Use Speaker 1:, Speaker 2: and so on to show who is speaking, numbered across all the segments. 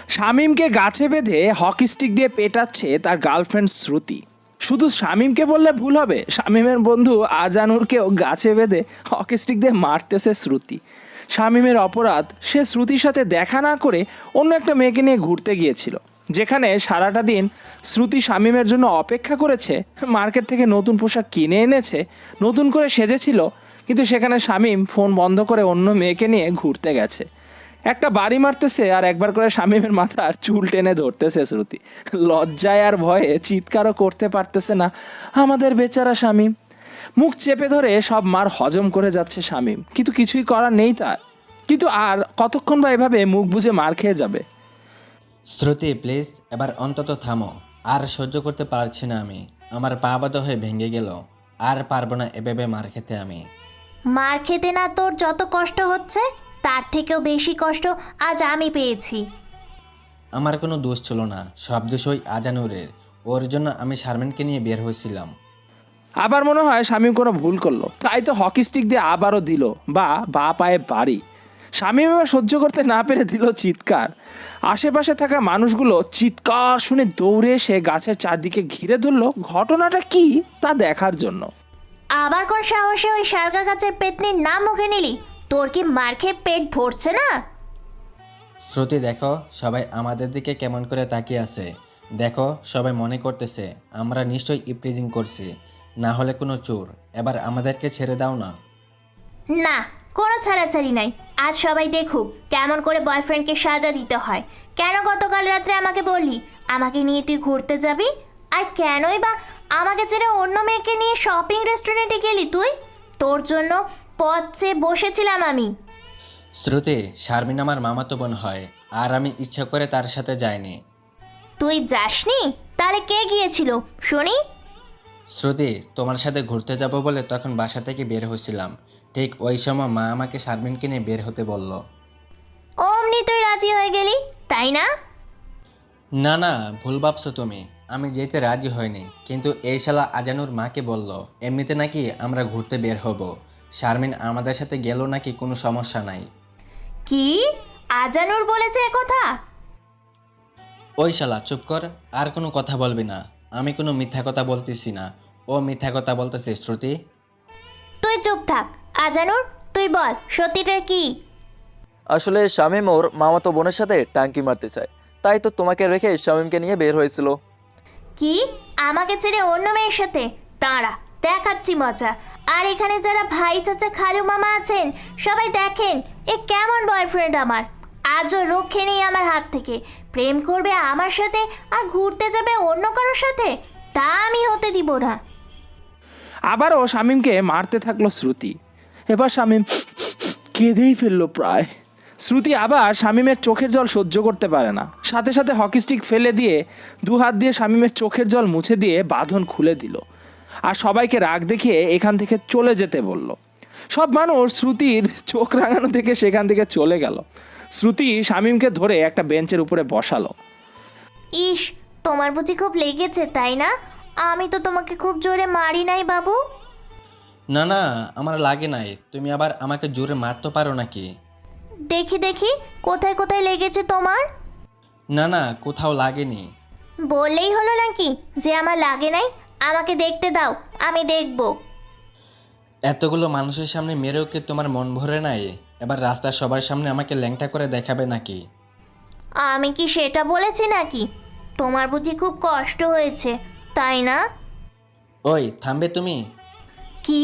Speaker 1: শামীমকে গাছে বেঁধে hockey stick দিয়ে পেটাচ্ছে তার গার্লফ্রেন্ড শ্রুতি। শুধু শামীমকে বললে ভুল হবে, শামীমের বন্ধু আজানুরকেও গাছে বেঁধে হকি স্টিক দিয়ে মারতেছে শ্রুতি। শামীমের অপরাধ, সে শ্রুতির সাথে দেখা না করে অন্য একটা মেয়েকে নিয়ে ঘুরতে গিয়েছিল, যেখানে সারাটা দিন শ্রুতি শামীমের জন্য অপেক্ষা করেছে, মার্কেট থেকে নতুন পোশাক কিনে এনেছে, নতুন করে সেজেছিল, কিন্তু সেখানে শামীম ফোন বন্ধ করে অন্য মেয়েকে নিয়ে ঘুরতে গেছে। একটা বাড়ি মারতেছে আর একবার করে শামীমের মাথার চুল টেনে ধরতেছে শ্রুতি। লজ্জায় আর ভয়ে চিৎকারও করতে পারতেছে না আমাদের বেচারা শামীম। মুখ চেপে ধরে সব মার হজম করে যাচ্ছে শামীম, কিন্তু কিছুই করার নেই তার। কিন্তু আর কতক্ষণ বা এভাবে মুখ বুজে মার খেয়ে যাবে?
Speaker 2: শ্রুতি প্লিজ, এবার অন্তত থামো। আর সহ্য করতে পারছি না আমি। আমার পা বাঁধা হয়ে ভেঙে গেল। আর পারবো না এভাবে মার খেতে আমি।
Speaker 3: মার খেতে না তোর যত কষ্ট হচ্ছে, তার থেকেও বেশি কষ্ট আজ আমি পেয়েছি।
Speaker 2: আমার কোনো দোষ ছিল না, সব দোষ ওই আজানুরের। ওর জন্য আমি শারমিনকে নিয়ে বের হয়েছিলাম।
Speaker 1: আবার মনে হয় শামীম কোনো ভুল করলো, তাই তো হকি স্টিক দিয়ে আবারও দিল বা পায়ে বাড়ি। শামীম এবার সহ্য করতে না পেরে দিল চিৎকার। আশেপাশে থাকা মানুষগুলো চিৎকার শুনে দৌড়ে এসে গাছের চারদিকে ঘিরে ধরলো ঘটনাটা কি তা দেখার জন্য।
Speaker 3: আবার কোন সাহসে ওই শার্গা গাছের পেতনির নাম মুখে নিলি? তোর কি মার খেয়ে পেট ভরছে না?
Speaker 2: শ্রুতি দেখো, সবাই আমাদের দিকে কেমন করে তাকিয়ে আছে। দেখো, সবাই মনে করতেছে আমরা নিশ্চয়ই ইপ্রিজিং করছি, না হলে কোনো চোর। এবার আমাদেরকে ছেড়ে দাও না।
Speaker 3: না, কোনো ছাড়াছাড়ি নাই। আজ সবাই দেখুক কেমন করে বয়ফ্রেন্ডকে সাজা দিতে হয়। কেন গতকাল রাত্রে আমাকে বললি আমাকে নিয়ে তুই ঘুরতে যাবি? আর কেনই বা আমাকে ছেড়ে অন্য মেয়েকে নিয়ে শপিং রেস্টুরেন্টে গেলি তুই? তোর জন্য পথ চেয়ে বসেছিলাম আমি।
Speaker 2: শ্রুতি, শারমিন আমার মামাতো বোন হয়, আর আমি ইচ্ছা করে তার সাথে যাইনি।
Speaker 3: তুই যাসনি? তাহলে কে গিয়েছিল শুনি?
Speaker 2: শ্রুতি, তোমার সাথে ঘুরতে যাব বলে তখন বাসা থেকে বের হয়েছিলাম। ঠিক ওই সময় মা আমাকে শারমিনকে নিয়ে বের হতে বলল।
Speaker 3: অমনি তুই রাজি হয়ে গেলি, তাই না?
Speaker 2: না না, ভুল ভাবছো তুমি। আমি যেতে রাজি হয়নি, কিন্তু এই শালা আজানুর মাকে বলল এমনিতে নাকি আমরা ঘুরতে বের হব। শারমিন আমাদের সাথে গেল নাকি কোনো সমস্যা নাই।
Speaker 3: কি? আজানুর বলেছে একথা?
Speaker 2: ওই শালা চুপ কর, আর কোনো কথা বলবি না। আমি কোনো মিথ্যা কথা বলতেছি না, ও মিথ্যা কথা বলতেছে। শ্রুতি,
Speaker 3: তুই চুপ থাক। আজানুর, তুই বল সত্যিটা কি?
Speaker 4: আসলে শামীম ওর মামাতো বোনের সাথে টাঙ্কি মারতে চায়, তাই তো তোমাকে রেখে শামীমকে নিয়ে বের হয়েছিল।
Speaker 3: কি? আমাকে ছেড়ে অন্য মেয়ের সাথে? দাঁড়া, দেখাচ্ছি মজা। আর এখানে যারা ভাই চাচা খালু মামা আছেন সবাই দেখেন এ কেমন বয়ফ্রেন্ড আমার। আজও রক্ষে নেই আমার হাত থেকে। প্রেম করবে আমার সাথে আর ঘুরতে যাবে অন্য কারোর সাথে, তা আমি হতে দিব না।
Speaker 1: আবারও শামীমকে মারতে থাকলো শ্রুতি। এবার শামীম কেঁদেই ফেললো প্রায়। শ্রুতি আবার শামীমের চোখের জল সহ্য করতে পারে না, সাথে সাথে হকি স্টিক ফেলে দিয়ে দু হাত দিয়ে শামীমের চোখের জল মুছে দিয়ে বাঁধন খুলে দিল আর সবাইকে রাগ দেখিয়ে এখান থেকে চলে যেতে বলল। সব মানুষ শ্রুতির চোখ রাঙানো থেকে সেখান থেকে চলে গেল। শ্রুতি শামীমকে ধরে একটা বেঞ্চের উপরে বসালো।
Speaker 3: ইস, তোমার বুঝি খুব লেগেছে তাই না? আমি তো তোমাকে খুব জোরে মারি নাই বাবু।
Speaker 2: না না, আমার লাগে নাই। তুমি আবার আমাকে জোরে মারতে পারো নাকি?
Speaker 3: দেখি দেখি, কোথায় কোথায় লেগেছে তোমার?
Speaker 2: না না, কোথাও লাগেনি।
Speaker 3: বললেই হলো নাকি যে আমার লাগে নাই? আমাকে দেখতে দাও, আমি দেখব।
Speaker 2: এতগুলো মানুষের সামনে মেরেও কি তোমার মন ভরে নাই? এবার রাস্তার সবার সামনে আমাকে ল্যাংটা করে দেখাবে নাকি?
Speaker 3: আমি কি সেটা বলেছি নাকি? তোমার বুঝি খুব কষ্ট হয়েছে তাই না?
Speaker 2: ওই থামবে তুমি?
Speaker 3: কি?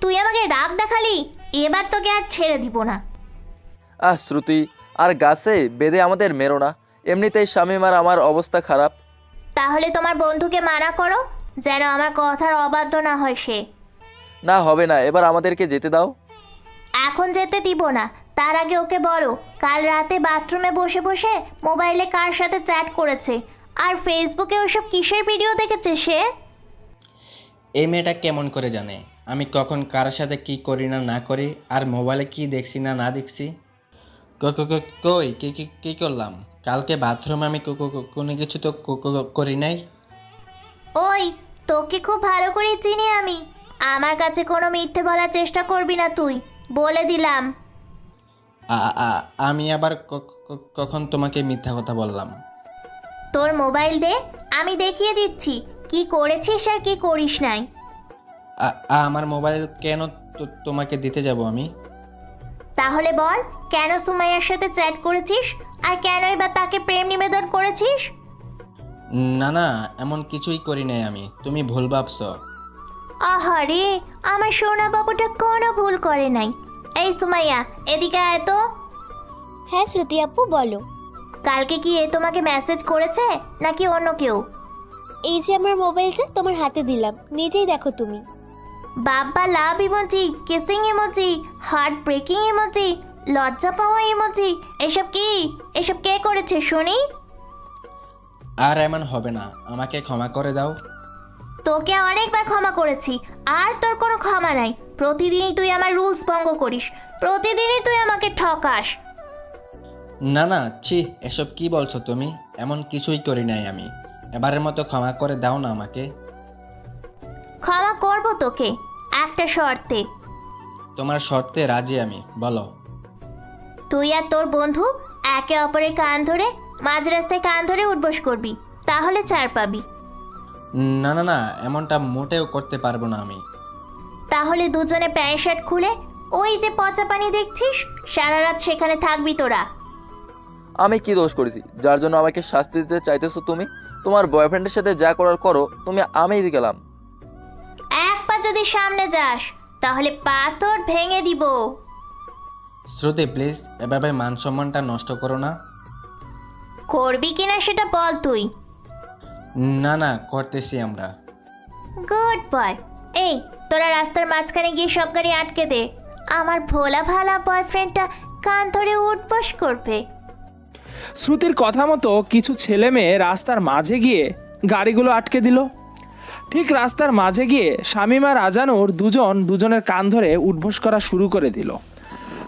Speaker 3: তুই আমাকে রাগ দেখালি? এবার তোকে আর ছেড়ে দিব না।
Speaker 4: শ্রুতি, আর গাছে বেঁধে আমাদের মেরো না। এমনিতেই শামীম আর আমার অবস্থা খারাপ।
Speaker 3: তাহলে তোমার বন্ধুকে মানা করো যেন আমার কথার অবাধ্য না হয় সে।
Speaker 4: না হবে না, এবার আমাদেরকে যেতে দাও।
Speaker 3: এখন যেতে দিব না, তার আগে ওকে বলো কাল রাতে বাথরুমে বসে বসে মোবাইলে কার সাথে চ্যাট করেছে আর ফেসবুকে ওসব কিসের ভিডিও দেখেছে সে।
Speaker 2: এই মেয়েটা কেমন করে জানে আমি কখন কার সাথে কি করি না না করি, আর মোবাইলে কি দেখছি না না দেখছি? কই কি কি কি করলাম? কালকে বাথরুমে আমি কোনো কিছু তো করি নাই।
Speaker 3: ওই, তোকে খুব ভালো করে চিনি আমি। আমার কাছে কোনো মিথ্যে বলার চেষ্টা করবি না তুই, বলে দিলাম।
Speaker 2: আমি আবার কখন তোমাকে মিথ্যা কথা বললাম?
Speaker 3: তোর মোবাইল দে, আমি দেখিয়ে দিচ্ছি কি করেছিস আর কি করিস নাই।
Speaker 2: আমার মোবাইল কেন তোমাকে দিতে যাব আমি?
Speaker 3: তাহলে বল, কেন সুমাইয়ার সাথে চ্যাট করেছিস আর কেনই বা তাকে প্রেম নিবেদন করেছিস?
Speaker 2: না না, এমন কিছুই করি নাই আমি, তুমি ভুল ভাবছো।
Speaker 3: আহারে, আমার সোনা বাবুটা কোনো ভুল করে নাই। এই সুমাইয়া, এদিকে আয় তো।
Speaker 5: হ্যাঁ শ্রুতি আপু বলো।
Speaker 3: কালকে কি এ তোমাকে মেসেজ করেছে নাকি অন্য কেউ?
Speaker 5: এই যে আমার মোবাইলটা তোমার হাতে দিলাম, নিজেই দেখো তুমি।
Speaker 3: বাবা, love emoji, kissing emoji, heart breaking emoji, লজ্জা পাওয়া ইমোজি, এসব কি? এসব কে করেছে শুনি?
Speaker 2: আর এমন হবে না, আমাকে ক্ষমা করে দাও।
Speaker 3: তোকে অনেকবার ক্ষমা করেছি, আর তোর কোনো ক্ষমা নাই। প্রতিদিনই তুই আমার রুলস ভঙ্গ করিস, প্রতিদিনই তুই আমাকে ঠকাস।
Speaker 2: না না, ছি, এসব কি বলছো তুমি? এমন কিছুই করি নাই আমি, এবারের মতো ক্ষমা করে দাও না আমাকে।
Speaker 3: ক্ষমা করব তোকে, একটা শর্তে।
Speaker 2: তোমার শর্তে রাজি আমি, বলো।
Speaker 3: তুই আর তোর বন্ধু একে অপরের কান ধরে মাঝ রাস্তায় কান ধরে উঠবস করবি, তাহলে ছাড় পাবি।
Speaker 2: না না না, এমনটা মোটেও করতে পারবো না আমি।
Speaker 3: তাহলে দুজনে প্যান্ট শার্ট খুলে ওই যে পচা পানি দেখছিস, সারা রাত সেখানে থাকবি তোরা।
Speaker 4: আমি কি দোষ করেছি যার জন্য আমাকে শাস্তি দিতে চাইতেছো তুমি? তোমার বয়ফ্রেন্ডের সাথে যা করার করো, তুমি আমি গেলাম।
Speaker 3: এক পা যদি সামনে যাস তাহলে পাথর ভেঙে দিব।
Speaker 2: শ্রুতি প্লিজ, এভাবে মান সম্মানটা নষ্ট করো না।
Speaker 3: করবি কিনা সেটা বল তুই।
Speaker 2: না না, করতেছি আমরা।
Speaker 3: Good boy. এই, তোরা রাস্তার মাঝখানে গিয়ে সব গাড়ি আটকে দে, আমার ভোলা ভালা বয়ফ্রেন্ডটা কান ধরে উঠবস করবে।
Speaker 1: শ্রুতির কথা মতো কিছু ছেলে মেয়ে রাস্তার মাঝে গিয়ে গাড়িগুলো আটকে দিল। ঠিক রাস্তার মাঝে গিয়ে শামীম আর আজানুর দুজনের কান ধরে উঠবোস করা শুরু করে দিল।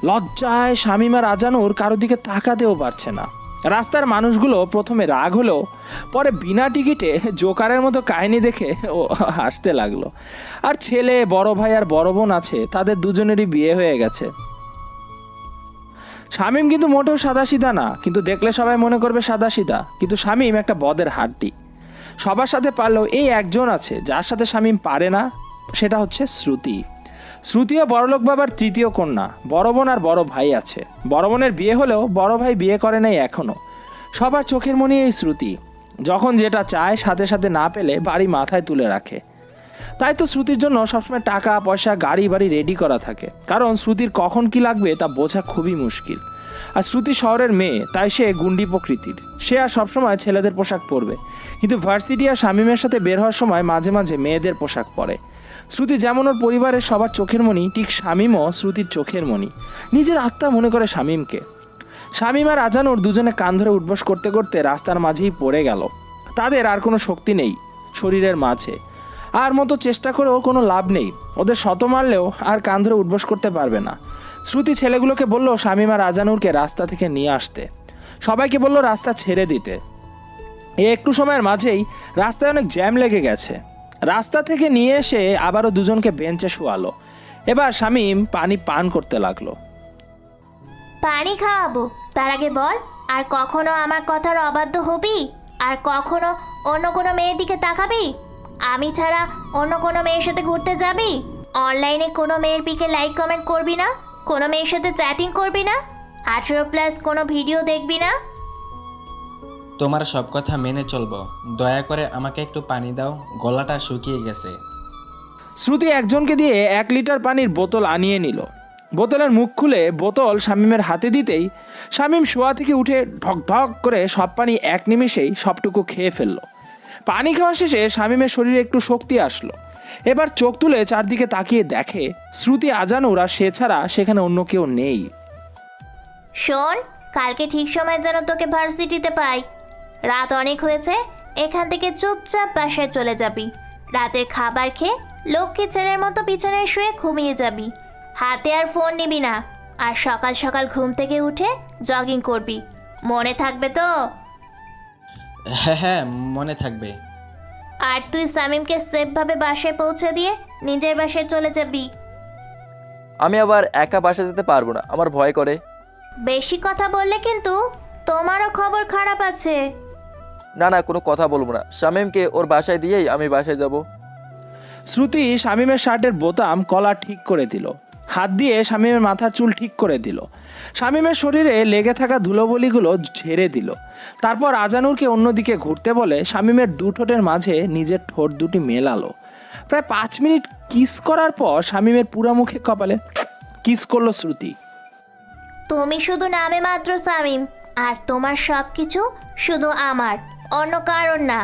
Speaker 1: লজ্জায় শামীম আর আজানুর কারো দিকে তাকাতেও পারছে না। রাস্তার মানুষগুলো প্রথমে রাগ হলো, পরে বিনা টিকিটে জোকারের মতো কাহিনী দেখে ও হাসতে লাগলো। আর ছেলে, বড় ভাই আর বড় বোন আছে, তাদের দুজনেরই বিয়ে হয়ে গেছে। শামীম কিন্তু মোটেও সাদাসিধা না, কিন্তু দেখলে সবাই মনে করবে সাদাসিধা, কিন্তু শামীম একটা বদের হাড্ডি। সবার সাথে পারলেও এই একজন আছে যার সাথে শামীম পারে না, সেটা হচ্ছে শ্রুতি। শ্রুতিও বড়লোক বাবার তৃতীয় কন্যা, বড় বোন আর বড় ভাই আছে। বড় বোনের বিয়ে হলেও বড় ভাই বিয়ে করে নাই এখনো। সবার চোখের মনি এই শ্রুতি, যখন যেটা চায় সাথে সাথে না পেলে বাড়ি মাথায় তুলে রাখে। তাই তো শ্রুতির জন্য সবসময় টাকা পয়সা গাড়ি বাড়ি রেডি করা থাকে, কারণ শ্রুতির কখন কি লাগবে তা বোঝা খুবই মুশকিল। আর শ্রুতি শহরের মেয়ে, তাই সে গুন্ডি প্রকৃতির। সে আর সবসময় ছেলেদের পোশাক পরবে, কিন্তু ভার্সিটি আর শামীমের সাথে বের হওয়ার সময় মাঝে মাঝে মেয়েদের পোশাক পরে। শ্রুতি যেমন ওর পরিবারের সবার চোখের মণি, ঠিক শামীমও শ্রুতির চোখের মণি। নিজের আত্মা মনে করে শামীমকে। শামীম আর আজানুর দুজনে কান ধরে উঠবস করতে করতে রাস্তার মাঝেই পড়ে গেল। তাদের আর কোনো শক্তি নেই শরীরের মাঝে, আর মতো চেষ্টা করেও কোনো লাভ নেই। ওদের শত মারলেও আর কান ধরে উঠবস করতে পারবে না। শ্রুতি ছেলেগুলোকে বলল শামীম আর আজানুরকে রাস্তা থেকে নিয়ে আসতে, সবাইকে বলল রাস্তা ছেড়ে দিতে। এই একটু সময়ের মাঝেই রাস্তায় অনেক জ্যাম লেগে গেছে। রাস্তা থেকে নিয়ে এসে আবারও দুজনকে বেঞ্চে শোয়ালো। এবার শামীম পানি পান করতে লাগলো।
Speaker 3: পানি খাওয়াবো, তার আগে বল, আর কখনো আমার কথার অবাধ্য হবি? আর কখনো অন্য কোনো মেয়ের দিকে তাকাবি? আমি ছাড়া অন্য কোনো মেয়ের সাথে ঘুরতে যাবি? অনলাইনে কোনো মেয়ের পিকে লাইক কমেন্ট করবি না? কোনো মেয়ের সাথে চ্যাটিং করবি না? 18+ কোনো ভিডিও দেখবি না?
Speaker 2: তোমার সব কথা মেনে চলবো, দয়া করে আমাকে একটু পানি দাও, গলাটা শুকিয়ে গেছে।
Speaker 1: শ্রুতি একজনকে দিয়ে 1 লিটার পানির বোতল আনিয়ে নিল। বোতলের মুখ খুলে বোতল শামীমের হাতে দিতেই শামীম শোয়া থেকে উঠে ঢক ঢক করে সব পানি এক নিমিষেই সবটুকু খেয়ে ফেলল। পানি খাওয়া শেষে শামীমের শরীরে একটু শক্তি আসলো। এবার চোখ তুলে চারদিকে তাকিয়ে দেখে শ্রুতি, আজানুর আর সে ছাড়া সেখানে অন্য কেউ নেই।
Speaker 3: শোন, কালকে ঠিক সময় যেন তোকে ভার্সিটিতে পাই। রাত অনেক হয়েছে, এখান থেকে চুপচাপ বাসায় চলে যাবি। রাতের খাবার খেয়ে লক্ষ্মী ছেলের মতো পিছনে শুয়ে ঘুমিয়ে যাবি। হাতে আর ফোন নিবি না। আর সকাল সকাল ঘুম থেকে উঠে জগিং করবি, মনে থাকবে তো?
Speaker 2: হ্যাঁ হ্যাঁ, মনে থাকবে।
Speaker 3: আর তুই শামীমকে সেফভাবে বাসায় পৌঁছে দিয়ে নিজের বাসায় চলে যাবি।
Speaker 4: আমি আবার একা বাসা যেতে পারবো না, আমার ভয় করে।
Speaker 3: বেশি কথা বললে কিন্তু তোমারও খবর খারাপ আছে।
Speaker 4: না না, কোনো কথা বলবো না। শামীমকে ওর বাসায় দিয়েই আমি বাসায় যাব।
Speaker 1: শ্রুতি শামীমের শার্টের বোতাম কলার ঠিক করে দিল, হাত দিয়ে শামীমের মাথার চুল ঠিক করে দিল, শামীমের শরীরে লেগে থাকা ধুলোবলিগুলো ঝেড়ে দিল। তারপর আজানুরকে অন্যদিকে ঘুরতে বলে শামীমের দু ঠোঁটের মাঝে নিজের ঠোঁট দুটি মেলালো। প্রায় 5 মিনিট কিস করার পর শামীমের পুরা মুখে কপালে কিস করলো শ্রুতি।
Speaker 3: তুমি শুধু নামে মাত্র শামীম, আর তোমার সব কিছু শুধু আমার, অন্য কারণ না।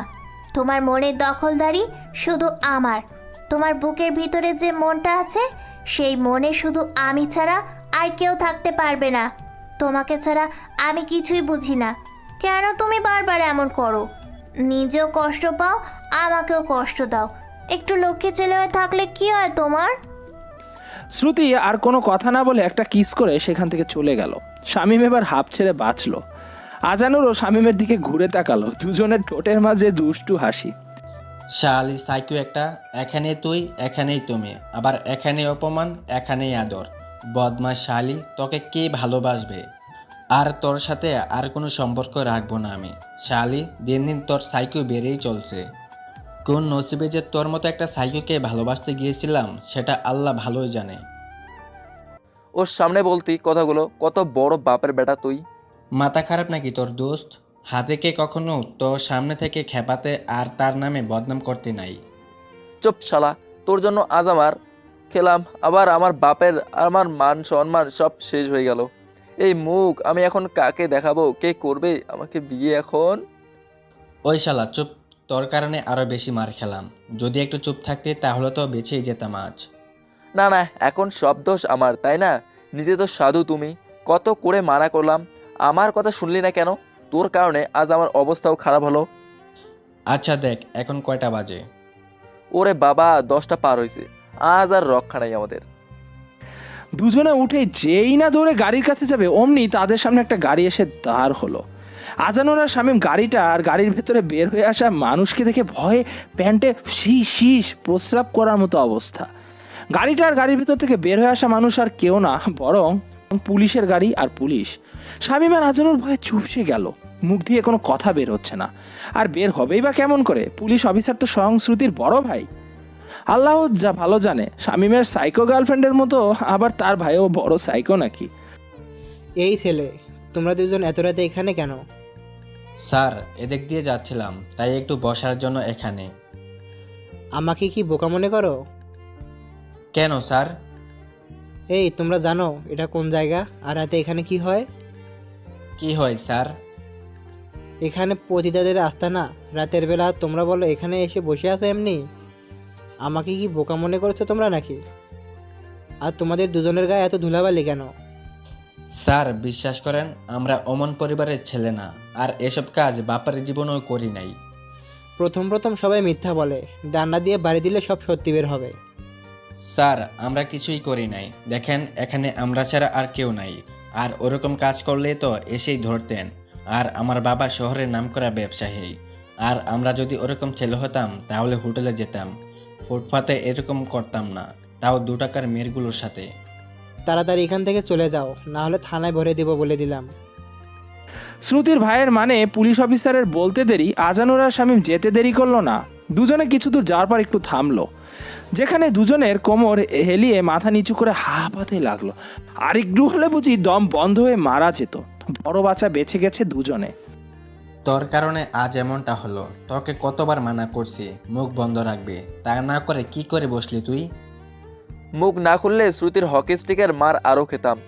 Speaker 3: তোমার মনের দখলদারি শুধু আমার। তোমার বুকের ভিতরে যে মনটা আছে সেই মনে শুধু আমি ছাড়া আর কেউ থাকতে পারবে না। তোমাকে ছাড়া আমি কিছুই বুঝি না। কেন তুমি বারবার এমন করো? নিজেও কষ্ট পাও, আমাকেও কষ্ট দাও। একটু লক্ষ্মী ছেলে হয়ে থাকলে কি হয় তোমার?
Speaker 1: শ্রুতি আর কোনো কথা না বলে একটা কিস করে সেখান থেকে চলে গেল। শামীম এবার হাঁপ ছেড়ে বাঁচল। আজানুরও শামীমের দিকে ঘুরে তাকালো, দুজনের ঠোঁটের মাঝে দুষ্টু হাসি।
Speaker 2: শালি সাইকো একটা, এখানে তুই, এখানেই তুমি, আবার এখানে অপমান, এখানেই আদর। বদমাস শালি, তোকে কে ভালোবাসবে? আর তোর সাথে আর কোনো সম্পর্ক রাখবো না আমি। শালি, দিন দিন তোর সাইকো বেড়েই চলছে। কোন নসিবে যে তোর মতো একটা সাইকোকে ভালোবাসতে গিয়েছিলাম সেটা আল্লাহ ভালোই জানে।
Speaker 4: ওর সামনে বলতি কথাগুলো? কত বড় বাপের বেটা তুই!
Speaker 2: মাথা খারাপ নাকি তোর দোস্ত? হাতেকে কখনো তোর সামনে থেকে খেপাতে আর তার নামে বদনাম করতে নাই।
Speaker 4: চুপ শালা, তোর জন্য আজ আমার খেলাম, আবার আমার বাপের আমার মান সম্মান সব শেষ হয়ে গেল। এই মুখ আমি এখন কাকে দেখাবো? কে করবে আমাকে বিয়ে এখন?
Speaker 2: ওই শালা চুপ, তোর কারণে আরো বেশি মার খেলাম। যদি একটু চুপ থাকতে তাহলে তো বেঁচেই যেতাম আজ।
Speaker 4: না না, এখন সব দোষ আমার, তাই না? নিজে তো সাধু তুমি, কত করে মানা করলাম, আমার কথা শুনলি না কেন? তোর কারণে আজ আমার অবস্থাও খারাপ হলো।
Speaker 2: আচ্ছা দেখ এখন কয়টা বাজে?
Speaker 4: ওরে বাবা, 10টা পার হয়েছে। আজ আর রক্ষা নাই আমাদের।
Speaker 1: দুজনে উঠে যেই না দৌড়ে গাড়ির কাছে যাবে অমনি তাদের সামনে একটা গাড়ি এসে দাঁড় হলো। আজানুর আর শামীম গাড়িটা আর গাড়ির ভেতরে বের হয়ে আসা মানুষকে দেখে ভয়ে প্যান্টে শীষ প্রস্রাব করার মতো অবস্থা। গাড়িটা আর গাড়ির ভেতর থেকে বের হয়ে আসা মানুষ আর কেউ না, বরং পুলিশের গাড়ি আর পুলিশ। শামীম আর আজানুর ভয়ে চুপসে গেল, মুখ দিয়ে কোনো কথা বের হচ্ছে না। আর বের হবেই বা কেমন করে? পুলিশ অফিসার তো স্বয়ং শ্রুতির বড় ভাই। আল্লাহ যা ভালো জানে শামীমের সাইকো গার্লফ্রেন্ডের মতো আবার তার ভাইও বড় সাইকো নাকি।
Speaker 6: এই ছেলে, তোমরা দুজন এত রাতে এখানে কেন?
Speaker 2: স্যার, এদিক দিয়ে যাচ্ছিলাম, তাই একটু বসার জন্য এখানে।
Speaker 6: আমাকে কি বোকা মনে করো?
Speaker 2: কেন স্যার?
Speaker 6: এই তোমরা জানো এটা কোন জায়গা আর রাতে এখানে কি হয়?
Speaker 2: কি হয় স্যার?
Speaker 6: এখানে পতিতাদের আস্তানা। রাতের বেলা তোমরা বলো এখানে এসে বসে আছো এমনি? আমাকে কি বোকা মনে করছো তোমরা নাকি? আর তোমাদের দুজনের গায়ে এত ধুলাবালি কেন?
Speaker 2: স্যার বিশ্বাস করেন, আমরা অমন পরিবারের ছেলে না, আর এসব কাজ বাপার জীবনেও করি নাই।
Speaker 6: প্রথম প্রথম সবাই মিথ্যা বলে, ডান্ডা দিয়ে বাড়ি দিলে সব সত্যি বের হবে।
Speaker 2: স্যার আমরা কিছুই করি নাই, দেখেন এখানে আমরা ছাড়া আর কেউ নাই। আর ওরকম কাজ করলে তো এসেই ধরতেন। আর আমার বাবা শহরের নামকরা ব্যবসায়ী। আর আমরা যদি ওরকম ছেলে হতাম তাহলে হোটেলে যেতাম, ফুটপাতে এরকম করতাম না, তাও 2 টাকার মেয়েরগুলোর সাথে।
Speaker 6: তাড়াতাড়ি এখান থেকে চলে যাও, না হলে থানায় ভরে দিব বলে দিলাম।
Speaker 1: শ্রুতির ভাইয়ের মানে পুলিশ অফিসারের বলতে দেরি আজানুর আর শামীম যেতে দেরি করলো না। দুজনে কিছু দূর যাওয়ার পর একটু থামলো, যেখানে দুজনের কোমর হেলিয়ে মাথা নিচু করে হাঁপাতে লাগলো। আর একটু হলে বুঝি দম বন্ধ হয়ে মারা যেত। বড় বাচ্চা বেঁচে গেছে দুজনে।
Speaker 2: তোর কারণে আজ এমনটা হলো। তোকে কতবার মানা করছি মুখ বন্ধ রাখবে, তা না করে কি করে বসলি তুই?
Speaker 4: মুখ না খুললে শ্রুতির হকি স্টিকের মার আরও খেতাম।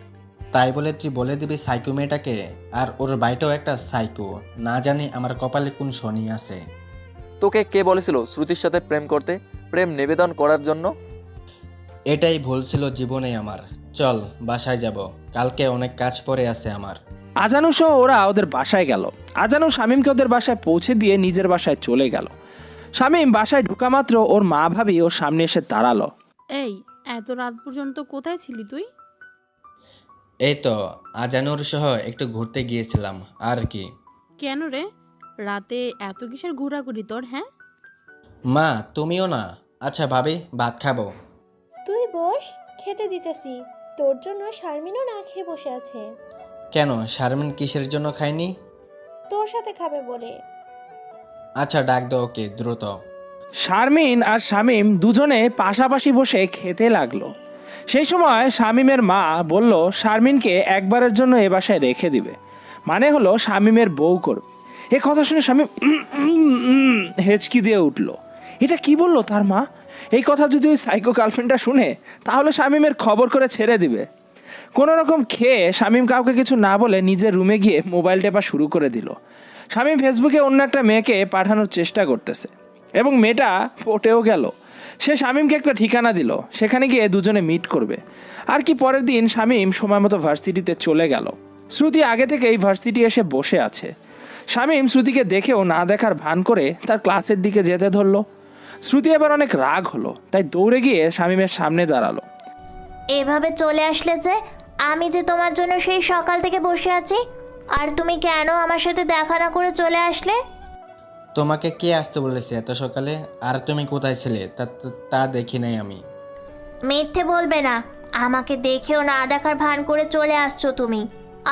Speaker 2: তাই বলে তুই বলে দিবি সাইকো মেয়েটাকে? আর ওর বাইটাও একটা সাইকো। না জানি আমার কপালে কোন শনি আছে।
Speaker 4: তোকে কে বলেছিল শ্রুতির সাথে প্রেম করতে, প্রেম নিবেদন করার জন্য?
Speaker 2: এটাই ভুল ছিল জীবনে আমার। চল বাসায় যাব, কালকে অনেক কাজ পড়ে আছে আমার।
Speaker 1: আজানু সহ ওরা ওদের বাসায় গেল। আজানু শামীমকে ওদের বাসায় পৌঁছে দিয়ে নিজের বাসায় চলে গেল। শামীম বাসায় ঢোকা মাত্র ওর মা ভাবি ওর সামনে এসে দাঁড়ালো।
Speaker 7: এই এত রাত পর্যন্ত কোথায় ছিলি তুই?
Speaker 2: এই তো আজানুর সহ একটু ঘুরতে গিয়েছিলাম আর কি।
Speaker 7: কেন রে, রাতে এত কিসের ঘোরাঘুরি তোর? হ্যাঁ
Speaker 2: মা তুমিও না? আচ্ছা ভাবি, ভাত খাবো।
Speaker 5: তুই বস, খেতে দিতেছি। তোর জন্য শারমিনও না খেয়ে বসে আছে।
Speaker 2: কেন শারমিন কিসের জন্য খায়নি?
Speaker 5: তোর সাথে খাবে বলে।
Speaker 2: আচ্ছা ডাক দাও ওকে দ্রুত।
Speaker 1: শারমিন আর শামীম দুজনে পাশাপাশি বসে খেতে লাগলো। সেই সময় শামীমের মা বলল শারমিনকে একবারের জন্য এ বাসায় রেখে দিবে, মানে হলো শামীমের বউ করবে। এ কথা শুনে শামীম হেঁচকি দিয়ে উঠল। এটা কি বললো তার মা? এই কথা যদি ওই সাইকো গার্লফ্রেন্ডটা শুনে তাহলে শামীমের খবর করে ছেড়ে দিবে। কোনো রকম খেয়ে শামীম কাউকে কিছু না বলে নিজের রুমে গিয়ে মোবাইল টেপা শুরু করে দিল। শামীম ফেসবুকে অন্য একটা মেয়েকে পাঠানোর চেষ্টা করতেছে এবং মেয়েটা পটেও গেল। সে শামীমকে একটা ঠিকানা দিল, সেখানে গিয়ে দুজনে মিট করবে। আর কি পরের দিন শামীম সময় মতো ভার্সিটিতে চলে গেল। শ্রুতি আগে থেকে এই ভার্সিটি এসে বসে আছে। শামীম শ্রুতিকে দেখেও না দেখার ভান করে তার ক্লাসের দিকে যেতে ধরলো। শ্রুতি এবার অনেক রাগ হলো, তাই দৌড়ে গিয়ে শামীমের সামনে দাঁড়ালো।
Speaker 3: এভাবে চলে আসলে যে, আমি যে তোমার জন্য সেই সকাল থেকে বসে আছি, আর তুমি কেন আমার সাথে দেখা না করে চলে আসলে?
Speaker 2: তোমাকে কে আসতে বলেছে এত সকালে? আর তুমি কোথায় ছিলে তা দেখি নাই আমি।
Speaker 3: মিথ্যে বলবে না, আমাকে দেখেও না দেখার ভান করে চলে আসছো তুমি।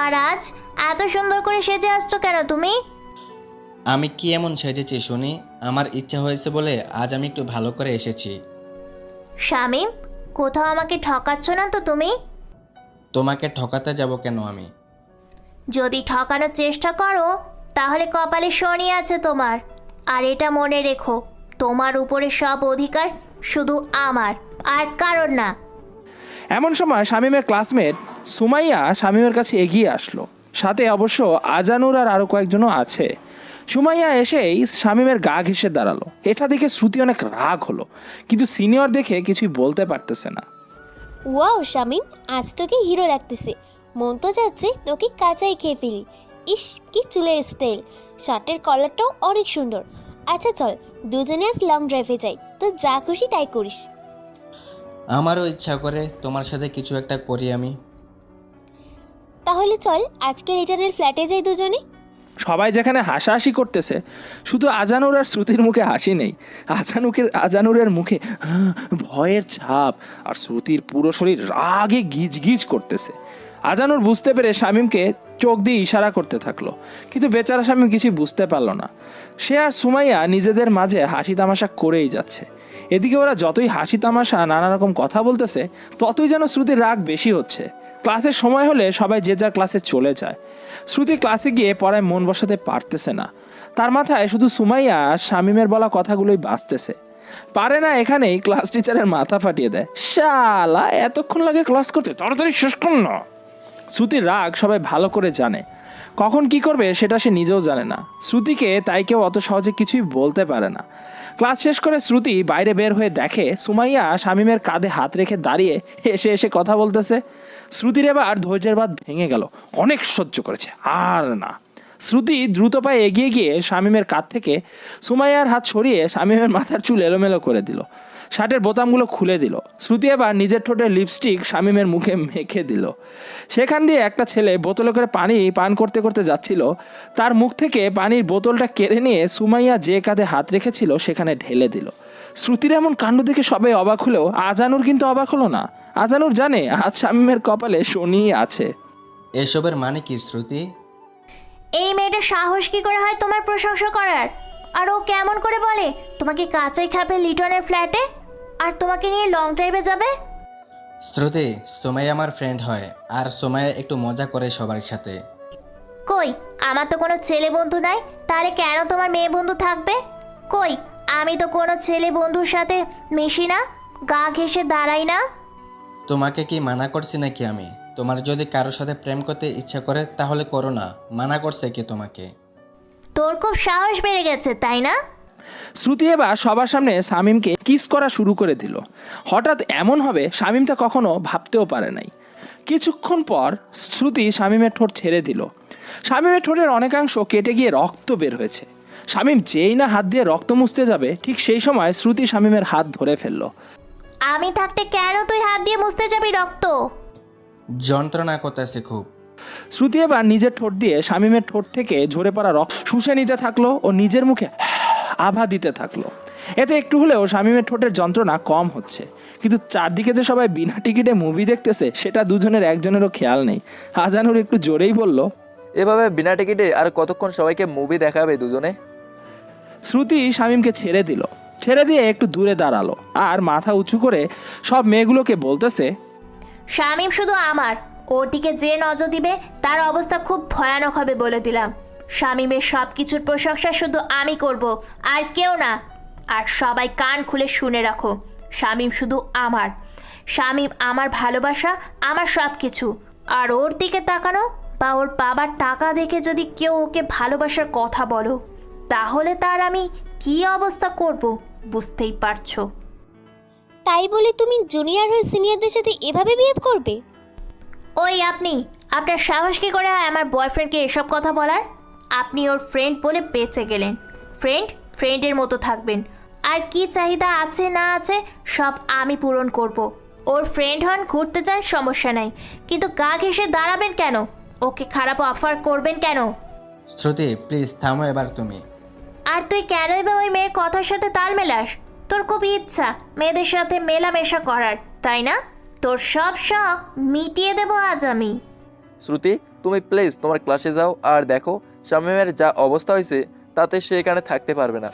Speaker 3: আর আজ এত সুন্দর করে সেজে আসছো কেন তুমি?
Speaker 2: আমি কি এমন সেজেছি শুনি? আমার ইচ্ছা হয়েছে বলে আজ আমি একটু ভালো করে এসেছি।
Speaker 3: শামীম, কোথাও আমাকে ঠকাচ্ছ না তো তুমি?
Speaker 2: তোমাকে ঠকাতে যাব কেন আমি?
Speaker 3: যদি ঠকানোর চেষ্টা করো তাহলে কপালে শনি আছে তোমার। আর এটা মনে রেখো, তোমার উপরে সব অধিকার শুধু আমার, আর কারণ না।
Speaker 1: এমন সময় শামীমের ক্লাসমেট সুমাইয়া শামীমের কাছে এগিয়ে আসলো। সাথে অবশ্য আজানুর আর আরও কয়েকজনও আছে। সুমাইয়া এসেই শামীমের গা ঘেঁষে দাঁড়ালো। এটা দেখে শ্রুতি অনেক রাগ হলো, কিন্তু সিনিয়র দেখে কিছুই বলতে পারতেছে না।
Speaker 5: ওয়াও শামিম, আজ তোকে হিরো লাগতেছে। মন তো যাচ্ছে তোকে কাঁচাই খেয়ে ফেলি। ইস, কি চুলের স্টাইল, শার্টের কলারটাও অনেক সুন্দর। আচ্ছা চল দুজনে আজ লং ড্রাইভে যাই, তো যা খুশি তাই করিস।
Speaker 2: আমারও ইচ্ছা করে তোমার সাথে কিছু একটা করি আমি।
Speaker 5: তাহলে চল আজকে লিটনের ফ্ল্যাটে যাই দুজনে।
Speaker 1: সবাই যেখানে হাসাহাসি করতেছে, শুধু আজানুর আর শ্রুতির মুখে হাসি নেই। আজানুরের মুখে ভয়ের ছাপ, আর শ্রুতির পুরো শরীর রাগে গিজ গিজ করতেছে। আজানুর বুঝতে পেরে শামীমকে চোখ দিয়ে ইশারা করতে থাকলো, কিন্তু বেচারা শামীম কিছুই বুঝতে পারলো না। সে আর সুমাইয়া নিজেদের মাঝে হাসি তামাশা করেই যাচ্ছে। এদিকে ওরা যতই হাসি তামাশা নানা রকম কথা বলতেছে, ততই যেন শ্রুতির রাগ বেশি হচ্ছে। ক্লাসের সময় হলে সবাই যে যার ক্লাসে চলে যায়। শ্রুতি ক্লাসে গিয়ে পড়ায় মন বসাতে পারতেছে না। তার মাথায় শুধু সুমাইয়া আর শামীমের বলা কথাগুলোই বাজতেছে। পারে না এখানেই ক্লাস টিচারের মাথা ফাটিয়ে দেয়। শালা এতক্ষণ লাগে ক্লাস করতে, তাড়াতাড়ি শেষ কর না। শ্রুতির রাগ সবাই ভালো করে জানে, কখন কি করবে সেটা সে নিজেও জানে না। শ্রুতিকে তাই কেউ অত সহজে কিছুই বলতে পারে না। ক্লাস শেষ করে শ্রুতি বাইরে বের হয়ে দেখে সুমাইয়া শামীমের কাঁধে হাত রেখে দাঁড়িয়ে এসে এসে কথা বলতেছে। শ্রুতির এবার ধৈর্যের বাঁধ ভেঙে গেল, অনেক সহ্য করেছে, আর না। শ্রুতি দ্রুত পায়ে এগিয়ে গিয়ে শামীমের কাঁধ থেকে সুমাইয়ার হাত সরিয়ে শামীমের মাথার চুল এলোমেলো করে দিল, শার্টের বোতামগুলো খুলে দিল। শ্রুতি এবার নিজের ঠোঁটের লিপস্টিক শামীমের মুখে মেখে দিল। সেখান দিয়ে একটা ছেলে বোতলে করে পানি পান করতে করতে যাচ্ছিল, তার মুখ থেকে পানির বোতলটা কেড়ে নিয়ে সুমাইয়া যে কাঁধে হাত রেখেছিল সেখানে ঢেলে দিল। শ্রুতির এমন কাণ্ড দেখে সবাই অবাক হলেও আজানুর কিন্তু অবাক হলো না। আজানুর জানে আজ শামীমের কপালে শনি আছে।
Speaker 2: এসবের মানে কি শ্রুতি?
Speaker 3: এই মেয়েটার সাহস কি করে হয় তোমার প্রশংসা করার? আর ও কেমন করে বলে তোমাকে কাঁচাই খাবে লিটনের ফ্ল্যাটে, আর তোমাকে নিয়ে লং ড্রাইভে যাবে?
Speaker 2: শ্রুতি, সোমাইয়া আমার ফ্রেন্ড হয়, আর সোমাইয়া একটু মজা করে সবার সাথে।
Speaker 3: কই, আমার তো কোনো ছেলে বন্ধু নাই, তাহলে কেন তোমার মেয়ে বন্ধু থাকবে? কই, আমি তো কোনো ছেলে বন্ধুর সাথে মিশি না, গা ঘেঁষে দাঁড়াই না।
Speaker 2: তোমাকে কি মানা করছি নাকি আমি? তোমার যদি কারোর সাথে প্রেম করতে ইচ্ছা করে তাহলে করো না, মানা করছে কি তোমাকে?
Speaker 3: তোর খুব সাহস বেড়ে গেছে তাই না?
Speaker 1: শ্রুতি এবার সবার সামনে শামীমকে কিস করা শুরু করে দিল। হঠাৎ এমন হবে শামীম তা কখনো ভাবতেও পারে নাই। কিছুক্ষণ পর শ্রুতি শামীমের ঠোঁট ছেড়ে দিল। শামীমের ঠোঁটের অনেকাংশ কেটে গিয়ে রক্ত বের হয়েছে। শামীম যেই না হাত দিয়ে রক্ত মুছতে যাবে, ঠিক সেই সময় শ্রুতি শামীমের হাত ধরে ফেলল।
Speaker 3: আমি থাকতে কেন তুই হাত দিয়ে মুছতে যাবি রক্ত?
Speaker 2: যন্ত্রণা করতেছে খুব।
Speaker 1: শ্রুতি এবার নিজের ঠোঁট দিয়ে শামীমের ঠোঁট থেকে ঝরে পড়া রক্ত শুষে নিতে থাকলো ও নিজের মুখে আভা দিতে থাকলো। এতে একটু হলেও শামীমের ঠোঁটের যন্ত্রণা কম হচ্ছে, কিন্তু চারদিকে যে সবাই বিনা টিকিটে মুভি দেখতেছে সেটা দুজনের একজনেরও খেয়াল নেই। আজানুর একটু জোরেই বলল,
Speaker 4: এভাবে বিনা টিকিটে আর কতক্ষণ সবাইকে মুভি দেখাবে দুজনে?
Speaker 1: শ্রুতি শামীমকে ছেড়ে দিল, ছেড়ে দিয়ে একটু দূরে দাঁড়ালো আর মাথা উঁচু করে সব মেয়েগুলোকে বলতেছে,
Speaker 3: শামীম শুধু আমার, ওর দিকে যে নজর দিবে তার অবস্থা খুব ভয়ানক হবে বলে দিলাম। শামীমের সব কিছুর প্রশংসা শুধু আমি করব, আর কেউ না। আর সবাই কান খুলে শুনে রাখো, শামীম শুধু আমার। শামীম আমার ভালোবাসা, আমার সব কিছু। আর ওর দিকে তাকানো বা ওর বাবার টাকা দেখে যদি কেউ ওকে ভালোবাসার কথা বলো, তাহলে তার আমি কী অবস্থা করব বুঝতেই পারছো।
Speaker 5: তাই বলে তুমি জুনিয়র হয়ে সিনিয়রদের সাথে এভাবে বিহেভ করবে?
Speaker 3: ওই আপনি, আপনার সাহস কী করে হয় আমার বয়ফ্রেন্ডকে এসব কথা বলার? আপনি ওর ফ্রেন্ড বলে বেঁচে গেলেন। ফ্রেন্ডের মতো থাকবেন। আর কি চাহিদা আছে না আছে সব আমি পূরণ করব। ওর ফ্রেন্ড হন, ঘুরতে যান, সমস্যা নাই, কিন্তু গা ঘেঁষে দাঁড়াবেন কেন? ওকে খারাপ অফার করবেন কেন?
Speaker 2: শ্রুতি প্লিজ থামো এবার তুমি।
Speaker 3: আর তুই কেনই বা ওই মেয়ের কথার সাথে তাল মেলাস? তোর খুব ইচ্ছা মেয়েদের সাথে মেলামেশা করার, তাই না? তোর সব শখ মিটিয়ে দেবো আজ আমি।
Speaker 4: শ্রুতি, তুমি প্লিজ তোমার ক্লাসে যাও আর দেখো শামীমের যা অবস্থা হয়েছে তাতে সে এখানে থাকতে পারবে না।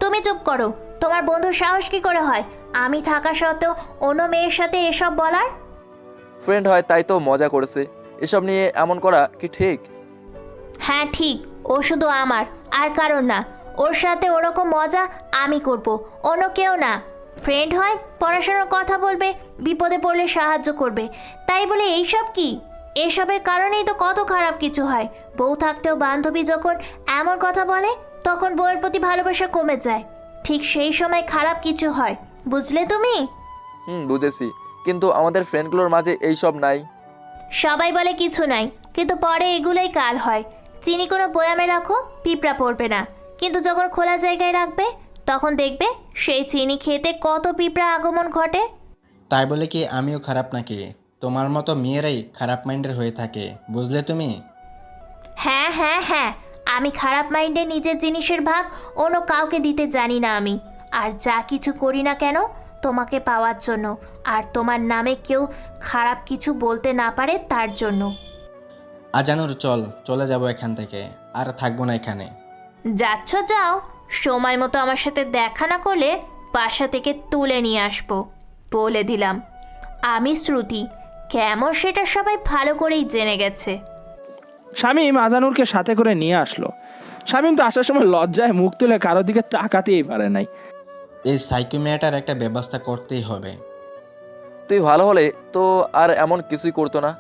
Speaker 3: তুমি চুপ করো। তোমার বন্ধুর সাহস কি করে হয় আমি থাকা সত্ত্বেও অন্য মেয়ের সাথে এসব বলার?
Speaker 4: ফ্রেন্ড হয় তাই তো মজা করেছে, এসব নিয়ে এমন করা কি ঠিক?
Speaker 3: হ্যাঁ ঠিক, ও শুধু আমার, আর কারণ না। ওর সাথে ওরকম মজা আমি করব, অন্য কেউ না। ফ্রেন্ড হয়, পড়াশোনার কথা বলবে, বিপদে পড়লে সাহায্য করবে, তাই বলে এইসব কি? এসবের কারণেই তো কত খারাপ কিছু হয়। বউ থাকতেও বান্ধবী যখন এমন কথা বলে তখন বউয়ের প্রতি ভালোবাসা কমে যায়। ঠিক সেই সময় খারাপ কিছু হয়, বুঝলে তুমি?
Speaker 4: বুঝেছি, কিন্তু আমাদের ফ্রেন্ডগুলোর মাঝে এইসব নাই।
Speaker 3: সবাই বলে কিছু নাই, কিন্তু পরে এগুলোই কাল হয়। চিনি কোনো বয়ামে রাখো, পিঁপড়া পড়বে না, কিন্তু যখন খোলা জায়গায় রাখবে তখন দেখবে সেই চিনি খেতে কত পিঁপড়া আগমন ঘটে।
Speaker 2: তাই বলে কি আমিও খারাপ নাকি? তোমার মতো মেয়েরাই খারাপ মাইন্ডের হয়ে থাকে, বুঝলে তুমি?
Speaker 3: হ্যাঁ হ্যাঁ হ্যাঁ, আমি খারাপ মাইন্ডে নিজের জিনিসের ভাগ অন্য কাউকে দিতে জানি না আমি। আর যা কিছু করি না কেন তোমাকে পাওয়ার জন্য, আর তোমার নামে কেউ খারাপ কিছু বলতে না পারে তার জন্য।
Speaker 2: আজানুর চলে যাব এখান থেকে, আর থাকবো না এখানে।
Speaker 3: যাচ্ছ যাও, সময় মতো আমার সাথে দেখা না করলে বাসা থেকে তুলে নিয়ে আসবো বলে দিলাম। আমি শ্রুতি, কেমন সেটা সবাই ভালো করেই জেনে গেছে।
Speaker 1: শামীম আজানুরকে সাথে করে নিয়ে আসলো। শামীম তো আসার সময় লজ্জায় মুখ তুলে কারো দিকে তাকাতেই পারে নাই।
Speaker 2: এই সাইকো মেয়েটার একটা ব্যবস্থা করতেই হবে।
Speaker 4: তুই ভালো হলে তো আর এমন কিছুই করতো না।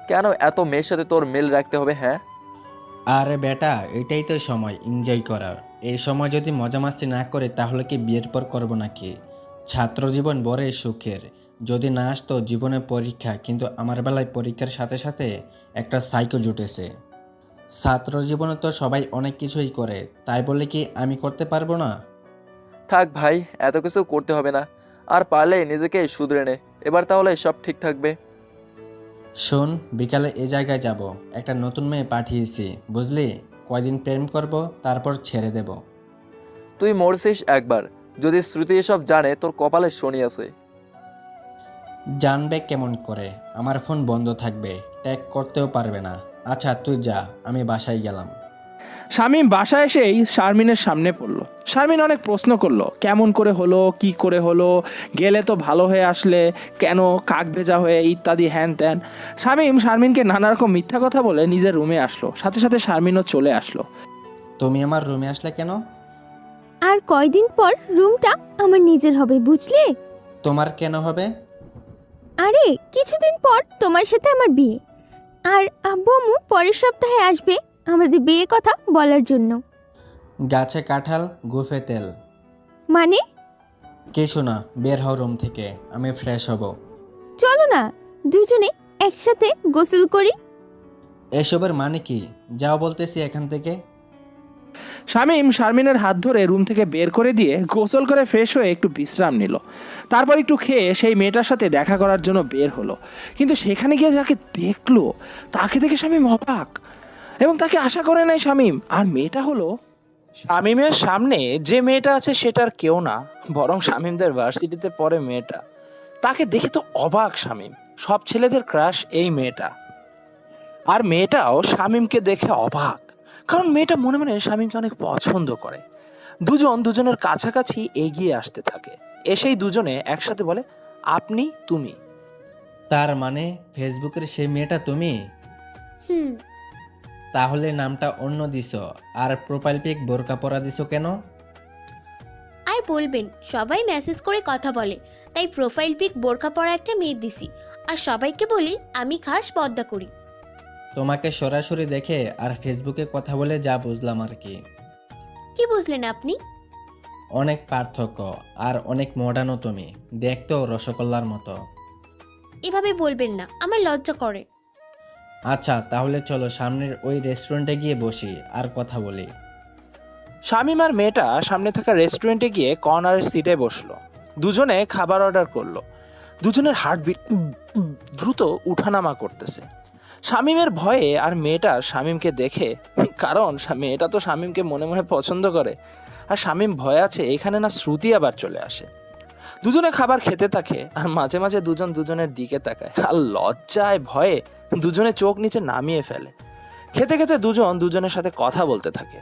Speaker 4: কেন এত মেয়ের সাথে তোর মিল রাখতে হবে? হ্যাঁ
Speaker 2: আরে বেটা, এটাই তো সময় এনজয় করার। এই সময় যদি মজা মাস্তি না করে তাহলে কি বিয়ের পর করব নাকি? ছাত্র জীবন বড়ই সুখের। যদি না আসতো জীবনে পরীক্ষা, কিন্তু আমার বেলায় পরীক্ষার সাথে সাথে একটা সাইকো জুটেছে। ছাত্র জীবনে তো সবাই অনেক কিছুই করে, তাই বলে কি আমি করতে পারবো না?
Speaker 4: থাক ভাই, এত কিছু করতে হবে না। আর পারলে নিজেকে শুধরে নে, এবার তাহলে সব ঠিক থাকবে।
Speaker 2: শোন, বিকালে এই জায়গায় যাব, একটা নতুন মেয়ে পাঠিয়েছি, বুঝলি? কয়দিন প্রেম করব, তারপর ছেড়ে দেব।
Speaker 4: তুই মরছিস একবার, যদি শ্রুতি এসব জানে তোর কপালে শনি আছে।
Speaker 2: জানবে কেমন করে? আমার ফোন বন্ধ থাকবে, ট্যাগ করতেও পারবে না। আচ্ছা তুই যা, আমি বাসায় গেলাম।
Speaker 1: শামীম বাসায় এসেই শারমিনের সামনে পড়ল। শারমিন অনেক প্রশ্ন করলো, কেমন করে হলো, কি করে হলো, গেলে তো ভালো হয়ে আসলে, কেন কাক ভেজা হয়ে, ইত্যাদি হ্যান ত্যান। শামীম শারমিনকে নানা রকম মিথ্যা কথা বলে নিজের রুমে আসলো। সাথে সাথে শারমিনও চলে আসলো।
Speaker 2: তুমি আমার রুমে আসলে কেন?
Speaker 8: আর কয়দিন পর রুমটা আমার নিজের হবে, বুঝলে?
Speaker 2: তোমার কেন হবে?
Speaker 8: আরে কিছুদিন পর তোমার সাথে আমার বিয়ে, আর আব্বু আম্মু পরের সপ্তাহে আসবে আমাদের বিয়ে কথা বলার জন্য।
Speaker 2: গাছে কাঁঠাল, গুফে তেল।
Speaker 8: মানে?
Speaker 2: কিছু না, বের হও রুম থেকে, আমি ফ্রেশ হব।
Speaker 8: চলো না দুজনে একসাথে গোসল করি।
Speaker 2: এসবের মানে কি? যাও বলতেছি এখান থেকে।
Speaker 1: শামীম শারমিনের হাত ধরে রুম থেকে বের করে দিয়ে গোসল করে ফ্রেশ হয়ে একটু বিশ্রাম নিল। তারপর একটু খেয়ে সেই মেয়েটার সাথে দেখা করার জন্য বের হলো। কিন্তু সেখানে গিয়ে যাকে দেখলো তাকে দেখে শামীম অবাক, এবং তাকে আশা করে নাই শামীম। আর মেয়েটা হলো শামীমের সামনে যে মেয়েটা আছে সেটার কেউ না, বরং শামীমদের ভার্সিটিতে পড়ে মেয়েটা। তাকে দেখে তো অবাক শামীম, সব ছেলেদের ক্রাশ এই মেয়েটা। আর মেয়েটাও শামীমকে দেখে অবাক, কারণ মেয়েটা মনে মনে শামীমকে অনেক পছন্দ করে। দুজন দুজনের কাছাকাছি এগিয়ে আসতে থাকে, এসেই দুজনে একসাথে বলে আপনি তুমি।
Speaker 2: তার মানে ফেসবুকের সেই মেয়েটা তুমি?
Speaker 5: হুম।
Speaker 2: তাহলে নামটা অন্য দিছো, আর প্রোফাইল পিক বোরকা পরা দিছো কেন?
Speaker 5: আর বলবেন, সবাই মেসেজ করে কথা বলে, তাই প্রোফাইল পিক বোরখা পরা একটা মেয়ে দিছি। আর সবাইকে বলি আমি খাস পর্দা করি।
Speaker 2: তোমাকে সরাসরি দেখে আর ফেসবুকে কথা বলে যা বুঝলাম আর কি।
Speaker 5: কি বুঝলেন আপনি?
Speaker 2: অনেক পার্থক্য, আর অনেক মডার্নও তুমি, দেখতেও রসগোল্লার মতো।
Speaker 5: এভাবে বলবেন না, আমার লজ্জা করে।
Speaker 2: আচ্ছা তাহলে চলো সামনের ওই রেস্টুরেন্টে গিয়ে বসি আর কথা বলি।
Speaker 1: শামীম আর মেয়েটা সামনে থাকা রেস্টুরেন্টে গিয়ে কর্নারের সিটে বসলো। দুজনে খাবার অর্ডার করলো। দুজনের হার্টবিট দ্রুত উঠানামা করতেছে। শামীমের ভয়ে আর মেয়েটা শামীমকে দেখে, কারণ মেয়েটা তো শামীমকে মনে মনে পছন্দ করে, আর শামীম ভয়ে আছে এখানে না শ্রুতি আবার চলে আসে। দুজনে খাবার খেতে থাকে, আর মাঝে মাঝে দুজন দুজনের দিকে তাকায়, আর লজ্জায় ভয়ে দুজনে চোখ নিচে নামিয়ে ফেলে। খেতে খেতে দুজন দুজনের সাথে কথা বলতে থাকে।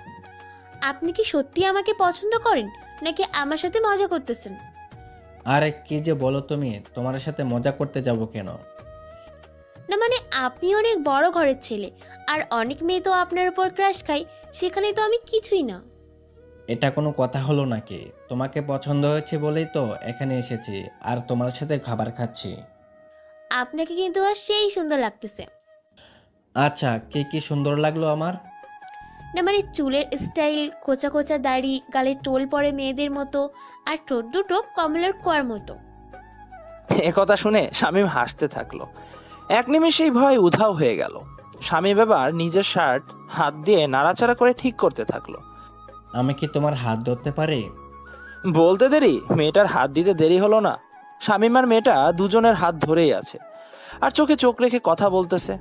Speaker 5: আপনি কি সত্যি আমাকে পছন্দ করেন, নাকি আমার সাথে মজা করতেছেন?
Speaker 2: আরে কি যে বলো তুমি, তোমার সাথে মজা করতে যাব কেন?
Speaker 5: না মানে, আপনি অনেক বড় ঘরের ছেলে, আর অনেক মেয়ে তো আপনার উপর ক্রাশ খায়, সেখানে তো আমি কিছুই না।
Speaker 2: এটা কোনো কথা হলো নাকি? তোমাকে পছন্দ হয়েছে বলেই তো এখানে এসেছি, আর তোমার সাথে খাবার খাচ্ছি।
Speaker 5: আপনাকে কিন্তু আর সেই সুন্দর লাগতেছে।
Speaker 2: আচ্ছা কি কি সুন্দর লাগলো আমার?
Speaker 5: না মানে, চুলের স্টাইল, কোচা কোচা দাড়ি, গালে টোল পড়ে মেয়েদের মতো, আর ঠোঁট দুটো কমলার কোয়ার মতো।
Speaker 1: একথা শুনে শামীম হাসতে থাকলো। এক নিমেষেই ভয় উধাও হয়ে গেল। শামীম এবার নিজের শার্ট হাত দিয়ে নাড়াচাড়া করে ঠিক করতে থাকলো।
Speaker 2: আমি কি তোমার হাত ধরতে পারি?
Speaker 1: বলতে দেরি, মেয়েটার হাত দিতে দেরি হলো না। শামীম আর মেয়েটা দুজনের হাত ধরেই আছে, আর চোখে চোখ রেখে কথা বলতেছে।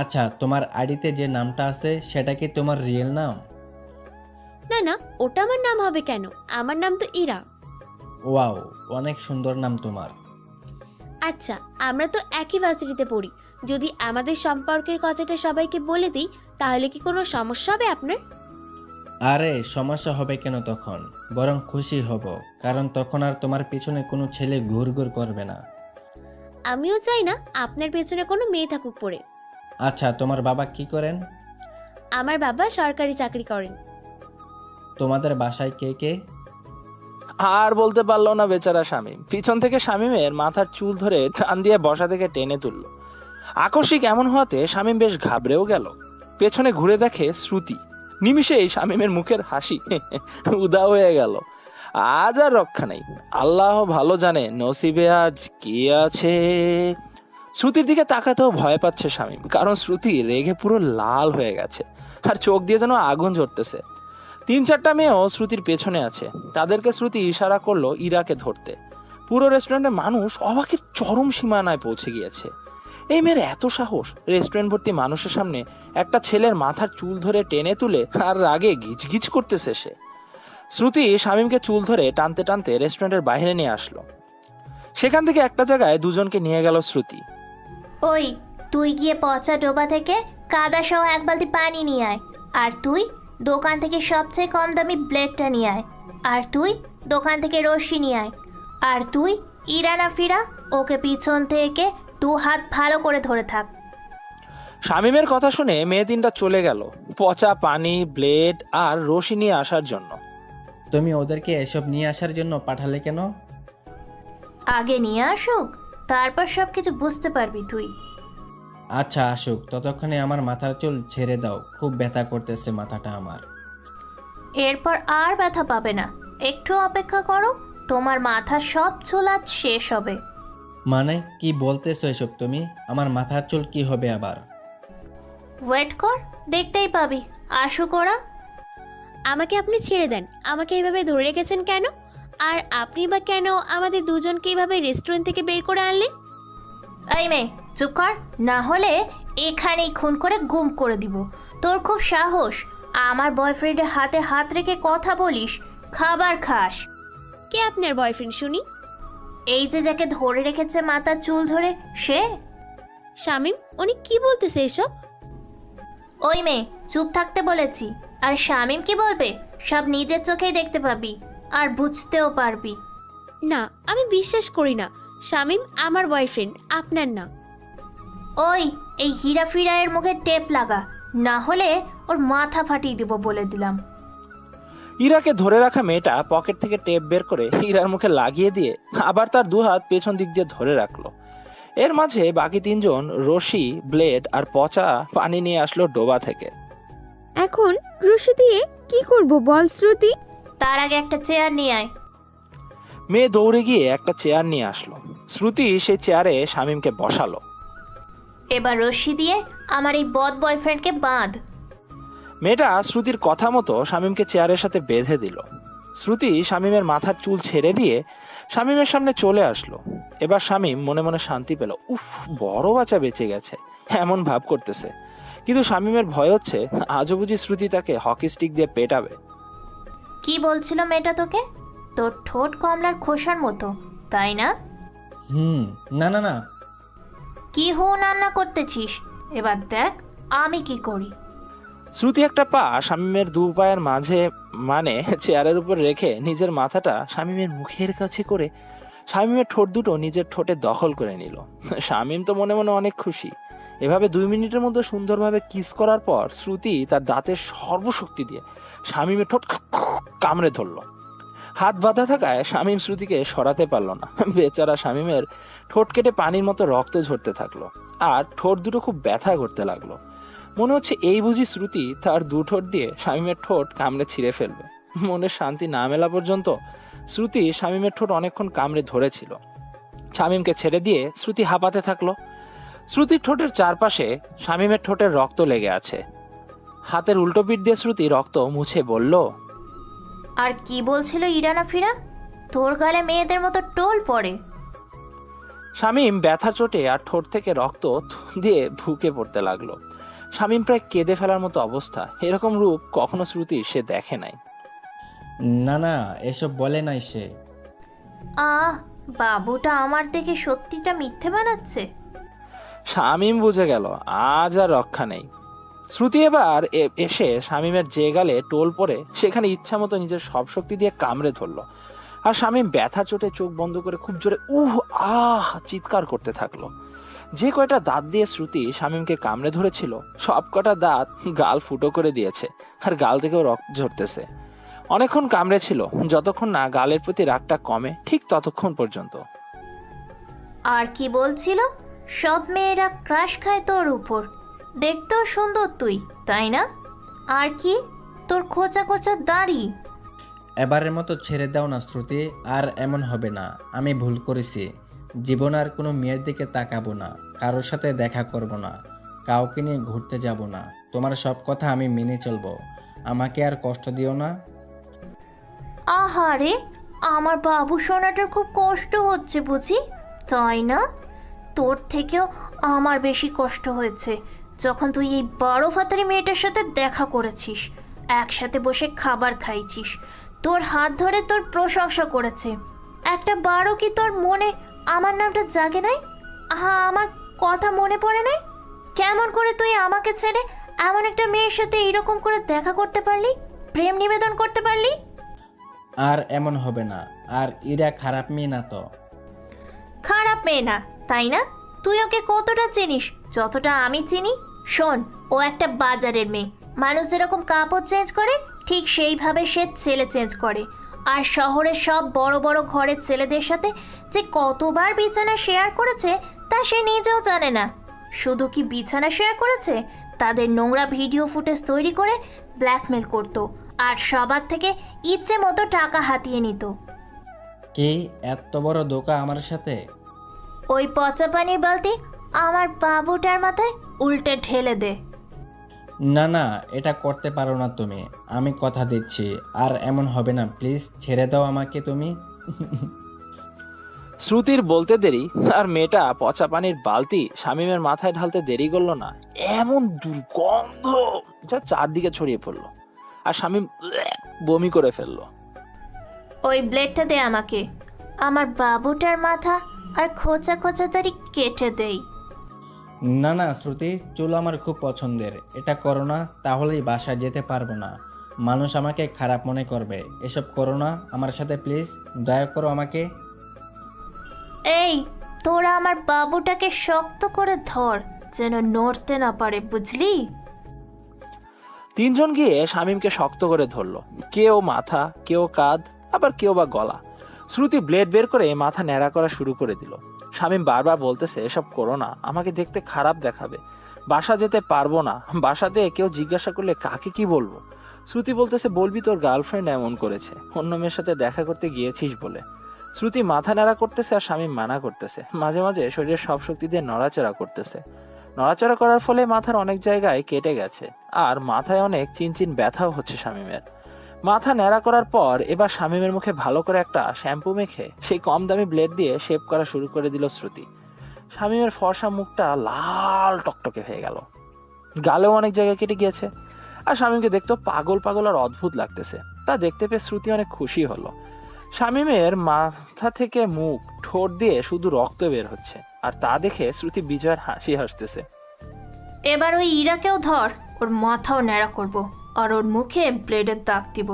Speaker 2: আচ্ছা তোমার আইডিতে যে নামটা আছে সেটা কি তোমার রিয়েল নাম?
Speaker 5: না না, ওটা আমার নাম হবে কেন? আমার নাম তো ইরা।
Speaker 2: ওয়াও, অনেক সুন্দর নাম তোমার।
Speaker 5: আচ্ছা, আমরা তো একই ভার্সিটিতে পড়ি। যদি আমাদের সম্পর্কের কথাটা সবাইকে বলে দিই, তাহলে কি কোনো সমস্যা হবে আপনার?
Speaker 2: আরে সমস্যা হবে কেন? তখন বরং খুশি হব, কারণ তখন আর তোমার পিছনে কোনো ছেলে ঘুরঘুর করবে না।
Speaker 5: আমিও চাই না আপনার পেছনে কোনো মেয়ে থাকুক পড়ে।
Speaker 2: আচ্ছা তোমার বাবা কি করেন?
Speaker 5: আমার বাবা সরকারি চাকরি করেন।
Speaker 2: তোমাদের বাসায় কে কে?
Speaker 1: আর বলতে পারলো না বেচারা শামীম। পিছন থেকে শামীমের মাথার চুল ধরে টান দিয়ে বসা থেকে টেনে তুললো। আকস্মিক এমন হওয়াতে শামীম বেশ ঘাবড়েও গেল। পেছনে ঘুরে দেখে শ্রুতি। নিমিষেই শামীমের মুখের হাসি উধাও হয়ে গেল। আজ আর রক্ষা নেই, আল্লাহ ভালো জানে নসিবে আজ কি আছে। শ্রুতির দিকে তাকাতেও ভয় পাচ্ছে শামীম, কারণ শ্রুতি রেগে পুরো লাল হয়ে গেছে, আর চোখ দিয়ে যেন আগুন জ্বলতেছে। 3-4টা মেয়েও শ্রুতির পেছনে আছে। তাদেরকে শ্রুতি ইশারা করলো ইরাকে ধরতে। পুরো রেস্টুরেন্টের মানুষ অবাকের চরম সীমানায় পৌঁছে গিয়েছে। এই মেয়ের এত সাহস, রেস্টুরেন্ট ভর্তি মানুষের সামনে একটা ছেলের মাথার চুল ধরে টেনে তুলে আর রাগে গিজগিজ করতেছে সে। শ্রুতি শামীমকে চুল ধরে টানতে টানতে রেস্টুরেন্টের বাইরে নিয়ে আসলো। সেখান থেকে একটা জায়গায় দুজনকে নিয়ে গেল শ্রুতি।
Speaker 3: ওই, তুই গিয়ে পচা ডোবা থেকে কাদা সহ 1 বালতি পানি নিয়ে আয়। আর তুই দোকান থেকে সবচেয়ে কম দামি ব্লেডটা নিয়ে আয়। আর তুই দোকান থেকে রশ্মি নিয়ে আয়। আর তুই ইরানা ফিরা, ওকে পিছন থেকে 2 হাত ভালো করে ধরে থাক।
Speaker 1: শামীমের কথা শুনে মেয়ে 3টা চলে গেল পচা পানি, ব্লেড আর রশি নিয়ে আসার জন্য।
Speaker 2: তুমি ওদেরকে এসব নিয়ে আসার জন্য পাঠালে কেন?
Speaker 3: আগে নিয়ে আসুক, তারপর সব কিছু বুঝতে পারবি তুই।
Speaker 2: আচ্ছা আসুক, ততক্ষণে আমার মাথার চুল ছেড়ে দাও, খুব ব্যথা করতেছে মাথাটা আমার।
Speaker 3: এরপর আর ব্যথা পাবে না, একটু অপেক্ষা করো, তোমার মাথার সব চুল আজ শেষ হবে।
Speaker 2: মানে কি বলতেছো এসব তুমি? আমার মাথার চুল কি হবে আবার?
Speaker 3: ওয়েট কর, দেখতেই পাবি। আসুক ওরা।
Speaker 5: আমাকে আপনি ছেড়ে দেন। আমাকে এইভাবে ধরে রেখেছেন কেন? আর আপনি বা কেন আমাদের দুজনকে এইভাবে রেস্টুরেন্ট থেকে বের করে আনলেন?
Speaker 3: এই মেয়ে, চুপ কর, না হলে এখানেই খুন করে গুম করে দিব। তোর খুব সাহস, আমার বয়ফ্রেন্ডের হাতে হাত রেখে কথা বলিস, খাবার খাস।
Speaker 5: কে আপনার বয়ফ্রেন্ড শুনি?
Speaker 3: এই যে যাকে ধরে রেখেছে মাথার চুল ধরে, সে।
Speaker 5: শামিম, উনি কি বলতেছে এসব?
Speaker 3: ওই মেয়ে, চুপ থাকতে বলেছি। আর শামিম কি বলবে সব নিজের চোখেই দেখতে পাবি, আর বুঝতেও পারবি।
Speaker 5: না, আমি বিশ্বাস করি না। শামিম আমার বয়ফ্রেন্ড, আপনার না।
Speaker 3: ওই, এই হীরা ফিরায়ের মুখে টেপ লাগা, না হলে ওর মাথা ফাটিয়ে দিব বলে দিলাম।
Speaker 1: ইরাকে ধরে রাখা মেয়েটা পকেট থেকে টেপ বের করে ইরার মুখে লাগিয়ে দিয়ে আবার তার দুহাত পেছন দিক দিয়ে ধরে রাখলো। এর মাঝে বাকি তিনজন রশি, ব্লেড আর পচা পানি নিয়ে আসলো ডোবা থেকে।
Speaker 8: এখন রশি দিয়ে কি করব বল শ্রুতি?
Speaker 3: তার আগে একটা চেয়ার নিয়ে আয়।
Speaker 1: মেয়ে দৌড়ে গিয়ে একটা চেয়ার নিয়ে আসলো। শ্রুতি সেই চেয়ারে শামীমকে বসালো।
Speaker 3: এবার রশি দিয়ে আমার এই বদ বয়ফ্রেন্ডকে বাঁধ।
Speaker 1: মেয়েটা শ্রুতির কথা মতো শামীমকে চেয়ারের সাথে বেঁধে দিল। শ্রুতি শামীমের মাথার চুল ছেড়ে দিয়ে শামীমের সামনে চলে আসলো। এবার শামীম মনে মনে শান্তি পেল। উফ, বড় বাচ্চা বেঁচে গেছে, এমন ভাব করতেছে। কিন্তু শামীমের ভয় হচ্ছে আজও বুঝি শ্রুতি তাকে হকি স্টিক দিয়ে পেটাবে।
Speaker 3: কি বলছিল মেয়েটা তোকে? তোর ঠোঁট কমলার খোসার মতো, তাই না?
Speaker 2: না না না।
Speaker 3: কি হো রান্না করতেছিস? এবার দেখ আমি কি করি।
Speaker 1: শ্রুতি একটা পা শামীমের দু পায়ের মাঝে মানে চেয়ারের উপর রেখে নিজের মাথাটা শামীমের মুখের কাছে করে শামীমের ঠোঁট দুটো নিজের ঠোঁটে দখল করে নিল। শামীম তো মনে মনে অনেক খুশি। এভাবে 2 মিনিটের মধ্যে সুন্দরভাবে কিস করার পর শ্রুতি তার দাঁতের সর্বশক্তি দিয়ে শামীমের ঠোঁট কামড়ে ধরল। হাত বাঁধা থাকায় শামীম শ্রুতিকে সরাতে পারল না। বেচারা শামীমের ঠোঁট কেটে পানির মতো রক্ত ঝরতে থাকলো, আর ঠোঁট দুটো খুব ব্যথা করতে লাগলো। মনে হচ্ছে এই বুঝি শ্রুতি তার 2 ঠোঁট দিয়ে শামীমের ঠোঁট কামড়ে ছিঁড়ে ফেলবে। মনের শান্তি না মেলা পর্যন্ত শ্রুতি শামীমের ঠোঁট অনেকক্ষণ কামড়ে ধরেছিল। শামীমকে ছেড়ে দিয়ে শ্রুতি হাঁপাতে থাকলো। শ্রুতির ঠোঁটের চারপাশে শামীমের ঠোঁটের রক্ত লেগে আছে। হাতের উল্টো পিঠ দিয়ে শ্রুতি রক্ত মুছে বলল,
Speaker 3: আর কি বলছিল ইরানা ফিরা? তোর গালে মেয়েদের মতো টোল পড়ে।
Speaker 1: শামীম ব্যথা চোটে আর ঠোঁট থেকে রক্ত দিয়ে ভুকে পড়তে লাগলো। শামীম প্রায় কেঁদে ফেলার মতো অবস্থা। এরকম রূপ কখনো শ্রুতি সে দেখে নাই।
Speaker 2: না না, এসব বলে নাই সে।
Speaker 3: আহ, বাবুটা আমার দেখে সত্যিটা মিথ্যে বানাচ্ছে।
Speaker 1: শামীম বুঝে গেল আজ আর রক্ষা নেই। শ্রুতি এবার এসে শামীমের যে গালে টোল পড়ে সেখানে ইচ্ছা মতো নিজের সব শক্তি দিয়ে কামড়ে ধরলো। আর শামীম ব্যথা চোটে চোখ বন্ধ করে খুব জোরে আহ চিৎকার করতে থাকলো। যে কয়টা দাঁত দিয়ে শ্রুতি শামীমকে কামড়ে ধরেছিল সব কটা দাঁত গাল ফুটো করে দিয়েছে, আর গাল থেকেও রক্ত ঝরতেছে। অনেকক্ষণ কামড়ে ছিল, যতক্ষণ না গালের প্রতি রাগটা কমে ঠিক ততক্ষণ পর্যন্ত।
Speaker 3: আর কি বলছিল? সব মেয়েরা ক্রাশ খায় তোর উপর। দেখতেও সুন্দর তুই, তাই না? আর কি তোর খোঁচা খোঁচা দাড়ি।
Speaker 2: এবারের মতো ছেড়ে দাও না শ্রুতি, আর এমন হবে না। আমি ভুল করেছি। জীবন আর কোনো মেয়ের দিকে তাকাবো না, কারোর সাথে দেখা করব না, কাউকে নিয়ে ঘুরতে যাব না। তোমার সব কথা আমি মেনে চলবো। আমাকে আর কষ্ট দিও না।
Speaker 3: আহারে, আমার বাবু সোনাটার খুব কষ্ট হচ্ছে বুঝি, তাই না? তোর থেকেও আমার বেশি কষ্ট হয়েছে যখন তুই এই 12 ভাতারি মেয়েটার সাথে দেখা করেছিস, একসাথে বসে খাবার খাইছিস, তোর হাত ধরে তোর প্রশংসা করেছে। একটা বারও কি তোর মনে আমার নামটা জাগে নাই? আমার কথা মনে পড়ে নাই? কেমন করে তুই আমাকে ছেড়ে এমন একটা মেয়ের সাথে এইরকম করে দেখা করতে পারলি, প্রেম নিবেদন করতে পারলি?
Speaker 2: আর এমন হবে না। আর ইরা খারাপ মেয়ে না তো।
Speaker 3: খারাপ মেয়ে না, তাই না? তুই ওকে কতটা চিনিস যতটা আমি চিনি? শোন, ও একটা বাজারের মেয়ে। মানুষ যেরকম কাপড় চেঞ্জ করে ঠিক সেইভাবে সে ছেলে চেঞ্জ করে। আর শহরের সব বড় বড় ঘরের ছেলেদের সাথে যে কতবার বিছানা শেয়ার করেছে তা সে নিজেও জানে না। শুধু কি বিছানা শেয়ার করেছে, তাদের নোংরা ভিডিও ফুটেজ তৈরি করে ব্ল্যাকমেল করত, আর সবার থেকে ইচ্ছে মতো টাকা হাতিয়ে নিত।
Speaker 2: কে এত বড় ধোঁকা আমার সাথে?
Speaker 3: ওই পচা পানির বালতি আমার বাবুটার মাথায় উল্টে ঢেলে দে।
Speaker 2: না না, এটা করতে পারো না তুমি। আমি কথা দিচ্ছি, আর এমন হবে না। প্লিজ ছেড়ে দাও আমাকে তুমি।
Speaker 1: শ্রুতির বলতে দেরি আর মেয়েটা পচা পানির বালতি শামীমের মাথায় ঢালতে দেরি করলো না। এমন দুর্গন্ধ যা চারদিকে ছড়িয়ে পড়লো। আর শামীম বমি করে ফেললো।
Speaker 3: ওই ব্লেডটা দে আমাকে, আমার বাবুটার মাথা আর খোঁচা খোঁচা দাড়ি কেটে দেই।
Speaker 2: না না শ্রুতি, চুল আমার খুব পছন্দের, এটা করো না, তাহলেই বাসায় যেতে পারবো না, মানুষ আমাকে খারাপ মনে করবে। এসব করো না আমার সাথে প্লিজ, দয়া করো আমাকে।
Speaker 3: এই তোরা আমার বাবুটাকে শক্ত করে ধর, যেন নড়তে না পারে, বুঝলি?
Speaker 1: তিনজন গিয়ে শামীমকে শক্ত করে ধরলো, কেউ মাথা, কেউ কাঁধ, আবার কেউ বা গলা। শ্রুতি ব্লেড বের করে মাথা ন্যাড়া করা শুরু করে দিল। শামীম বারবার বলতেছে, এসব করো না, আমাকে দেখতে খারাপ দেখাবে, বাসা যেতে পারবো না, বাসাতে কেউ জিজ্ঞাসা করলে কাকে কি বলবো। শ্রুতি বলতেছে, বলবি তোর গার্লফ্রেন্ড এমন করেছে, অন্য মেয়ের সাথে দেখা করতে গিয়েছিস বলে। শ্রুতি মাথা ন্যাড়া করতেছে আর শামীম মানা করতেছে, মাঝে মাঝে শরীরের সব শক্তি দিয়ে নড়াচড়া করতেছে। নড়াচড়া করার ফলে মাথার অনেক জায়গায় কেটে গেছে আর মাথায় অনেক চিনচিন ব্যথাও হচ্ছে শামীমের। মাথা ন্যাড়া করার পর এবার শামীমের মুখে ভালো করে একটা শ্যাম্পু মেখে সেই কম দামি ব্লেড দিয়ে শেভ করা শুরু করে দিল শ্রুতি। শামীমের ফর্সা মুখটা লাল টকটকে হয়ে গেল, গালেও অনেক জায়গায় কেটে গিয়েছে। আর শামীমকে দেখতো পাগল পাগল আর অদ্ভুত লাগতেছে। তা দেখতে পেয়ে শ্রুতি অনেক খুশি হলো। শামীমের মাথা থেকে মুখ, ঠোঁট দিয়ে শুধু রক্ত বের হচ্ছে, আর তা দেখে শ্রুতি বিজয়ের হাসি হাসতেছে।
Speaker 3: এবার ওই ইরাকেও ধর, ওর মাথাও ন্যাড়া করব আর ওর মুখে ব্লেডের দাগ দিব,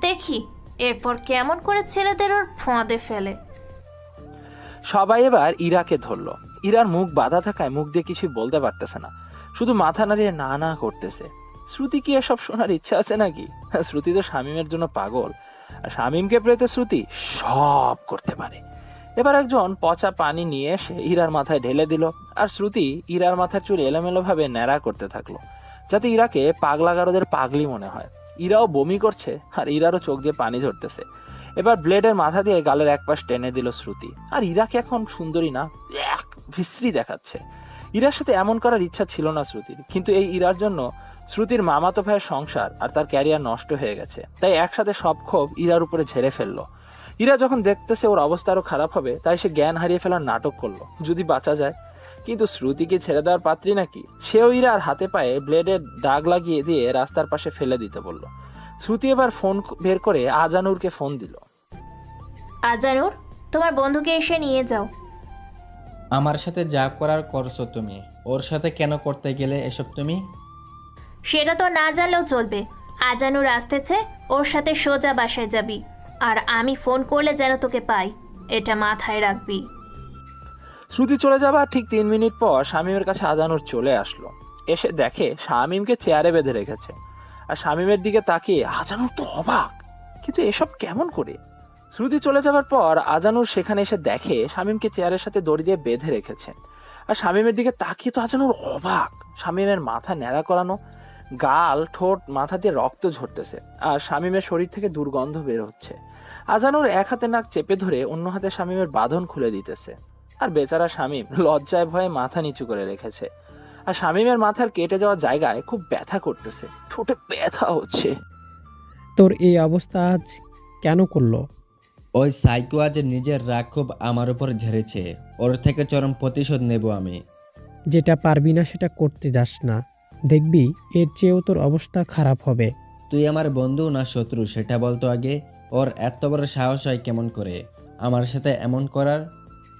Speaker 3: দেখি এরপর কেমন করে ছেলেদের ওর ফাঁদে ফেলে।
Speaker 1: সবাই এবার ইরাকে ধরলো। ইরার মুখ বাধা থাকায় মুখ দিয়ে কিছুই বলতে পারতেছে না, শুধু মাথা নাড়িয়ে না না করতেছে। শ্রুতি কি এসব শোনার ইচ্ছা আছে নাকি? শ্রুতি তো শামীমের জন্য পাগল, আর শামীমকে পেতে শ্রুতি সব করতে পারে। এবার একজন পচা পানি নিয়ে এসে ইরার মাথায় ঢেলে দিল, আর শ্রুতি ইরার মাথার চুল এলোমেলো ভাবে ন্যাড়া করতে থাকলো, যাতে ইরাকে পাগলা গারদের পাগলি মনে হয়। ইরাও বমি করছে আর ইরারও চোখ দিয়ে পানি ঝরতেছে। এবার ব্লেডের মাথা দিয়ে গালের এক পাশ টেনে দিল শ্রুতি। আর ইরাকে এখন সুন্দরী না, বিশ্রী দেখাচ্ছে। ইরার সাথে এমন করার ইচ্ছা ছিল না শ্রুতির, কিন্তু এই ইরার জন্য শ্রুতির মামাতো ভাইয়ের সংসার আর তার ক্যারিয়ার নষ্ট হয়ে গেছে, তাই একসাথে সব ক্ষোভ ইরার উপরে ঝেড়ে ফেললো। ইরা যখন দেখতেছে ওর অবস্থা আরো খারাপ হবে, তাই সে জ্ঞান হারিয়ে ফেলার নাটক করলো, যদি বাঁচা যায়। কিন্তু শ্রুতিকে ছেড়ে দেওয়ার পাত্রী নাকি, সেও ইরার হাতে পায়ে ব্লেডের দাগ লাগিয়ে দিয়ে রাস্তার পাশে ফেলে দিতে বলল। শ্রুতি এবার ফোন বের করে আজানুরকে ফোন দিল।
Speaker 3: আজানুর, তোমার বন্ধুকে এসে নিয়ে যাও।
Speaker 2: আমার সাথে যা করার করছো তুমি, ওর সাথে কেন করতে গেলে এসব তুমি?
Speaker 3: সেটা তো না জানলেও চলবে। আজানুর আসতেছে, ওর সাথে সোজা বাসায় যাবি, আর আমি ফোন করলে যেন তোকে পাই, এটা মাথায় রাখবি।
Speaker 1: শ্রুতি চলে যাবার ঠিক 3 মিনিট পর শামীমের কাছে আজানুর চলে আসলো। এসে দেখে শামীমকে চেয়ারে বেঁধে রেখেছে, আর শামীমের দিকে তাকিয়ে আজানুর তো অবাক, কিন্তু এসব কেমন করে? শ্রুতি চলে যাবার পর আজানুর সেখানে এসে দেখে শামীমকে চেয়ারের সাথে দড়ি দিয়ে বেঁধে রেখেছে, আর শামীমের দিকে তাকিয়ে তো আজানুর অবাক। শামীমের মাথা ন্যাড়া করানো, গাল, ঠোঁট, মাথা দিয়ে রক্ত ঝরতেছে, আর শামীমের শরীর থেকে দুর্গন্ধ বের হচ্ছে। আজানুর এক হাতে নাক চেপে ধরে অন্য হাতে শামীমের বাঁধন খুলে দিতেছে, আর বেচারা শামীম লজ্জায় ভয়ে মাথা নিচু করে রেখেছে। আর শামীমের মাথার কেটে যাওয়া জায়গায় খুব ব্যথা করতেছে, ঠোঁটে ব্যথা হচ্ছে।
Speaker 9: তোর এই অবস্থা আজ কেন করলো?
Speaker 2: ওই সাইকো আজ নিজের রাগ খুব আমার উপর ঝেড়েছে, ওর থেকে চরম প্রতিশোধ নেব আমি।
Speaker 9: যেটা পারবি না সেটা করতে যাস না, দেখবি এর চেয়েও তোর অবস্থা খারাপ হবে।
Speaker 2: তুই আমার বন্ধু না শত্রু সেটা বলতো আগে। ওর এত বড় সাহস হয় কেমন করে আমার সাথে এমন করার?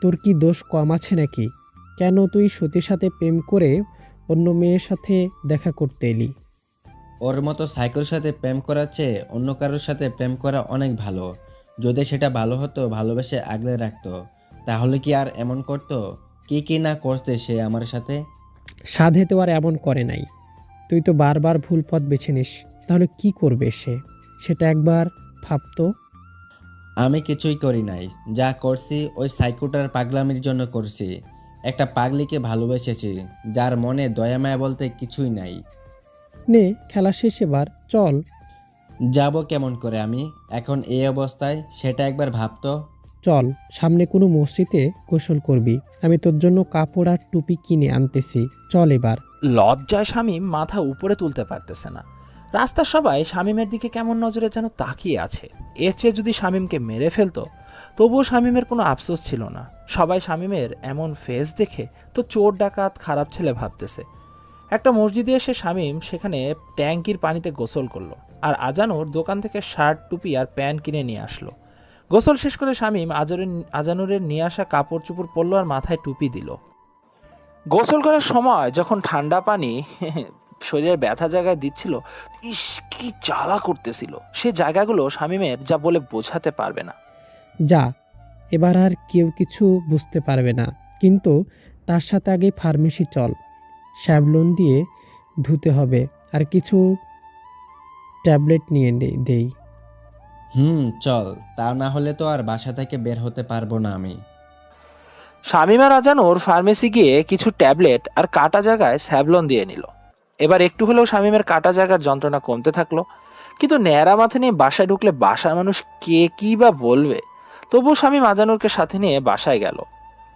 Speaker 9: তোর কি দোষ কম আছে নাকি? কেন তুই সতীর সাথে প্রেম করে অন্য মেয়ের সাথে দেখা করতে এলি?
Speaker 2: ওর মতো সাইকোর সাথে প্রেম করার চেয়ে অন্য কারোর সাথে প্রেম করা অনেক ভালো। যদি সেটা ভালো হতো, ভালোবেসে আগলে রাখতো, তাহলে কি আর এমন করতো? কি কি না করতে সে আমার সাথে।
Speaker 9: সাধে তো আর এমন করে নাই। তুই তো বারবার ভুল পথ বেছে নিস, তাহলে কি করবে সে? সেটা একবার ভাবতো।
Speaker 2: আমি কিছুই করি নাই, যা করছি ওই সাইকোটার পাগলামির জন্য করছি। একটা পাগলিকে ভালোবেসেছি যার মনে দয়া মায়া বলতে কিছুই নাই।
Speaker 9: নে খেলা শেষ, এবার চল।
Speaker 2: যাব কেমন করে আমি এখন এই অবস্থায়, সেটা একবার ভাবতো।
Speaker 9: চল, সামনে কোনো মসজিদে গোসল করবি, আমি তোর জন্য কাপড় আর টুপি কিনে আনতেছি, চল এবার।
Speaker 1: লজ্জায় শামীম মাথা উপরে তুলতে পারতেছে না। রাস্তার সবাই শামীমের দিকে কেমন নজরে যেন তাকিয়ে আছে। এর চেয়ে যদি শামীমকে মেরে ফেলতো, তবুও শামীমের কোনো আফসোস ছিল না। সবাই শামীমের এমন ফেস দেখে তো চোর ডাকাত খারাপ ছেলে ভাবতেছে। একটা মসজিদে এসে শামীম সেখানে ট্যাঙ্কির পানিতে গোসল করলো। আর আজানুর দোকান থেকে শার্ট টুপি আর প্যান্ট কিনে নিয়ে আসলো। গোসল শেষ করে শামীম আজানুরের নিয়ে আসা কাপড় চোপড় পরলো আর মাথায় টুপি দিল। গোসল করার সময় যখন ঠান্ডা পানি শরীরের ব্যথা জায়গায় দিচ্ছিল, ইস কি জ্বালা করতেছিল। সে জায়গাগুলো শামীমের যা বলে বোঝাতে পারবে না।
Speaker 9: যা, এবার আর কেউ কিছু বুঝতে পারবে না, কিন্তু তার সাথে আগে ফার্মেসি চল, স্যাভলন দিয়ে ধুতে হবে আর কিছু ট্যাবলেট নিয়ে দেই।
Speaker 2: চল, তা না হলে তো আর বাসা থেকে বের হতে পারবো না আমি।
Speaker 1: শামীম আর আজানুর ফার্মেসি গিয়ে কিছু ট্যাবলেট আর কাটা জায়গায় স্যাভলন দিয়ে নিল। এবার একটু হলেও শামীমের কাটা জায়গার যন্ত্রণা কমতে থাকলো। কিন্তু ন্যাড়া মাথা নিয়ে বাসায় ঢুকলে বাসার মানুষ কে কি বা বলবে। তবুও শামীম আজানুরকে সাথে নিয়ে বাসায় গেল।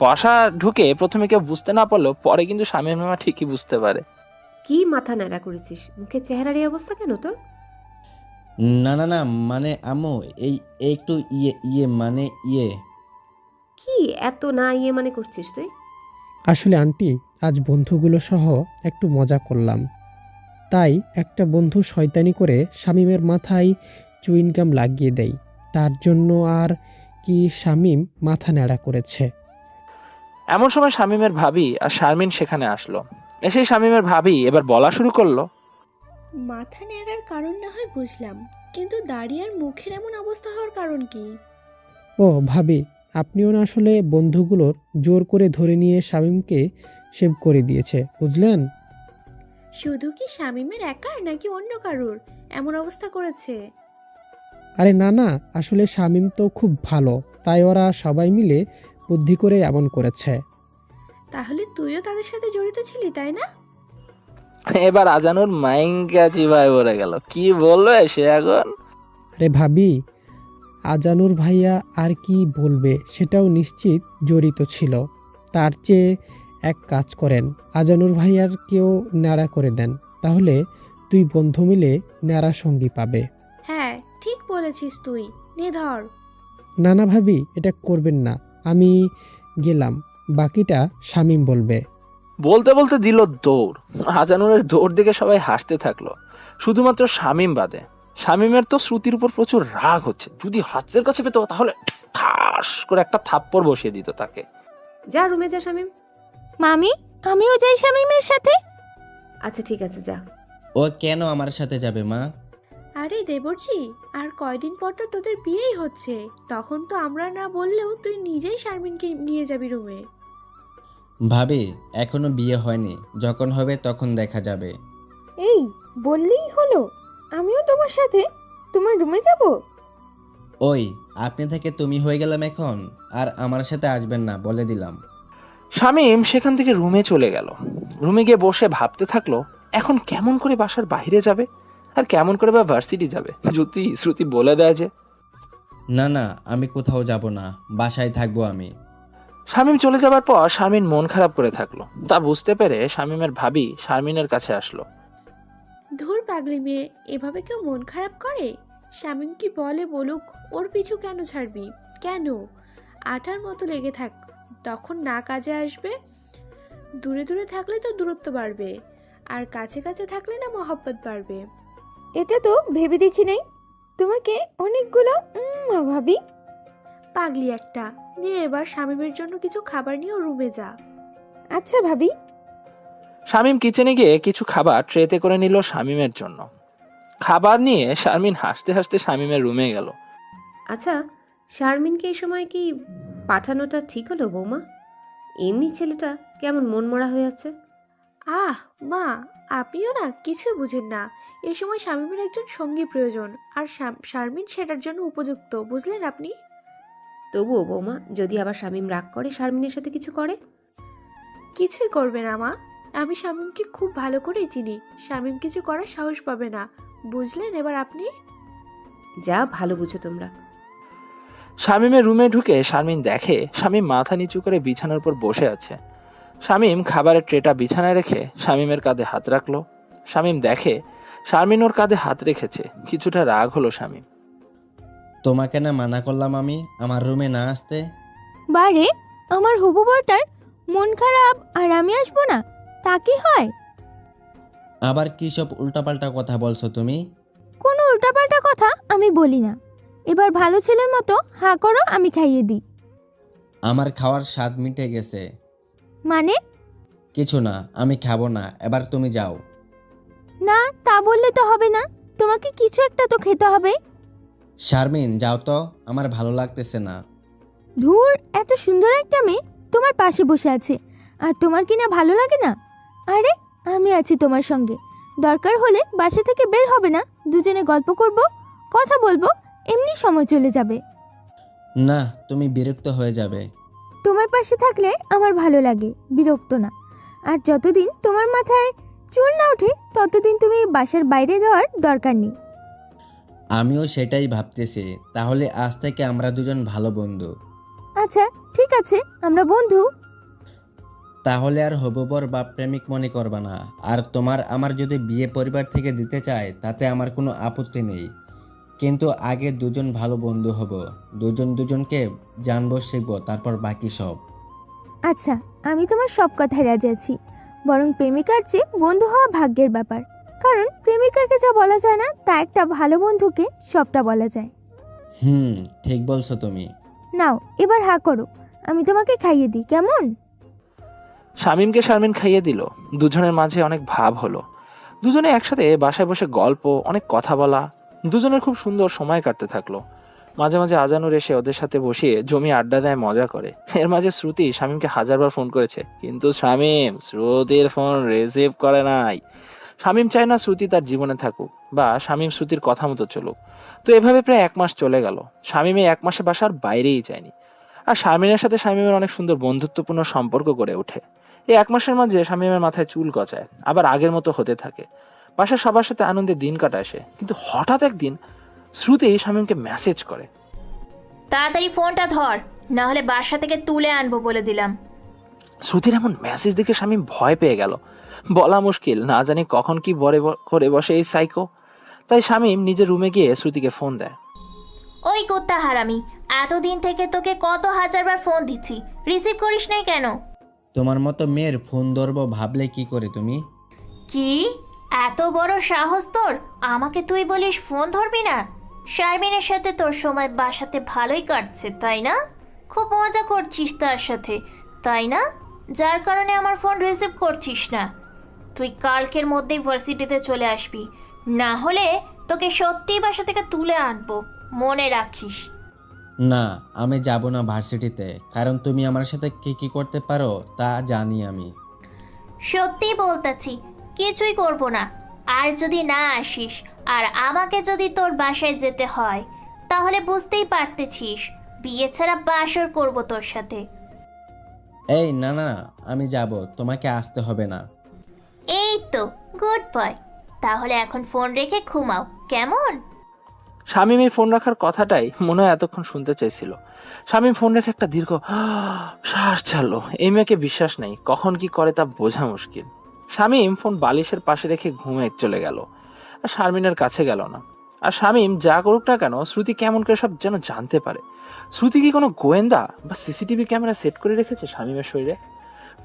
Speaker 1: বাসা ঢুকে প্রথমে কেউ বুঝতে না পারলেও পরে কিন্তু শামীম মামা ঠিকই বুঝতে পারে।
Speaker 10: কি মাথা ন্যাড়া করেছিস? মুখের চেহারার এই অবস্থা কেন তোর?
Speaker 2: না না না, মানে আম্মু, এই একটু মানে
Speaker 10: কি এত না মানে করছিস তুই?
Speaker 9: আসলে আন্টি, আজ বন্ধুগুলো সহ একটু মজা করলাম, তাই একটা বন্ধু শয়তানি করে শামীমের মাথায় চুইনগাম লাগিয়ে দেয়, তার জন্য আর কি শামীম মাথা ন্যাড়া করেছে।
Speaker 1: এমন সময় শামীমের ভাবি আর শারমিন সেখানে আসলো। এসে শামীমের ভাবি এবার বলা শুরু করলো,
Speaker 7: মাথা নেড়ার কারণ না হয় বুঝলাম, কিন্তু দাড়ি আর মুখের এমন অবস্থা হওয়ার কারণ কি?
Speaker 9: ও ভাবি, আপনিও না আসলে বন্ধুগুলোর জোর করে ধরে নিয়ে শামীমকে শেভ করে দিয়েছে, বুঝলেন?
Speaker 7: শুধু কি শামীমের একার নাকি অন্য কারোর এমন অবস্থা করেছে?
Speaker 9: আরে না না, আসলে শামীম তো খুব ভালো, তাই ওরা সবাই মিলে বুদ্ধি করে এমন করেছে।
Speaker 7: তাহলে তুইও তাদের সাথে জড়িত ছিলি, তাই না?
Speaker 1: এবার আজানুর মাইঙ্গা চিবায় পড়ে গেল। কি বলবে সে এখন?
Speaker 9: আরে ভাবি, আজানুর ভাইয়া আর কি বলবে, সেটাও নিশ্চিত জড়িত ছিল। তার চেয়ে এক কাজ করেন, আজানুর ভাইয়ার কেউ ন্যাড়া করে দেন, তাহলে দুই বন্ধু মিলে ন্যাড়া সঙ্গী পাবে।
Speaker 7: হ্যাঁ, ঠিক বলেছিস তুই, নে ধর।
Speaker 9: না না ভাবি, এটা করবেন না, আমি গেলাম, বাকিটা শামীম বলবে।
Speaker 1: বলতে বলতে দিল দৌড়। আজানুরের দৌড় দেখে সবাই হাসতে থাকলো, শুধুমাত্র শামীম বাদে। শামীমের তো শ্রুতির উপর প্রচুর রাগ হচ্ছে। যদি হাতের কাছে পেত তাহলে ঠাস করে একটা থাপ্পড় বসিয়ে দিত তাকে।
Speaker 10: যা রুমে যা শামীম।
Speaker 8: মামি, আমিও যাই শামীমের সাথে।
Speaker 10: আচ্ছা ঠিক আছে, যা।
Speaker 2: ও কেন আমার সাথে যাবে মা?
Speaker 7: আরে দেবরজি, আর কয়দিন পর তো তোদের বিয়েই হচ্ছে, তখন তো আমরা না বললেও তুই নিজেই শারমিনকে নিয়ে যাবি রুমে।
Speaker 2: ভাবি, এখনো বিয়ে হয়নি, যখন হবে তখন দেখা যাবে।
Speaker 8: এই বললেই হলো, আমিও তোমার সাথে তোমার রুমে যাব।
Speaker 2: ওই, আপনি থেকে তুমি হয়ে গেলাম এখন, আর আমার সাথে আসবেন না, বলে দিলাম।
Speaker 1: শামীম সেখান থেকে রুমে চলে গেল। রুমে গিয়ে বসে ভাবতে থাকলো, এখন কেমন করে বাসার বাইরে যাবে আর কেমন করে বা ভার্সিটি যাবে। যদি শ্রুতি বলে দেয় যে
Speaker 2: না না, আমি কোথাও যাব না, বাসায় থাকবো আমি।
Speaker 1: শামীম চলে যাবার পর শারমিন মন খারাপ করে থাকলো। তা বুঝতে পেরে শামীমের ভাবি শারমিনের কাছে আসলো।
Speaker 7: ধুর পাগলি মেয়ে, এভাবে কেউ মন খারাপ করে? শামীম কি বলে বলুক, ওর পিছু কেন ছাড়বি? কেন? আটার মতো লেগে থাক, তখন না কাজে আসবে। দূরে দূরে থাকলে তো দূরত্ব বাড়বে, আর কাছে কাছে থাকলে না মহব্বত বাড়বে।
Speaker 8: এটা তো ভেবে দেখি নাই। তোমাকে অনেকগুলো ভাবি।
Speaker 7: পাগলি একটা, নিয়ে এবার শামীমের জন্য কিছু খাবার নিয়ে রুমে যা।
Speaker 8: আচ্ছা ভাবি।
Speaker 1: শামীম কিচেনে গিয়ে কিছু খাবার ট্রেতে করে নিল শামীমের জন্য। খাবার নিয়ে শারমিন হাসতে হাসতে শামীমের রুমে গেল।
Speaker 10: আচ্ছা, শারমিনকে এই সময় কি পাঠানোটা ঠিক হলো বৌমা? এমনি ছেলেটা কেমন মনমরা হয়ে আছে।
Speaker 7: আহ মা, আপনিও না কিছু বুঝেন না। এই সময় শামীমের একজন সঙ্গী প্রয়োজন, আর শারমিন সেটার জন্য উপযুক্ত, বুঝলেন আপনি?
Speaker 10: তবুও বৌমা, যদি আবার শামীম রাগ করে শারমিনের সাথে কিছু করে?
Speaker 7: কিছুই করবে না মা, আমি শামীমকে খুব ভালো করেই চিনি। শামীম কিছু করার সাহস পাবে না, বুঝলেন এবার আপনি?
Speaker 10: যা ভালো বুঝো তোমরা।
Speaker 1: শামীমের রুমে ঢুকে শারমিন দেখে শামীম মাথা নিচু করে বিছানার উপর বসে আছে। শামীম খাবারের ট্রেটা বিছানায় রেখে শামীমের কাঁধে হাত রাখলো। শামীম দেখে শারমিন ওর কাঁধে হাত রেখেছে। কিছুটা রাগ হলো শামীম।
Speaker 2: তোমাকে না মানা করলাম আমি আমার রুমে না আসতে?
Speaker 8: বারে, আমার হবু বরটার মন খারাপ আর আমি আসবো না, তা কি হয়?
Speaker 2: আবার কি সব উল্টাপাল্টা কথা বলছো তুমি?
Speaker 8: কোনো উল্টাপাল্টা কথা আমি বলি না। এবার ভালো ছেলের মতো হাঁ করো, আমি খাইয়ে দিই।
Speaker 2: আমার খাওয়ার স্বাদ মিটে গেছে।
Speaker 8: মানে?
Speaker 2: কিছু না, আমি খাবো না, এবার তুমি যাও।
Speaker 8: না, তা বললে তো হবে না, তোমাকে কিছু একটা তো খেতে হবে।
Speaker 2: শারমিন যাও তো, আমার ভালো লাগতেছে না।
Speaker 8: ধুর, এত সুন্দর একটা মেয়ে তোমার পাশে বসে আছে, আর তোমার কিনা ভালো লাগে না? আরে আমি আছি তোমার সঙ্গে, দরকার হলে বাসা থেকে বের হবে না, দুজনে গল্প করব, কথা বলবো, এমনি সময় চলে যাবে।
Speaker 2: না, তুমি বিরক্ত হয়ে যাবে।
Speaker 8: তোমার পাশে থাকলে আমার ভালো লাগে, বিরক্ত না। আর যতদিন তোমার মাথায় চুল না ওঠে ততদিন তুমি বাসার বাইরে যাওয়ার দরকার নেই।
Speaker 2: আমিও সেটাই ভাবতেছি। তাহলে আজ থেকে আমরা দুজন ভালো বন্ধু।
Speaker 8: আচ্ছা ঠিক আছে, আমরা বন্ধু।
Speaker 2: তাহলে আর হবুবর বা প্রেমিক মনে করবা না। আর তোমার আমার যদি বিয়ে পরিবার থেকে দিতে চায় তাতে আমার কোনো আপত্তি নেই, কিন্তু আগে দুজন ভালো বন্ধু হব, দুজন দুজনকে জানবো, শিখবো, তারপর বাকি সব।
Speaker 8: আচ্ছা, আমি তোমার সব কথায় রাজি আছি, বরং প্রেমিকার চেয়ে বন্ধু হওয়া ভাগ্যের ব্যাপার, কারণ প্রেমিকাকে যা বলা যায় না তা একটা ভালো বন্ধুকে সবটা বলা যায়।
Speaker 2: ঠিক বলছো তুমি।
Speaker 8: নাও এবার হাঁ করো, আমি তোমাকে খাইয়ে দিই, কেমন?
Speaker 1: শামীমকে শারমিন খাইয়ে দিল। দুজনের মাঝে অনেক ভাব হলো। দুজনে একসাথে বাসায় বসে গল্প, অনেক কথা বলা, দুজনের খুব সুন্দর সময় কাটতে থাকলো। মাঝে মাঝে আজানুর এসে ওদের সাথে বসিয়ে জমি আড্ডা দেয়, মজা করে। এর মাঝে শ্রুতি শামীমকে হাজারবার ফোন করেছে, কিন্তু শামীম শ্রুতির ফোন রিসিভ করে নাই। শামীম চায় না শ্রুতি তার জীবনে থাকুক, বা শামীম শ্রুতির কথা মতো চলুক। তো এভাবে প্রায় 1 মাস চলে গেল। শামীম এই 1 মাসে বাসার বাইরেই যায়নি। আর শারমিনের সাথে শামীমের অনেক সুন্দর বন্ধুত্বপূর্ণ সম্পর্ক গড়ে ওঠে। এই 1 মাসের মাঝে শামীমের মাথায় চুল গজায়, আবার আগের মতো হতে থাকে। বাসার সবার সাথে আনন্দে দিন কাটায় সে। কিন্তু হঠাৎ একদিন শ্রুতি শামীমকে মেসেজ করে,
Speaker 3: তাড়াতাড়ি ফোনটা ধর, না হলে বাসা থেকে তুলে আনবো বলে দিলাম।
Speaker 1: শ্রুতির এমন মেসেজ দেখে শামীম ভয় পেয়ে গেল। বলা মুশকিল, না জানি কখন কি করে বসে এই সাইকো। তাই শামীম নিজের রুমে গিয়ে শ্রুতিকে ফোন দেয়।
Speaker 3: ওই কুত্তা হারামি, এতদিন থেকে তোকে কত হাজারবার ফোন দিচ্ছি, রিসিভ করিস নাই কেন?
Speaker 2: তোমার মতো মেয়ের ফোন ধরবো ভাবলে কি করে তুমি?
Speaker 3: কি এত বড় সাহস তোর, আমাকে তুই বলিস ফোন ধরবি না? শারমিনের সাথে তোর সময় বাসাতে ভালোই কাটছে তাই না? খুব মজা করছিস তার সাথে তাই না, যার কারণে আমার ফোন রিসিভ করছিস না। তুই কালকের মধ্যেই ভার্সিটিতে চলে আসবি, না হলে তোকে সত্যিই বাসা থেকে তুলে আনবো, মনে রাখিস।
Speaker 2: না, আমি যাব না ভার্সিটিতে, কারণ তুমি আমার সাথে কি কি করতে পারো তা জানি আমি।
Speaker 3: সত্যি বলতেছি, কিছুই করব না। আর যদি না আসিস, আর আমাকে যদি তোর বাসায় যেতে হয়, তাহলে বুঝতেই পারতেছিস বিয়ে ছাড়া বাসর করব তোর সাথে।
Speaker 2: এই না না, আমি যাব, তোমাকে আসতে হবে না।
Speaker 3: এই তো গুড বয়, তাহলে এখন ফোন রেখে ঘুমাও, কেমন?
Speaker 1: শামীম এই ফোন রাখার কথাটাই মনে হয় এতক্ষণ শুনতে চাইছিল। শামীম ফোন রেখে একটা দীর্ঘ শ্বাস ছাড়লো। এই মেয়েকে বিশ্বাস নেই, কখন কি করে তা বোঝা মুশকিল। শামীম ফোন বালিশের পাশে রেখে ঘুমে চলে গেল, আর শারমিনের কাছে গেল না। আর শামীম যা করুক না কেন, শ্রুতি কেমন করে সব যেন জানতে পারে। শ্রুতি কি কোনো গোয়েন্দা বা সিসিটিভি ক্যামেরা সেট করে রেখেছে শামীমের শরীরে?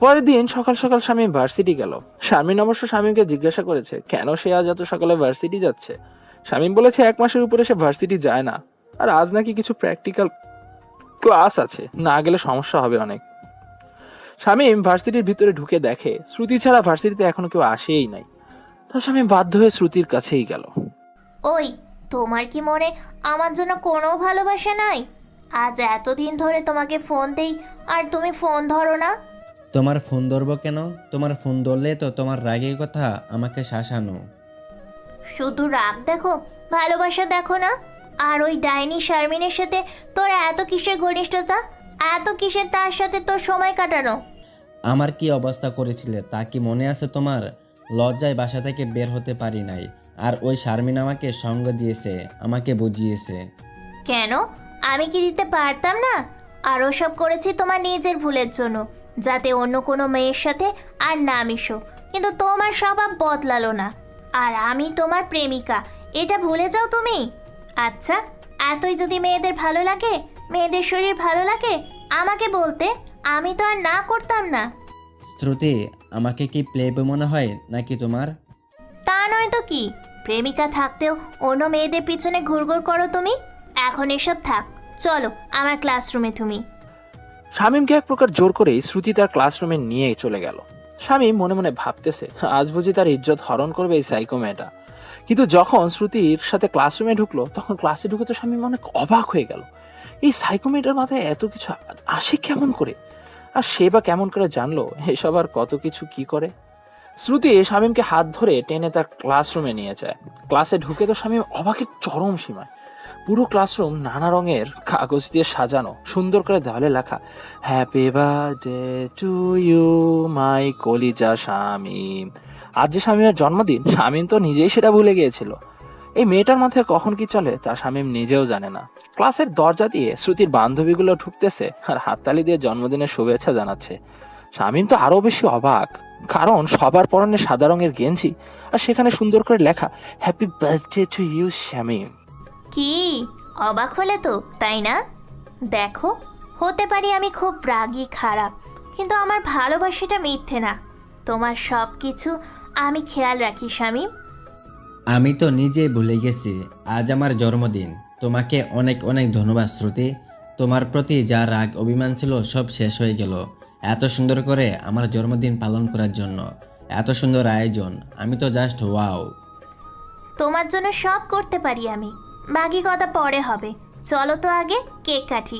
Speaker 1: পরের দিন সকাল সকাল শামীম ভার্সিটি গেল। শারমিন অবশ্য শামীমকে জিজ্ঞাসা করেছে কেন সে আজ এত সকালে ভার্সিটি যাচ্ছে। শামীম বলেছে 1 মাসের উপরে সে ভার্সিটি যায় না, আর আজ নাকি কিছু প্র্যাকটিক্যাল ক্লাস আছে, না গেলে সমস্যা হবে অনেক। শামীম ভার্সিটির ভিতরে ঢুকে দেখে শ্রুতি ছাড়া ভার্সিটিতে এখনো কেউ আসেই নাই। তো শামীম বাধ্য হয়ে শ্রুতির কাছেই গেল।
Speaker 3: ওই, তোমার কি মনে আমার জন্য কোনো ভালোবাসা নাই? আজ এতদিন ধরে তোমাকে ফোন দেই আর তুমি ফোন ধরো না।
Speaker 2: তোমার ফোন ধরবো কেন? তোমার ফোন ধরলে তো তোমার রাগের কথা আমাকে শাসানো।
Speaker 3: শুধু রাগ দেখো, ভালোবাসা দেখো না। আর ওই ডাইনি শারমিনের সাথে তোর এত কিসের ঘনিষ্ঠতা, এত কিসের তার সাথে তোর সময় কাটানো?
Speaker 2: আমার কি অবস্থা করেছিলে তা কি মনে আছে তোমার? লজ্জায় বাসা থেকে বের হতে পারি নাই, আর ওই শারমিন আমাকে সঙ্গ দিয়েছে, আমাকে বুঝিয়েছে।
Speaker 3: কেন, আমি কি দিতে পারতাম না? আর ওসব করেছি তোমার নিজের ভুলের জন্য, যাতে অন্য কোনো মেয়ের সাথে আর না মিশো। কিন্তু তোমার স্বভাব বদলালো না, আর আমি তোমার প্রেমিকা, এটা ভুলে যাও তুমি। আচ্ছা, এতই যদি মেয়েদের ভালো লাগে, মেয়েদের শরীর ভালো লাগে, আমাকে বলতে, আমি তো আর না করতাম না।
Speaker 2: শ্রুতি, আমাকে কি প্লেবয় মনে হয় নাকি তোমার?
Speaker 3: তা নয় তো কি, প্রেমিকা থাকতেও অন্য মেয়েদের পিছনে ঘুরঘুর করো তুমি। এখন এসব থাক, চলো আমার ক্লাসরুমে তুমি।
Speaker 1: শামীমকে এক প্রকার জোর করেই শ্রুতি তার ক্লাসরুমে নিয়ে চলে গেল। শামীম মনে মনে ভাবতেছে, আজ বুঝি তার ইজ্জত হরণ করবে এই সাইকো মেয়েটা। কিন্তু যখন শ্রুতির সাথে ক্লাসরুমে ঢুকলো, তখন ক্লাসে ঢুকে তো শামীম অনেক অবাক হয়ে গেল। এই সাইকো মেয়েটার মাথায় এত কিছু আসে কেমন করে, আর সে বা কেমন করে জানলো এসব, আর কত কিছু কি করে। শ্রুতি শামীমকে হাত ধরে টেনে তার ক্লাসরুমে নিয়ে যায়। ক্লাসে ঢুকে তো শামীম অবাকের চরম সীমায়। পুরো ক্লাসরুম নানা রঙের কাগজ দিয়ে সাজানো, সুন্দর করে দেওয়ালে লেখা happy birthday to you my কলিজা শামীম। আজ যে শামীমের জন্মদিন, শামীম তো নিজেই সেটা ভুলে গিয়েছিল। এই মেয়েটার মাথায় কখন কি চলে তা শামীম নিজেও জানে না। ক্লাসের দরজা দিয়ে শ্রুতির বান্ধবীগুলো ঢুকতেছে আর হাততালি দিয়ে জন্মদিনের শুভেচ্ছা জানাচ্ছে। শামীম তো আরো বেশি অবাক, কারণ সবার পরনে সাদা রঙের গেঞ্জি, আর সেখানে সুন্দর করে লেখা happy birthday to you Shamim.
Speaker 3: কি অবাক হলে তো, তাই না? দেখো, হতে পারি আমি খুব রাগী খারাপ, কিন্তু আমার ভালোবাসাটা মিথ্যে না। তোমার সব কিছু আমি খেয়াল রাখি শামীম।
Speaker 2: আমি তো নিজেই ভুলে গেছি আজ আমার জন্মদিন। তোমাকে অনেক অনেক ধন্যবাদ শ্রুতি। তোমার প্রতি যা রাগ অভিমান ছিল সব শেষ হয়ে গেল এত সুন্দর করে আমার জন্মদিন পালন করার জন্য। এত সুন্দর আয়োজন, আমি তো জাস্ট ওয়াও।
Speaker 3: তোমার জন্য সব করতে পারি আমি, বাকি কথা পরে হবে। চলো তো আগে কেক কাটি।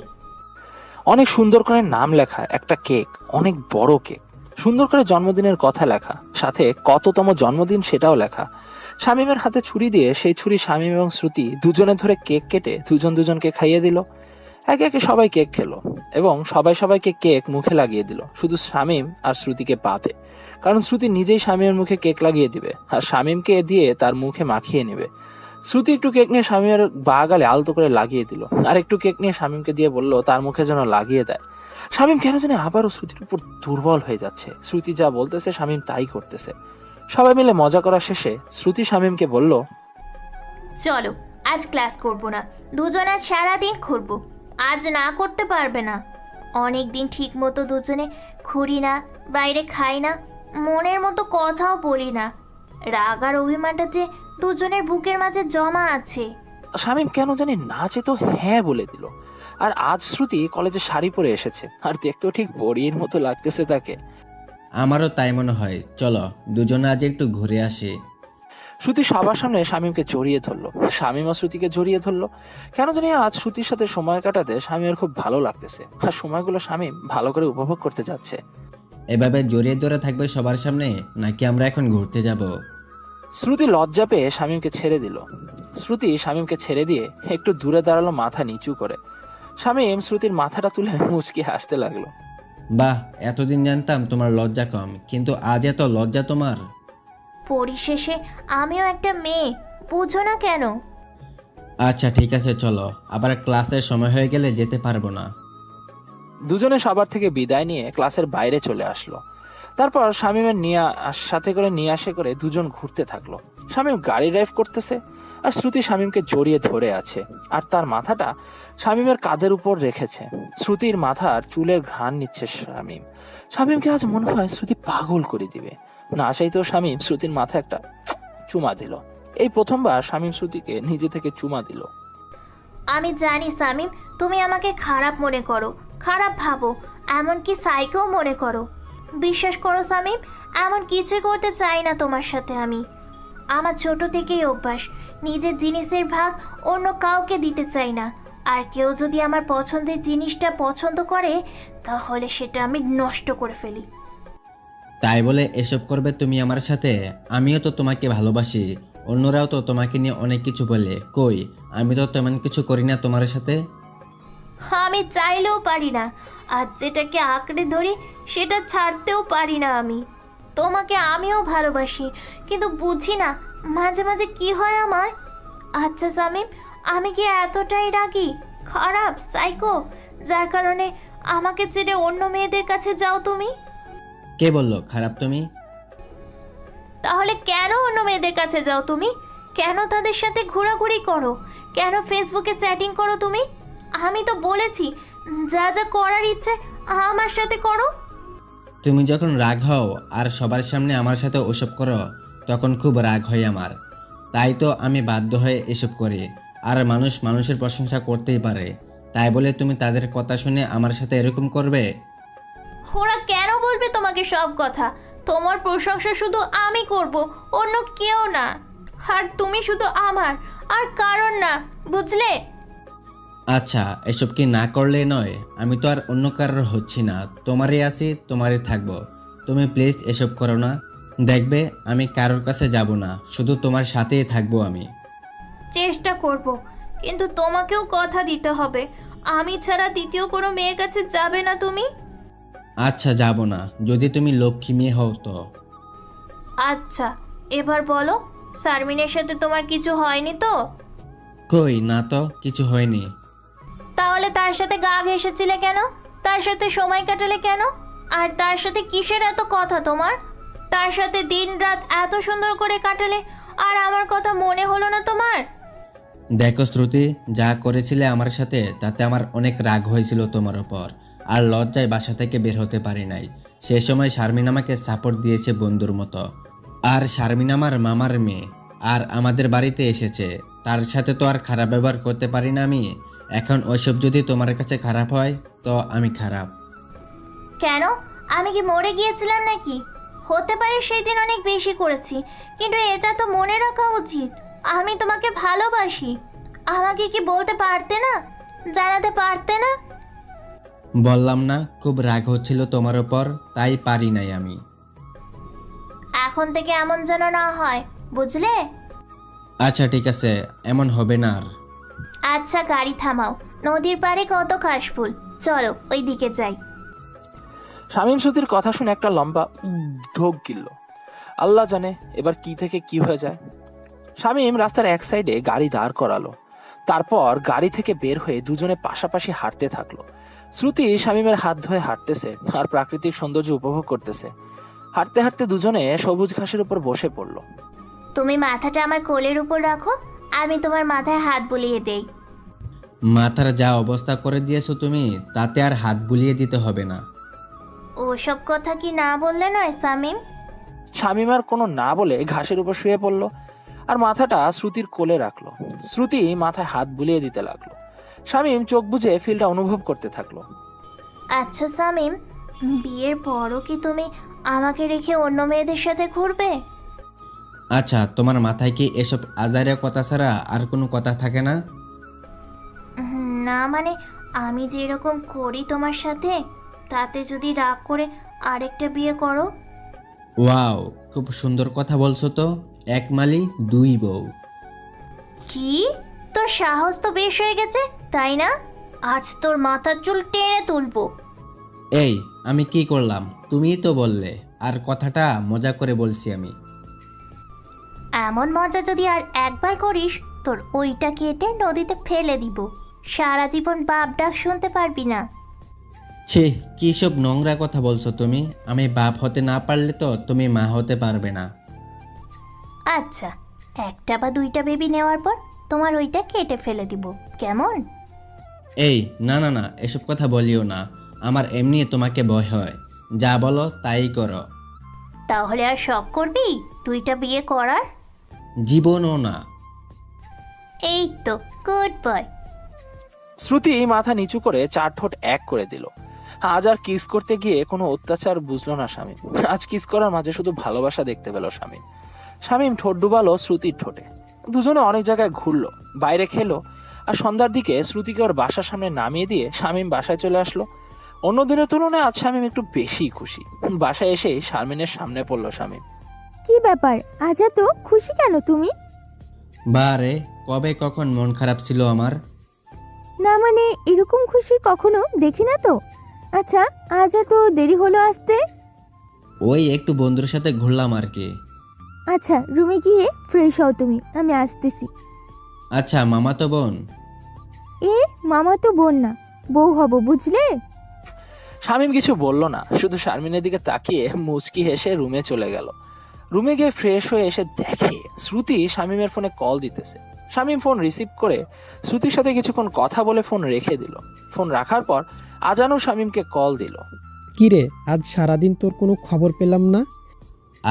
Speaker 1: অনেক সুন্দর করে নাম লেখা একটা কেক, অনেক বড় কেক, সুন্দর করে জন্মদিনের কথা লেখা, সাথে কততম জন্মদিন সেটাও লেখা। শামীমের হাতে ছুরি দিয়ে সেই ছুরি শামীম এবং শ্রুতি দুজনে ধরে কেক কেটে দুজন দুজনকে খাইয়ে দিল। একে একে সবাই কেক খেলো এবং সবাই সবাইকে কেক মুখে লাগিয়ে দিল, শুধু শামীম আর শ্রুতিকে বাদে। কারণ শ্রুতি নিজেই শামীমের মুখে কেক লাগিয়ে দিবে আর শামীমকে দিয়ে তার মুখে মাখিয়ে নেবে। শ্রুতি একটু কেক নিয়ে শামীমের বা গালে আলতো করে লাগিয়ে দিল, আর একটু কেক নিয়ে শামীমকে দিয়ে বলল তার মুখে যেন লাগিয়ে দেয়। শামীম কেন জানি আবারও শ্রুতির উপর দুর্বল হয়ে যাচ্ছে। শ্রুতি যা বলতেছে শামীম তাই করতেছে। সবাই মিলে মজা করা শেষে শ্রুতি শামীমকে বলল,
Speaker 3: চলো আজ ক্লাস করব না, দুজন আজ সারাদিন ঘুরবো। আজ না করতে পারবে না? অনেক দিন ঠিক মতো দুজনে ঘুরি না, বাইরে খাই না, মনের মতো কথাও বলি না। রাগ আর অভিমানটা যে দুজনের বুকের মাঝে জমা আছে।
Speaker 1: শামীম কেন জানি নাচে তো হ্যাঁ বলে দিল। আর আজ শ্রুতি কলেজে শাড়ি পরে এসেছে, আর দেখতেও ঠিক পরীর মতো লাগতেছে তাকে।
Speaker 2: আমারও তাই মনে হয়, চলো দুজনে আজ একটু ঘুরে আসি।
Speaker 1: শ্রুতি সবার সামনে শামীমকে জড়িয়ে ধরলো, শামীমও শ্রুতিকে জড়িয়ে ধরলো। কেন জানি আজ শ্রুতির সাথে সময় কাটাতে শামীমের খুব ভালো লাগতেছে, আর সময়গুলো শামীম ভালো করে উপভোগ করতে যাচ্ছে।
Speaker 2: এভাবে জড়িয়ে ধরে থাকবে সবার সামনে, নাকি আমরা এখন ঘুরতে যাব?
Speaker 1: শ্রুতি লজ্জা পেয়ে শামীমকে ছেড়ে দিল। শ্রুতি শামীমকে ছেড়ে দিয়ে একটু দূরে দাঁড়ালো মাথা নিচু করে। শামীম শ্রুতির মাথাটা তুলে মুচকি হাসতে লাগলো।
Speaker 2: বাহ, এতদিন জানতাম তোমার লজ্জা কম, কিন্তু আজ এত লজ্জা তোমার।
Speaker 3: পরিশেষে আমিও একটা মেয়ে, বুঝো না কেন?
Speaker 2: আচ্ছা ঠিক আছে, চলো, আবার ক্লাসের সময় হয়ে গেলে যেতে পারবো না।
Speaker 1: দুজনে সবার থেকে বিদায় নিয়ে ক্লাসের বাইরে চলে আসলো। তারপর শামীমের সাথে করে নিয়ে আসে করে দুজন ঘুরতে থাকলো। শামীম গাড়ি ড্রাইভ করতেছে, আর শ্রুতি শামীমকে জড়িয়ে ধরে আছে, আর তার মাথাটা শামীমের কাঁধের উপর রেখেছে। শ্রুতির মাথার চুলের ঘ্রাণ নিচ্ছে শামীম। শামীমকে আজ মনে হয় শ্রুতি পাগল করে দিবে। না চাইতেও শামীম শ্রুতির মাথায় একটা চুমা দিল। এই প্রথমবার শামীম শ্রুতিকে নিজে থেকে চুমা দিল।
Speaker 3: আমি জানি শামীম, তুমি আমাকে খারাপ মনে করো, খারাপ ভাবো, এমনকি সাইকেও মনে করো। বিশ্বাস করো শামীম, এমন কিছুই করতে চাই না তোমার সাথে আমি। আমার ছোট থেকেই অভ্যাস, নিজের জিনিসের ভাগ অন্য কাউকে দিতে চাই না। আর কেউ যদি আমার পছন্দের জিনিসটা পছন্দ করে, তাহলে সেটা আমি নষ্ট করে ফেলি।
Speaker 2: তাই বলে এসব করবে তুমি আমার সাথে? আমিও তো তোমাকে ভালোবাসি, অন্যরাও তো তোমাকে নিয়ে অনেক কিছু বলে। কই, আমি তো তেমন কিছু করি না তোমার সাথে।
Speaker 3: আমি চাইলেও পারি না, আর যেটাকে আঁকড়ে ধরি সেটা ছাড়তেও পারি না আমি। তোমাকে আমিও ভালোবাসি, কিন্তু বুঝি না মাঝে মাঝে কি হয় আমার। আচ্ছা শামীম, আমি কি এতটাই রাগী, খারাপ, সাইকো, যার কারণে আমাকে ছেড়ে অন্য মেয়েদের কাছে যাও তুমি?
Speaker 2: কে বললো খারাপ তুমি?
Speaker 3: তাহলে কেন অন্য মেয়েদের কাছে যাও তুমি? কেন তাদের সাথে ঘোরাঘুরি করো? কেন ফেসবুকে চ্যাটিং করো তুমি? আমি তো বলেছি যা যা করার ইচ্ছে আমার সাথে করো।
Speaker 2: তুমি যখন রাগ হও আর সবার সামনে আমার সাথে ওসব করো, তখন খুব রাগ হয় আমার। তাই তো আমি বাধ্য হয়ে এসব করি। আর মানুষ মানুষের প্রশংসা করতেই পারে, তাই বলে তুমি তাদের কথা শুনে আমার সাথে এরকম করবে?
Speaker 3: ওরা কেন বলবে তোমাকে সব কথা? তোমার প্রশংসা শুধু আমি করব, অন্য কেউ না। আর তুমি শুধু আমার, আর কারণ না, বুঝলে?
Speaker 2: আচ্ছা, এসব কি না করলে নয়? আমি তো আর অন্য কারোর হচ্ছি না, তোমারই আছি, তোমারই থাকবো। তুমি প্লিজ এসব করো না। দেখবে আমি কারোর কাছে যাব না, শুধু তোমার সাথেই থাকবো আমি।
Speaker 3: চেষ্টা করব, কিন্তু তোমাকেও কথা দিতে হবে, আমি ছাড়া দ্বিতীয় কোনো মেয়ের কাছে যাবে না তুমি।
Speaker 2: আচ্ছা, যাব না, যদি তুমি লক্ষ্মী মেয়ে হও তো।
Speaker 3: আচ্ছা, এবার বলো, শারমিনের সাথে তোমার কিছু হয়নি তো?
Speaker 2: কই না তো, কিছু হয়নি।
Speaker 3: তাহলে তার সাথে গা ঘেঁষেছিলে কেন? তার সাথে সময় কাটালে কেন? আর তার সাথে কিসের এত কথা তোমার? তার সাথে দিন রাত এত সুন্দর করে কাটালে, আর আমার কথা মনে হলো না তোমার?
Speaker 2: দেখো শ্রুতি, যা করেছিলে আমার সাথে তাতে আমার অনেক রাগ হয়েছিল তোমার ওপর, আর লজ্জায় বাসা থেকে বের হতে পারি নাই। সে সময় শারমিন আমাকে সাপোর্ট দিয়েছে বন্ধুর মতো। আর শারমিন আমার মামার মেয়ে, আর আমাদের বাড়িতে এসেছে, তার সাথে তো আর খারাপ ব্যবহার করতে পারি না আমি। এখন ওইসব যদি তোমার কাছে খারাপ হয় তো আমি খারাপ।
Speaker 3: কেন? আমি কি মরে গিয়েছিলাম নাকি? হতে পারে সেই দিন অনেক বেশি করেছি, কিন্তু এটা তো মনে রাখা উচিত আমি তোমাকে ভালোবাসি। আমাকে কি বলতে পারতে না? জানাতে পারতে না?
Speaker 2: বললাম না, খুব রাগ হচ্ছিল তোমার ওপর, তাই পারি নাই আমি।
Speaker 3: এখন থেকে এমন যেন না হয়, বুঝলে?
Speaker 2: আচ্ছা ঠিক আছে, এমন হবে না আর।
Speaker 3: আচ্ছা, গাড়ি থামাও, নদীর পাড়ে কত কাশফুল, চলো ওই দিকে যাই।
Speaker 1: শামীম শ্রুতির কথা শুনে একটা লম্বা ঢোক গিলল। আল্লাহ জানে এবার কি থেকে কি হয়ে যায়। শামীম রাস্তার এক সাইডে গাড়ি দাঁড় করালো, তারপর গাড়ি থেকে বের হয়ে দুজনে পাশাপাশি হাঁটতে থাকলো। শ্রুতি শামীমের হাত ধরে হাঁটতেছে আর প্রাকৃতিক সৌন্দর্য উপভোগ করতেছে। হাঁটতে হাঁটতে দুজনে সবুজ ঘাসের উপর বসে পড়লো।
Speaker 3: তুমি মাথাটা আমার কোলের উপর রাখো, আমি তোমার মাথায় হাত বুলিয়ে দেই।
Speaker 2: মাথার যা অবস্থা করে দিয়েছো তুমি, তাতে আর হাত বুলিয়ে দিতে হবে না।
Speaker 3: ওসব কথা কি না বললে নয় শামীম?
Speaker 1: শামীম আর কোনো না বলে ঘাসের উপর শুয়ে পড়লো আর মাথাটা শ্রুতির কোলে রাখলো। শ্রুতি মাথায় হাত বুলিয়ে দিতে লাগলো। শামীম চোখ বুজে ফিলটা অনুভব করতে থাকলো।
Speaker 3: আচ্ছা শামীম, বিয়ের পরও কি তুমি আমাকে রেখে অন্য মেয়েদের সাথে ঘুরবে?
Speaker 2: আচ্ছা, তোমার মাথায় কি এসব আজাইরা কথা ছাড়া আর কোনো কথা থাকে না?
Speaker 3: না মানে, আমি যেরকম করি তোমার সাথে, তাতে যদি রাগ করে আরেকটা বিয়ে করো?
Speaker 2: ওয়াও, খুব সুন্দর কথা বলছো তো। এক মালি দুই বউ।
Speaker 3: কি? তোর সাহস তো বেশ হয়ে গেছে, তাই না? আজ তোর মাথার চুল টেনে তুলবো।
Speaker 2: এই, আমি কি করলাম? তুমিই তো বললে, আর কথাটা মজা করে বলছি আমি।
Speaker 3: এমন মজা যদি আর একবার করিস, তোর ওইটা কেটে নদীতে ফেলে দিব, সারা জীবন বাপ ডাক শুনতে পারবি না।
Speaker 2: ছি, কি সব নোংরা কথা বলছো তুমি? আমি বাপ হতে না পারলে তো তুমি মা হতে পারবে না।
Speaker 3: আচ্ছা, একটা বা দুইটা বেবি নেওয়ার পর তোমার ওইটা কেটে ফেলে দিব, কেমন?
Speaker 2: এই না না না, এসব কথা বলিও না, আমার এমনি তোমাকে ভয় হয়। যা বলো তাই করো।
Speaker 3: তাহলে আর শখ করবি দুইটা বিয়ে করার?
Speaker 2: জীবনও না।
Speaker 3: এই তো গুড বয়।
Speaker 1: শ্রুতি মাথা নিচু করে চার ঠোঁট এক করে দিল। আজ আর কিস করতে গিয়ে কোনো অত্যাচার বুঝলো না শামীম। আজ কিস করার মাঝে শুধু ভালোবাসা দেখতে পেল শামীম। শামীম ঠোঁট ডুবালো শ্রুতির ঠোঁটে। দুজনে অনেক জায়গায় ঘুরলো, বাইরে খেলো, আর সন্ধ্যার দিকে শ্রুতিকে ওর বাসার সামনে নামিয়ে দিয়ে শামীম বাসায় চলে আসলো। অন্য দিনের তুলনায় আজ শামীম একটু বেশি খুশি। বাসায় এসেই শারমিনের সামনে পড়লো শামীম।
Speaker 8: কি ব্যাপার, আজ এত খুশি কেন তুমি?
Speaker 2: বারে, কবে কখন মন খারাপ ছিল আমার?
Speaker 8: না মানে, এরকম খুশি কখনো দেখি না তো। আচ্ছা, আজ এত দেরি হলো আসতে?
Speaker 2: ওই একটু বন্ধুর সাথে ঘুরলাম আর কি।
Speaker 8: আচ্ছা, রুমে গিয়ে ফ্রেশ হও তুমি, আমি আসতেছি।
Speaker 2: আচ্ছা, মামা তো বোন?
Speaker 8: এ মামা তো বোন না, বউ হব, বুঝলে?
Speaker 1: শামীম কিছু বলল না, শুধু শারমিনের দিকে তাকিয়ে মুচকি হেসে রুমে চলে গেল। রুমে গিয়ে ফ্রেশ হয়ে এসে দেখে শ্রুতি শামীমের ফোনে কল দিতেছে। শামীম ফোন রিসিভ করে শ্রুতির সাথে কিছুক্ষণ কথা বলে ফোন রেখে দিল। ফোন রাখার পর আজানও শামীমকে কল দিল।
Speaker 9: কিরে, আজ সারাদিন তোর কোনো খবর পেলাম না।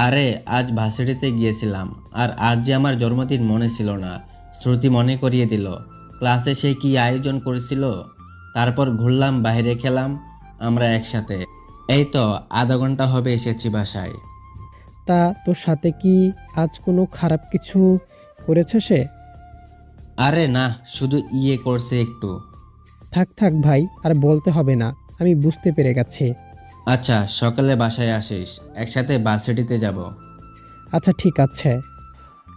Speaker 2: আরে আজ ভার্সিটিতে গিয়েছিলাম, আর আজ যে আমার জন্মদিন মনে ছিল না, শ্রুতি মনে করিয়ে দিল। ক্লাসে সে কি আয়োজন করেছিল, তারপর ঘুরলাম, বাইরে খেলাম আমরা একসাথে। এই তো আধা ঘন্টা হবে এসেছি বাসায়।
Speaker 9: তা তোর সাথে কি আজ কোনো খারাপ কিছু করেছে সে?
Speaker 2: আরে না, শুধু করছে একটু।
Speaker 9: থাক থাক ভাই, আর বলতে হবে না, আমি বুঝতে পেরে গেছি।
Speaker 2: আচ্ছা, সকালে বাসায় আসিস, একসাথে ভার্সিটিতে যাব।
Speaker 9: আচ্ছা ঠিক আছে।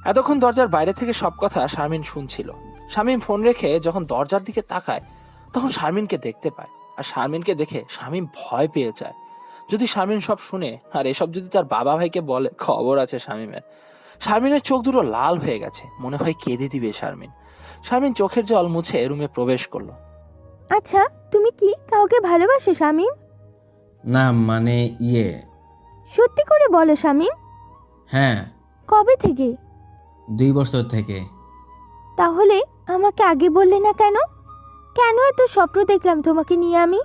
Speaker 1: এতক্ষণ দরজার বাইরে থেকে সব কথা শারমিন শুনছিল। শামীম ফোন রেখে যখন দরজার দিকে তাকায় তখন শারমিনকে দেখতে পায়, আর শারমিনকে দেখে শামীম ভয় পেয়ে যায়। যদি শারমিন সব শুনে আর এসব যদি তার বাবা ভাইকে বলে, খবর আছে শামীমের। শারমিনের চোখ দুটো লাল হয়ে গেছে, মনে হয় কেঁদে দিবে শারমিন। শারমিন চোখের জল মুছে রুমে প্রবেশ করলো।
Speaker 8: আচ্ছা, তুমি কি কাউকে ভালোবাসো শামীম?
Speaker 2: না মানে
Speaker 8: সত্যি করে বলো শামীম।
Speaker 2: হ্যাঁ,
Speaker 8: কবে থেকে?
Speaker 2: 2 বছর থেকে।
Speaker 8: তাহলে আমাকে আগে বললে না কেন? কেন এত স্বপ্ন দেখলাম তোমাকে নিয়ে আমি?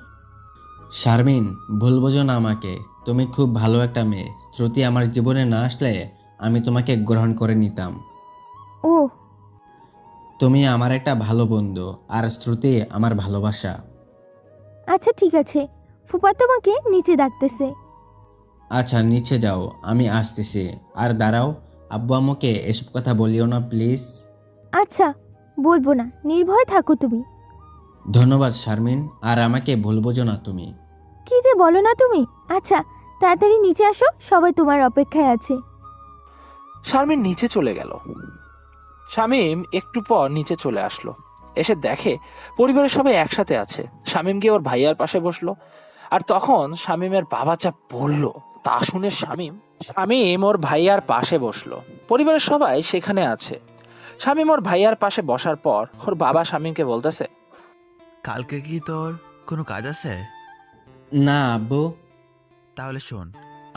Speaker 2: শারমিন, ভুল বোঝো না আমাকে, তুমি খুব ভালো একটা মেয়ে। শ্রুতি আমার জীবনে না আসলে আমি তোমাকে গ্রহণ করে নিতাম।
Speaker 8: ও
Speaker 2: তুমি আমার একটা ভালো বন্ধু, আর শ্রুতি আমার ভালোবাসা।
Speaker 8: আচ্ছা ঠিক আছে, ফুপা তোমাকে নিচে ডাকতেছে।
Speaker 2: আচ্ছা নিচে যাও, আমি আসতেছি। আর দাঁড়াও, আব্বু আম্মুকে এসব কথা বলিও না প্লিজ।
Speaker 8: আচ্ছা বলবো না, নির্ভয় থাকো তুমি।
Speaker 2: ধন্যবাদ শারমিন, আর আমাকে ভুল বোঝো না তুমি।
Speaker 8: কি যে বলো না তুমি। আচ্ছা তাড়াতাড়ি নিচে আসো, সবাই তোমার অপেক্ষায় আছে।
Speaker 1: শারমিন নিচে চলে গেল। শামীম একটু পর নিচে চলে আসলো। এসে দেখে পরিবারের সবাই একসাথে আছে। শামীম গিয়ে ওর ভাইয়ার পাশে বসলো। আর তখন শামীমের বাবা যা বলল তা শুনে শামীম ওর ভাইয়ার পাশে বসলো। পরিবারের সবাই সেখানে আছে। শামীম ওর ভাইয়ার পাশে বসার পর ওর বাবা শামীমকে বলতেছে,
Speaker 11: কালকে কি তোর কোনো কাজ আছে?
Speaker 2: না আব্বু।
Speaker 11: তাহলে শোন,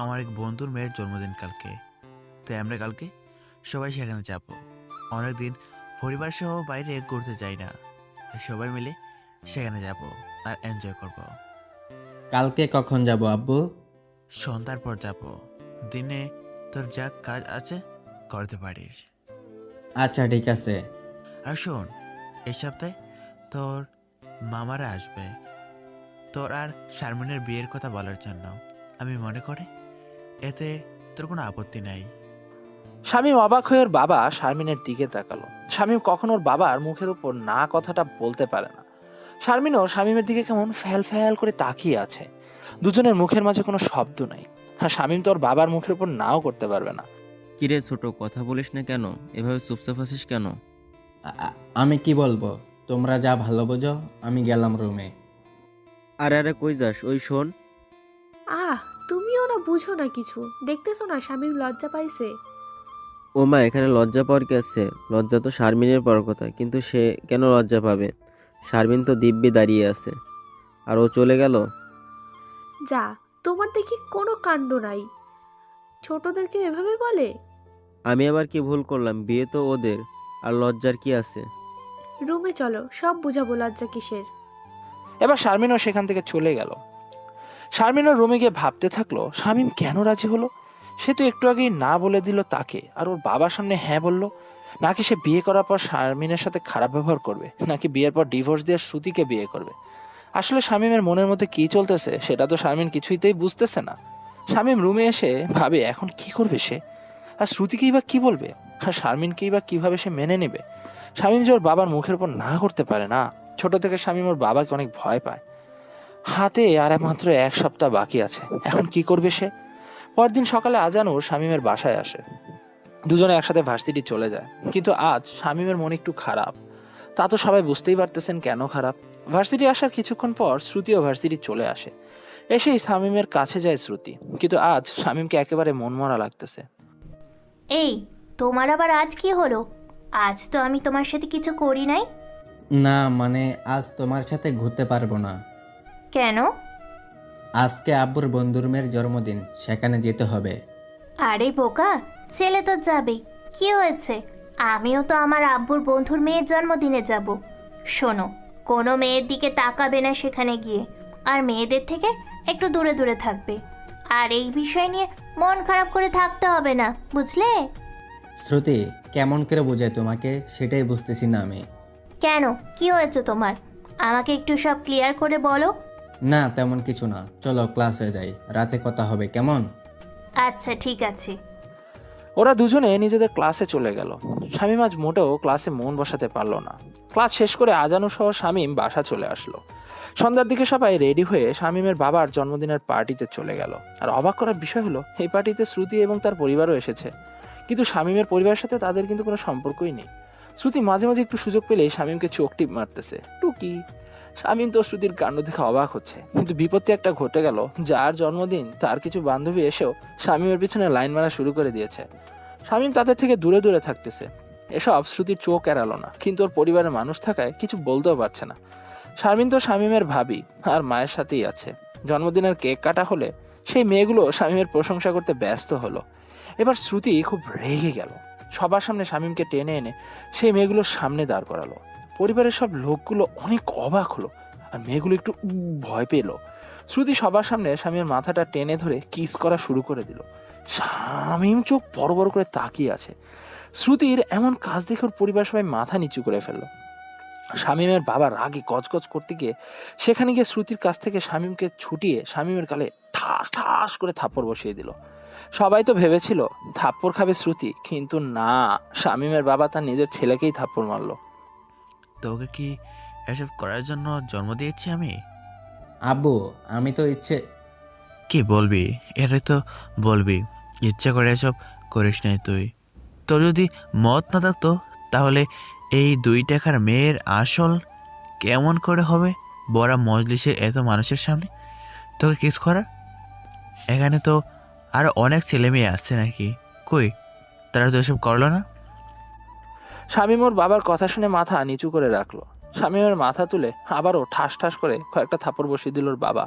Speaker 11: আমার এক বন্ধুর মেয়ের জন্মদিন কালকে, তাই আমরা কালকে সবাই সেখানে যাব। অনেকদিন পরিবার সহ বাইরে ঘুরতে যাই না, তাই সবাই মিলে সেখানে যাব আর এনজয় করব।
Speaker 2: কালকে কখন যাব আব্বু?
Speaker 11: সন্ধ্যার পর যাব। দিনে তোর যা কাজ আছে করতে পারিস।
Speaker 2: আচ্ছা ঠিক আছে।
Speaker 11: আর শোন, এই সপ্তাহে তোর মামারা আসবে তোর আর শারমিনের বিয়ের কথা বলার জন্য। আমি মনে করি এতে তোর কোনো আপত্তি নাই।
Speaker 1: শামীম অবাক হয়ে ওর বাবা শারমিনের দিকে তাকালো। শামীম কখন ওর বাবার মুখের উপর না কথাটা বলতে পারে না। শারমিনও শামীমের দিকে কেমন ফ্যাল ফ্যাল করে তাকিয়ে আছে। দুজনের মুখের মাঝে কোনো শব্দ নাই। আর শামীম তো ওর বাবার মুখের উপর নাও করতে পারবে না।
Speaker 12: কিরে ছোট, কথা বলিস না কেন? এভাবে চুপচাপ আছিস কেন?
Speaker 2: আমি কি বলবো, তোমরা যা ভালো বোঝো। আমি গেলাম রুমে।
Speaker 12: আরে আরে কই যাস? ওই শোন।
Speaker 7: তুমিও না বুঝো না কিছু, দেখতেছো না শামীম লজ্জা পাইছে।
Speaker 12: ও মা, এখানে লজ্জা পাওয়ার কি আছে? লজ্জা তো শারমিনের পাওয়ার কথা, কিন্তু সে কেন লজ্জা পাবে? শারমিন তো দিব্যি দাঁড়িয়ে আছে, আর ও চলে গেল।
Speaker 7: যা, তোমার দেখি কোনো কাণ্ড নাই, ছোটদেরকে এভাবে বলে।
Speaker 12: আমি আবার কি ভুল করলাম? বিয়ে তো ওদের, আর লজ্জার কি আছে?
Speaker 7: রুমে চলো, সব বুঝাবো লজ্জা কিসের।
Speaker 1: এবার শারমিনও সেখান থেকে চলে গেল। শারমিনও রুমে গিয়ে ভাবতে থাকলো, শামীম কেন রাজি হলো? সে তো একটু আগেই না বলে দিল তাকে, আর ওর বাবার সামনে হ্যাঁ বললো। নাকি সে বিয়ে করার পর শারমিনের সাথে খারাপ ব্যবহার করবে, নাকি বিয়ের পর ডিভোর্স দিয়ে শ্রুতিকে বিয়ে করবে? আসলে শামীমের মনের মধ্যে কি চলতেছে সেটা তো শারমিন কিছুইতেই বুঝতেছে না। শামীম রুমে এসে ভাবে এখন কি করবে সে, আর শ্রুতিকেই বা কি বলবে, আর শারমিনকেই বা কিভাবে সে মেনে নেবে। শামীম যে ওর বাবার মুখের উপর না করতে পারে না। ছোট থেকে শামীম ওর বাবাকে অনেক ভয় পায়। হাতে আর মাত্র 1 সপ্তাহ বাকি আছে, এখন কি করবে সে? পরদিন সকালে আজানুর শামীমের বাসায় আসে। দুজনে একসাথে ভার্সিটি চলে যায়। কিন্তু আজ শামীমের মন একটু খারাপ। তা তো সবাই বুঝতেই পারতেছেন কেন খারাপ। ভার্সিটি আসার কিছুক্ষণ পর শ্রুতিও ভার্সিটি চলে আসে। এসেই শামীমের কাছে যায় শ্রুতি, কিন্তু আজ শামীমকে একেবারে মনমরা লাগতেছে।
Speaker 3: এই, তোমার আবার আজ কি হলো? আজ তো আমি তোমার সাথে কিছু করি নাই।
Speaker 2: না মানে আজ তোমার সাথে ঘুরতে পারবো না।
Speaker 3: কেন?
Speaker 2: আজকে আব্বুর বন্ধুর মেয়ের জন্মদিন, সেখানে যেতে হবে।
Speaker 3: আরে বোকা, ছেলে তো যাবে, কি হয়েছে? আমিও তো আমার আব্বুর বন্ধুর মেয়ের জন্মদিনে যাব। শোনো, কোনো মেয়ের দিকে তাকাবে না সেখানে গিয়ে, আর মেয়েদের থেকে একটু দূরে দূরে থাকবে। আর এই বিষয় নিয়ে মন খারাপ করে থাকতে হবে না, বুঝলে?
Speaker 2: শ্রুতি, কেমন করে বোঝায় তোমাকে সেটাই বুঝতেছি না আমি।
Speaker 3: কেন, কি হয়েছে তোমার? আমাকে একটু সব ক্লিয়ার করে বলো।
Speaker 2: না, তেমন কিছু না, চলো ক্লাসে যাই, রাতে কথা হবে, কেমন?
Speaker 3: আচ্ছা ঠিক আছে।
Speaker 1: ওরা দুজনে নিজেদের ক্লাসে চলে গেল। শামীম আজ মোটেও ক্লাসে মন বসাতে পারলো না। ক্লাস শেষ করে আজানু সহ শামীম বাসা চলে আসলো। সন্ধ্যার দিকে সবাই রেডি হয়ে শামীমের বাবার জন্মদিনের পার্টিতে চলে গেল। আর অবাক করার বিষয় হলো, এই পার্টিতে শ্রুতি এবং তার পরিবারও এসেছে, কিন্তু শামীমের পরিবারের সাথে তাদের কিন্তু কোনো সম্পর্কই নেই। শ্রুতি মাঝে মাঝে একটু সুযোগ পেলেই শামীমকে চোখ টিপ মারতেছে, টুকি। শামীম তো শ্রুতির কাণ্ড দেখে অবাক হচ্ছে, কিন্তু বিপত্তি একটা ঘটে গেল। যার জন্মদিন তার কিছু বান্ধবী এসেও শামীমের পিছনে লাইন মারা শুরু করে দিয়েছে। শামীম তাদের থেকে দূরে দূরে থাকতেছে। এসব শ্রুতির চোখ এড়ালো না, কিন্তু ওর পরিবারের মানুষ থাকায় কিছু বলতেও পারছে না। শারমিন তো শামীমের ভাবি আর মায়ের সাথেই আছে। জন্মদিনের কেক কাটা হলে সেই মেয়েগুলো শামীমের প্রশংসা করতে ব্যস্ত হলো। এবার শ্রুতি খুব রেগে গেল। সবার সামনে শামীমকে টেনে এনে সেই মেয়েগুলোর সামনে দাঁড় করালো। পরিবারের সব লোকগুলো অনেক অবাক হলো, আর মেয়েগুলো একটু ভয় পেল। শ্রুতি সবার সামনে শামীমের মাথাটা টেনে ধরে কিস করা শুরু করে দিল। শামীম চোখ বড় বড় করে তাকিয়ে আছে। শ্রুতির এমন কাজ দেখে ওর পরিবার সবাই মাথা নিচু করে ফেললো। শামীমের বাবা রাগে গজগজ করতে গিয়ে সেখানে গিয়ে শ্রুতির কাছ থেকে শামীমকে ছুটিয়ে শামীমের গালে ঠাস ঠাস করে থাপ্পড় বসিয়ে দিল। সবাই তো ভেবেছিল থাপ্পড় খাবে শ্রুতি, কিন্তু না, শামীমের বাবা তার নিজের ছেলেকেই থাপ্পড় মারলো।
Speaker 11: তোকে কি এসব করার জন্য জন্ম দিয়েছি আমি?
Speaker 2: আব্বু, আমি তো ইচ্ছে
Speaker 11: কি বলবি? এটাই তো বলবি, ইচ্ছা করে এসব করিস নাই তুই। তোর যদি মত না থাকতো তাহলে এই 2 টাকার মেয়ের আসল কেমন করে হবে বড়া মজলিসের এত মানুষের সামনে তোকে কিস করা? এখানে তো আরো অনেক ছেলে মেয়ে আছে নাকি? কই, তারা তো এসব করলো না?
Speaker 1: শামীম ওর বাবার কথা শুনে মাথা নিচু করে রাখলো। শামীমের মাথা তুলে আবারও ঠাস ঠাস করে কয়েকটা থাপ্পড় বসিয়ে দিল ওর বাবা।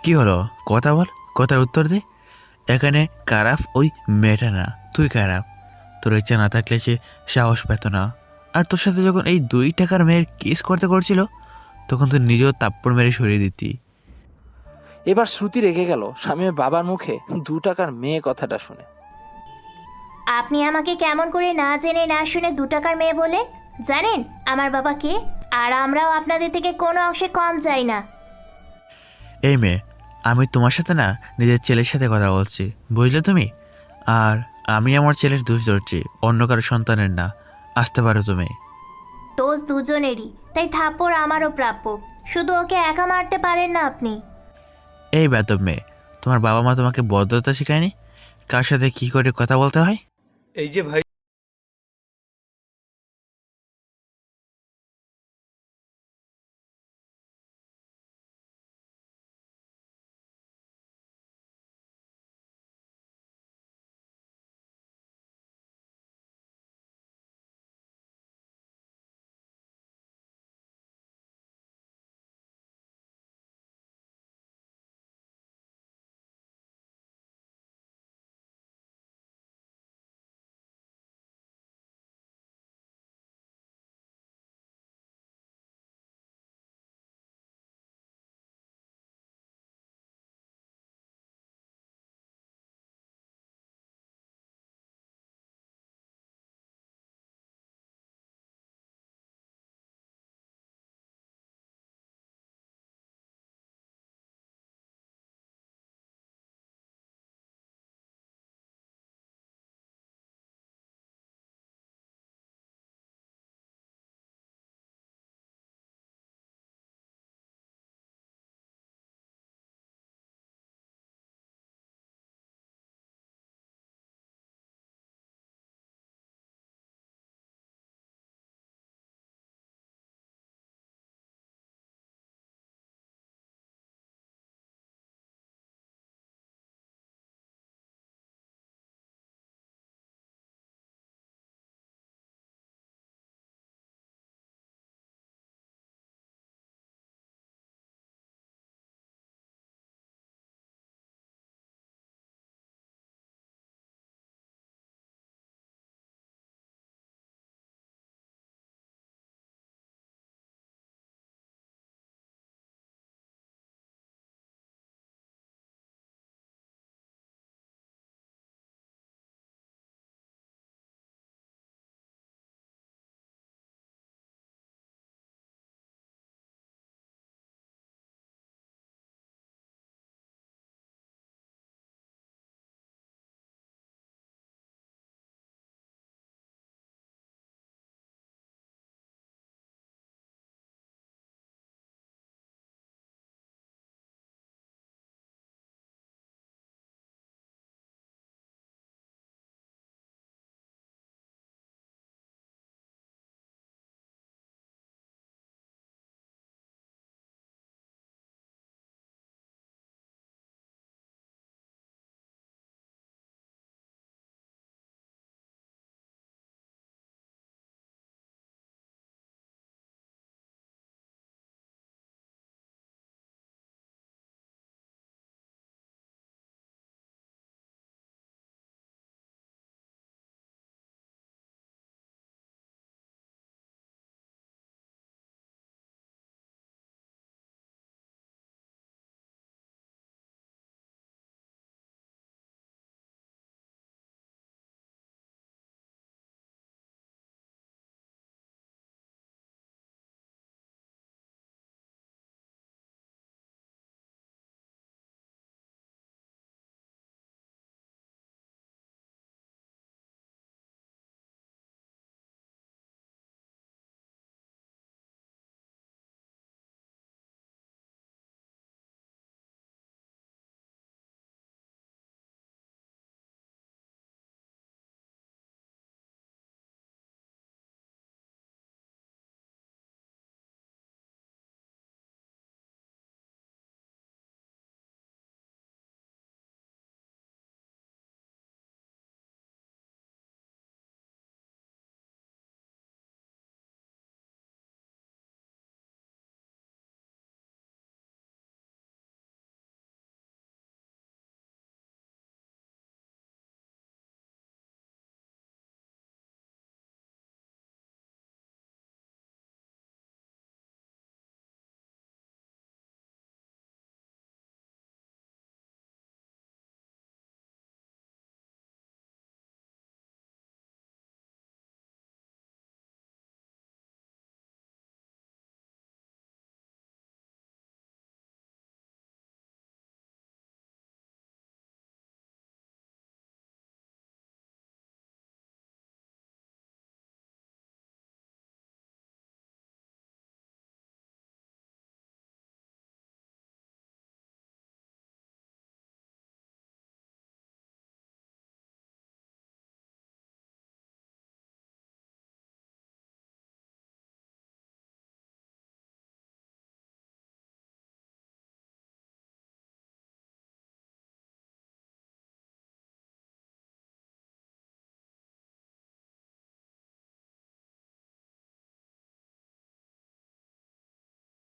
Speaker 11: কি হলো, কথা বল, কথার উত্তর দে। এখানে খারাপ ওই মেয়েটা না, তুই খারাপ। তোর ইচ্ছা না থাকলে সে সাহস পেত না। আর তোর সাথে যখন এই 2 টাকার মেয়ের কিস করছিল তখন তুই নিজেও তাপ্পড় মেরে সরিয়ে দিতি।
Speaker 1: এবার শ্রুতি রেগে গেল শামীমের বাবার মুখে 2 টাকার মেয়ে কথাটা শুনে।
Speaker 3: আপনি আমাকে কেমন করে না জেনে না শুনে 2 টাকার মেয়ে বলে? জানেন আমার বাবা কে? আর আমরাও আপনাদের থেকে কোনো অংশে কম যাই না।
Speaker 11: এই মেয়ে, আমি তোমার সাথে না নিজের ছেলের সাথে কথা বলছি, বুঝলে তুমি? আর আমি আমার ছেলের দোষ ধরছি, অন্য কারো সন্তানের না। আসতে পারো তুমি।
Speaker 3: দোষ দুজনেরই, তাই থাপ্পড় আমারও প্রাপ্য। শুধু ওকে একা মারতে পারেন না আপনি।
Speaker 11: এই বেয়াদব মেয়ে, তোমার বাবা মা তোমাকে ভদ্রতা শেখায়নি? কার সাথে কি করে কথা বলতে হয়?
Speaker 13: এই যে ভাই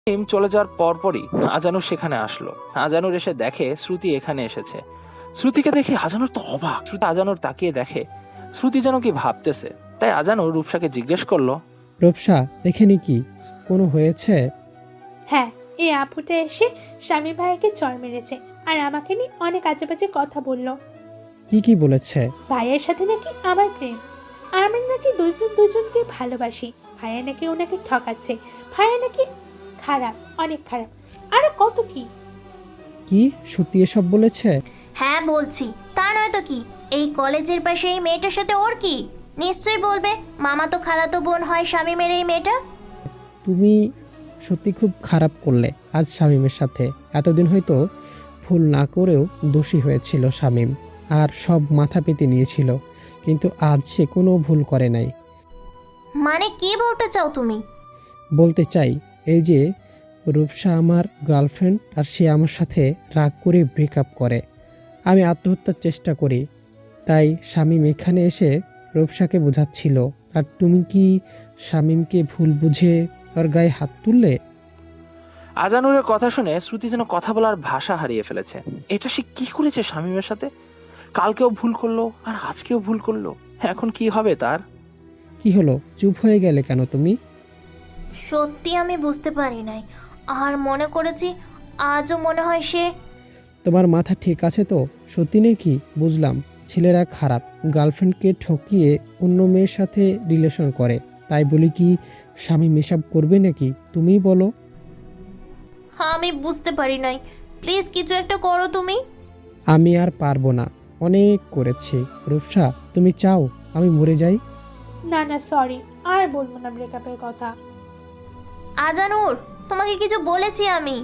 Speaker 1: শামীম চলে যাওয়ার পরপরই আজানুর সেখানে আসলো। আজানুর এসে দেখে শ্রুতি এখানে এসেছে। শ্রুতিকে দেখে আজানুর তো অবাক। শ্রুতি আজানুর তাকিয়ে দেখে শ্রুতি যেন কি ভাবতেছে। তাই আজানুর রূপসাকে জিজ্ঞেস করলো,
Speaker 9: রূপসা এখানে কি কোনো হয়েছে?
Speaker 13: হ্যাঁ, এই আপুটা এসে স্বামী ভাইয়াকে চর মেরেছে আর আমাকে নিয়ে অনেক আজে বাজে কথা বললো।
Speaker 9: কি কি বলেছে?
Speaker 13: ভাইয়ের সাথে নাকি আমার প্রেম, আর আমরা নাকি দুজনকে ভালোবাসি। ভাইয়া নাকি ওনাকে ঠকাচ্ছে, ভাইয়া নাকি খারাপ, অনেক খারাপ, আরো কত কি।
Speaker 9: কি সত্যি এসব বলেছে?
Speaker 3: হ্যাঁ বলছি, তা নয় তো কি। এই কলেজের পাশে এই মেয়েটার সাথে ওর কি? নিশ্চয়ই বলবে, মামা তো খালাতো বোন হয় শামীমের এই মেয়েটা।
Speaker 9: তুমি সত্যি খুব খারাপ করলে আজ শামীমের সাথে। এতদিন হয়তো ভুল না করেও দোষী হয়েছিল শামীম, আর সব মাথা পেতে নিয়েছিল, কিন্তু আজ সে কোনো ভুল করে নাই।
Speaker 3: মানে কি বলতে চাও তুমি?
Speaker 9: বলতে চাই, এই যে রূপসা আমার গার্লফ্রেন্ড, আর সে আমার সাথে রাগ করে ব্রেকআপ করে। আমি আত্মহত্যার চেষ্টা করি, তাই শামীম এখানে এসে রূপসাকে বোঝাচ্ছিল। আর তুমি কি শামীমকে ভুল বুঝে ওর গায়ে হাত তুললে?
Speaker 1: আজানুরের কথা শুনে শ্রুতি যেন কথা বলার ভাষা হারিয়ে ফেলেছে। এটা সে কি করেছে শামীমের সাথে? কালকেও ভুল করলো আর আজকেও ভুল করলো। এখন কি হবে তার?
Speaker 9: কি হলো, চুপ হয়ে গেলে কেন তুমি?
Speaker 3: সত্যি আমি বুঝতে পারি নাই, আর মনে করেছি আজও মনে হয় সে।
Speaker 9: তোমার মাথা ঠিক আছে তো? সত্যি নেই কি? বুঝলাম ছেলেরা খারাপ, গার্লফ্রেন্ডকে ঠকিয়ে অন্য মেয়ের সাথে রিলেশন করে, তাই বলি কি স্বামী মেশআপ করবে নাকি? তুমিই বলো।
Speaker 3: আমি বুঝতে পারি নাই, প্লিজ কিছু একটা করো তুমি।
Speaker 9: আমি আর পারবো না, অনেক করেছি। রূপসা তুমি চাও আমি মরে যাই?
Speaker 13: না না, সরি, আর বলবো না ব্রেকআপের কথা।
Speaker 3: আজানুর, তোমাকে কিছু বলেছি আমি।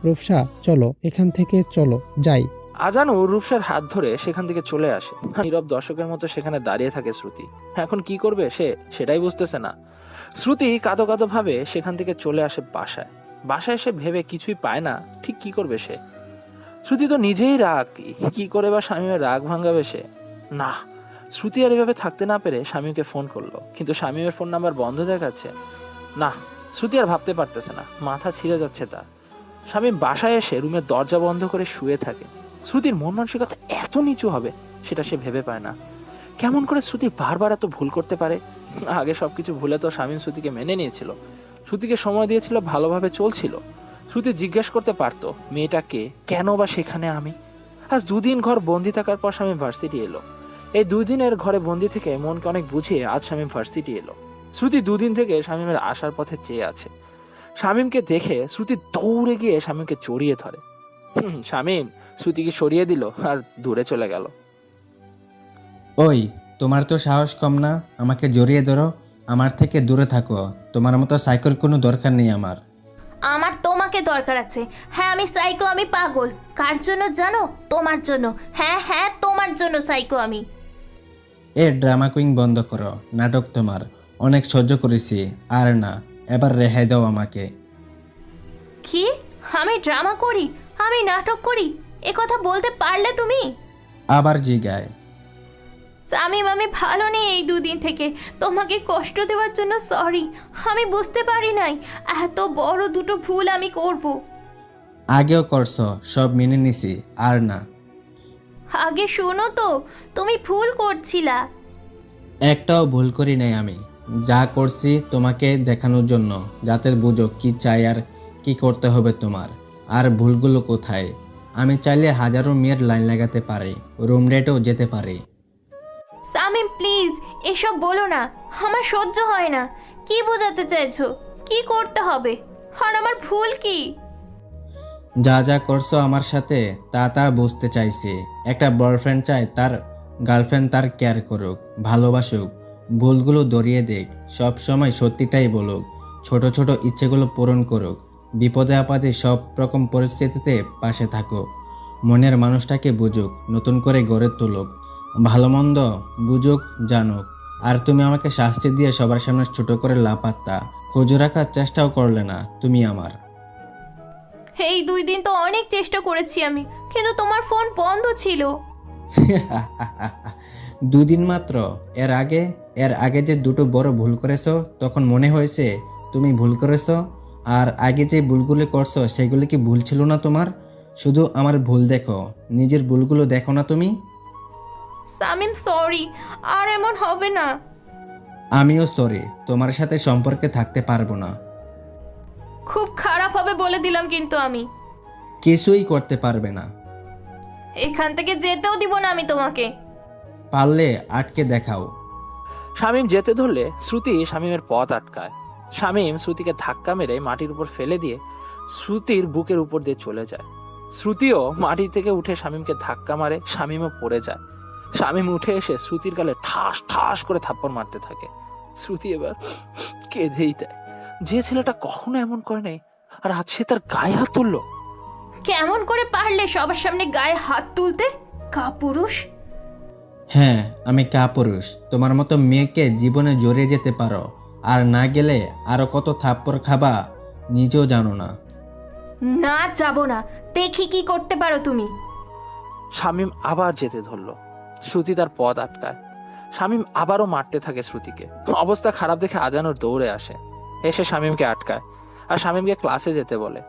Speaker 9: রূপসা চলো এখান থেকে, চলো যাই।
Speaker 1: আজানুর রূপসার হাত ধরে সেখান থেকে চলে আসে। নীরব দর্শকের মতো সেখানে দাঁড়িয়ে থাকে শ্রুতি। এখন কি করবে সে সেটাই বুঝতেছে না। শ্রুতি কাঁদো কাঁদো ভাবে সেখান থেকে চলে আসে বাসায়। বাসায় এসে ভেবে কিছুই পায় না ঠিক কি করবে সে। শ্রুতি তো নিজেই রাগ, কি করে বা শামীমের রাগ ভাঙাবে সে? না, শ্রুতি আর এভাবে থাকতে না পেরে শামীমকে ফোন করলো, কিন্তু শামীমের ফোন নাম্বার বন্ধ দেখাচ্ছে। না, শ্রুতি আর ভাবতে পারতেছে না, মাথা ছিঁড়ে যাচ্ছে তার। শামীম বাসায় এসে রুমের দরজা বন্ধ করে শুয়ে থাকে। শ্রুতির মন মানসিকতা এত নিচু হবে সেটা সে ভেবে পায় না। কেমন করে শ্রুতি বারবার এত ভুল করতে পারে? আগে সবকিছু ভুলে তো শামীম শ্রুতিকে মেনে নিয়েছিল, শ্রুতিকে সময় দিয়েছিল, ভালোভাবে চলছিল। শ্রুতি জিজ্ঞেস করতে পারতো মেয়েটাকে কেন বা সেখানে আমি। আজ 2 দিন ঘর বন্দি থাকার পর শামীম ভার্সিটি এলো। এই 2 দিনের ঘরে বন্দি থেকে মনকে অনেক বুঝিয়ে আজ শামীম ভার্সিটি এলো। শ্রুতি 2 দিন থেকে শামীমের আসার পথে চেয়ে আছে। শামীমকে দেখে শ্রুতি দৌড়ে গিয়ে শামীমকে জড়িয়ে ধরে। শামীম শ্রুতিকে সরিয়ে দিল আর দূরে চলে গেল।
Speaker 2: ওই, তোমার তো সাহস কম না, আমাকে জড়িয়ে ধরো। আমার থেকে দূরে থাকো, তোমার মতো সাইকোর কোনো দরকার নেই আমার।
Speaker 3: আমার তোমাকে দরকার আছে। হ্যাঁ আমি সাইকো, আমি পাগল। কার জন্য জানো? তোমার জন্য। হ্যাঁ হ্যাঁ, তোমার জন্য সাইকো আমি।
Speaker 2: এ ড্রামা কুইং বন্ধ করো, নাটক তোমার অনেক সহ্য করেছি, আর না, এবার রেহাই দাও আমাকে।
Speaker 3: কি? আমি ড্রামা করি? আমি নাটক করি? এ কথা বলতে পারলে তুমি?
Speaker 2: আবার জিগায়।
Speaker 3: শামীম, আমি ভালো নেই এই 2 দিন থেকে। তোমাকে কষ্ট দেওয়ার জন্য সরি। আমি বুঝতে পারি নাই এত বড় দুটো ভুল আমি করব।
Speaker 2: আগেও করছো, সব মেনে নিছি, আর না।
Speaker 3: আগে শোনো তো, তুমি ভুল করছিলা।
Speaker 2: একটাও ভুল করি নাই আমি। যা করছি তোমাকে দেখানোর জন্য, যাতে বুঝো কি চাই আর কি করতে হবে তোমার। আর ভুলগুলো কোথায়? আমি চাইলে হাজারো মেয়ের লাইন লাগাতে পারি, রুম রেটেও যেতে পারি।
Speaker 3: শামীম প্লিজ এসব বলো না, আমার সহ্য হয় না। কি বোঝাতে চাইছো? কি করতে হবে? আর আমার ভুল কি?
Speaker 2: যা যা করছো আমার সাথে তা তা বুঝতে চাইছি। একটা বয়ফ্রেন্ড চায় তার গার্লফ্রেন্ড তার কেয়ার করুক, ভালোবাসুক, ভুলগুলো ধরিয়ে দেখ, সব সময় সত্যিটাই বলুক, ছোট ছোট ইচ্ছেগুলো পূরণ করুক, বিপদে আপদে সব রকম পরিস্থিতিতে পাশে থাকুক, মনের মানুষটাকে বুঝুক, নতুন করে গড়ে তুলুক, ভালো মন্দ বুঝুক, জানুক। আর তুমি আমাকে শাস্তি দিয়ে সবার সামনে ছোট করে লাপাত্তা খোঁজ রাখার চেষ্টাও করলে না তুমি আমার।
Speaker 3: এই 2 দিন তো অনেক চেষ্টা করেছি আমি, কিন্তু তোমার ফোন বন্ধ ছিল।
Speaker 2: 2 দিন মাত্র? এর আগে যে দুটো বড় ভুল করেছো তখন মনে হয়েছে তুমি ভুল করেছো? আর আগে যে ভুলগুলো করছো সেগুলো কি ভুল ছিল না তোমার? শুধু আমার ভুল দেখো, নিজের ভুলগুলো দেখো না তুমি?
Speaker 3: শামিম সরি, আর এমন হবে না।
Speaker 2: আমিও সরি, তোমার সাথে সম্পর্কে থাকতে পারবো না।
Speaker 3: খুব খারাপ হবে বলে দিলাম কিন্তু আমি।
Speaker 2: কিছুই করতে পারবে না।
Speaker 3: এখান থেকে যেতেও দিব না আমি তোমাকে।
Speaker 2: পারলে আটকে দেখাও।
Speaker 1: শামীম যেতে ধরলে শ্রুতি শামীমের পথ আটকায়। শামীম শ্রুতিকে ধাক্কা মেরে মাটির উপর ফেলে দিয়ে শ্রুতির বুকের উপর দিয়ে চলে যায়। শ্রুতিও মাটি থেকে উঠে শামীমকে ধাক্কা মারে, শামীমও পড়ে যায়। শামীম উঠে এসে শ্রুতির গালে ঠাস ঠাস করে থাপ্পড় মারতে থাকে। শ্রুতি এবার কেঁদেই দেয়। যে ছেলেটা কখনো এমন করে নাই, আর আজ সে তার গায়ে হাত তুললো।
Speaker 3: কেমন করে পারলে সবার সামনে গায়ে হাত তুলতে, কাপুরুষ!
Speaker 2: হ্যাঁ, আমি কাপুরুষ। তোমার মতো মেয়েকে জীবনে জড়িয়ে যেতে পারো, আর না গেলে আরো কত থাপ্পড় খাবা নিজেও জানো না।
Speaker 3: না যাব না, দেখি কি করতে পারো তুমি।
Speaker 1: শামীম আবার যেতে ধরলো। শ্রুতি তার পথ আটকায়। শামীম আবারও মারতে থাকে শ্রুতিকে। অবস্থা খারাপ দেখে আজানুর দৌড়ে আসে, এসে শামীমকে আটকায় আর শামীমকে ক্লাসে যেতে বলে।